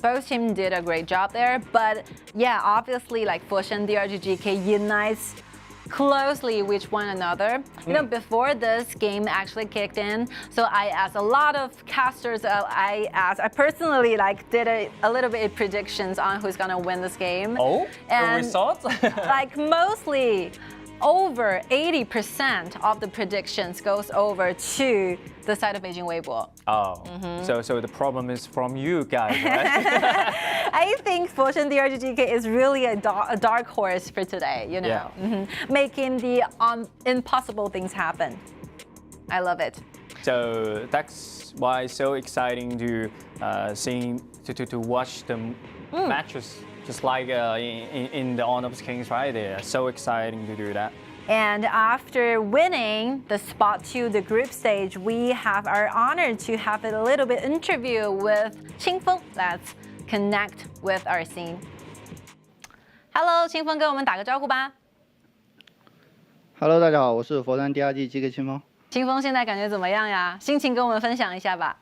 both teams did a great job there. But yeah, obviously, Foshan.DRG.GK unites closely with one another. Before this game actually kicked in, so I asked a lot of casters. I personally did a little bit of predictions on who's gonna win this game. Oh, and the results? Mostly over 80% of the predictions goes over to the side of Beijing.WB. Oh, so the problem is from you guys, right? I think Foshan.DRG.GK is really a dark horse for today, you know, making the impossible things happen. I love it. So that's why it's so exciting to to watch the matches, just like in the Honor of Kings right there. So exciting to do that. And after winning the spot 2, the group stage, we have our honor to have a little bit interview with Qingfeng. Let's connect with our scene. Hello, 清风，跟我们打个招呼吧。Hello， 大家好，我是佛山DRGGK 清风。清风现在感觉怎么样呀？心情跟我们分享一下吧。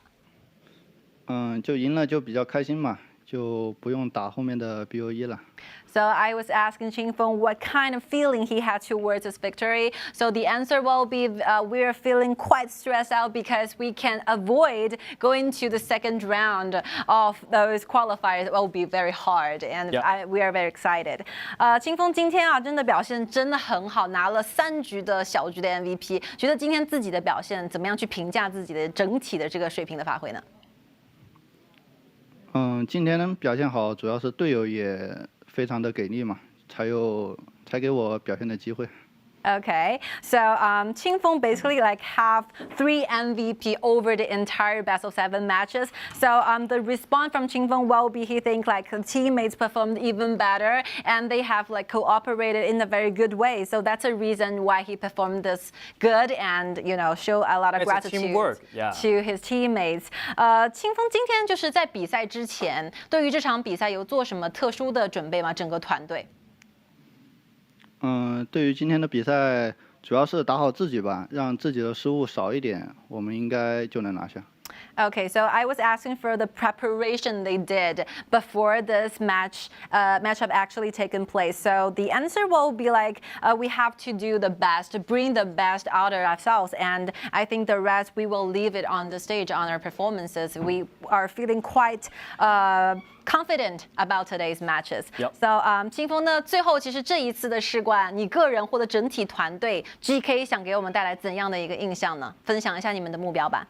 就赢了就比较开心嘛，就不用打后面的 BOE 了。So I was asking Qingfeng what kind of feeling he had towards his victory. So the answer will be we're feeling quite stressed out because we can avoid going to the second round of those qualifiers. It will be very hard, and we are very excited. 清风今天啊，真的表现真的很好，拿了3局的小局的 MVP。觉得今天自己的表现怎么样？去评价自己的整体的这个水平的发挥呢？今天能表现好，主要是队友也非常的给力嘛，才给我表现的机会。Okay, so Qingfeng basically like have 3 MVP over the entire best of 7 matches. So the response from Qingfeng will be he think like the teammates performed even better and they have like cooperated in a very good way. So that's a reason why he performed this good and you know show a lot of gratitude to his teammates. 清风今天就是在比赛之前，对于这场比赛有做什么特殊的准备吗？整个团队？对于今天的比赛，主要是打好自己吧，让自己的失误少一点，我们应该就能拿下。Okay, so I was asking for the preparation they did before this matchup actually taken place. So the answer will be like we have to do the best, bring the best out of ourselves, and I think the rest we will leave it on the stage on our performances. We are feeling quite confident about today's matches. So 清风呢，最后其实这一次的世冠，你个人或者整体团队 GK 想给我们带来怎样的一个印象呢？分享一下你们的目标吧。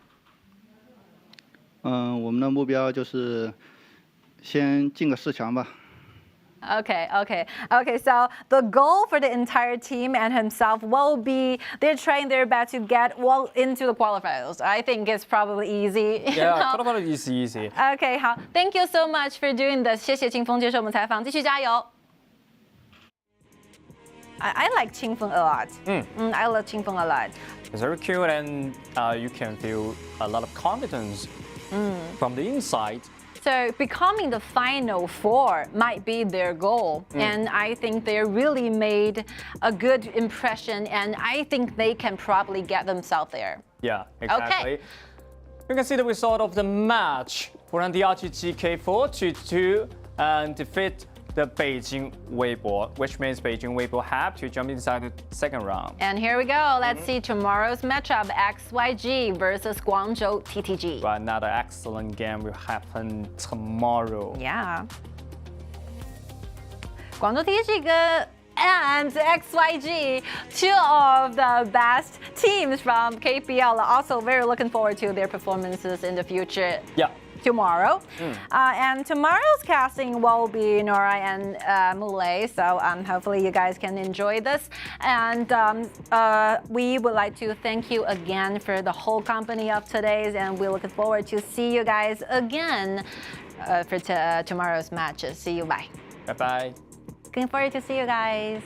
我们的目标就是先进个4强吧。Okay. So the goal for the entire team and himself will be they're trying their best to get well into the qualifiers. I think it's probably easy. Yeah, qualifier is easy. Okay, 好 ，Thank you so much for doing this. 谢谢清风接受我们采访，继续加油。I like Qingfeng a lot. I love Qingfeng a lot. It's very cute and you can feel a lot of confidence from the inside. So becoming the final 4 might be their goal, and I think they really made a good impression, and I think they can probably get themselves there. Yeah, exactly. Okay. You can see the result of the match. Foshan.DRG.GK 4-2 and defeat the Beijing.WB, which means Beijing.WB have to jump inside the second round. And here we go. Let's see tomorrow's matchup: XYG versus Guangzhou TTG. But another excellent game will happen tomorrow. Yeah. Guangzhou TTG and XYG, 2 of the best teams from KPL. Also very looking forward to their performances in the future. Yeah. Tomorrow. And tomorrow's casting will be Nora and Mulay, so hopefully you guys can enjoy this. And we would like to thank you again for the whole company of today's, and we're looking forward to see you guys again for tomorrow's matches. See you, bye. Bye-bye. Looking forward to see you guys.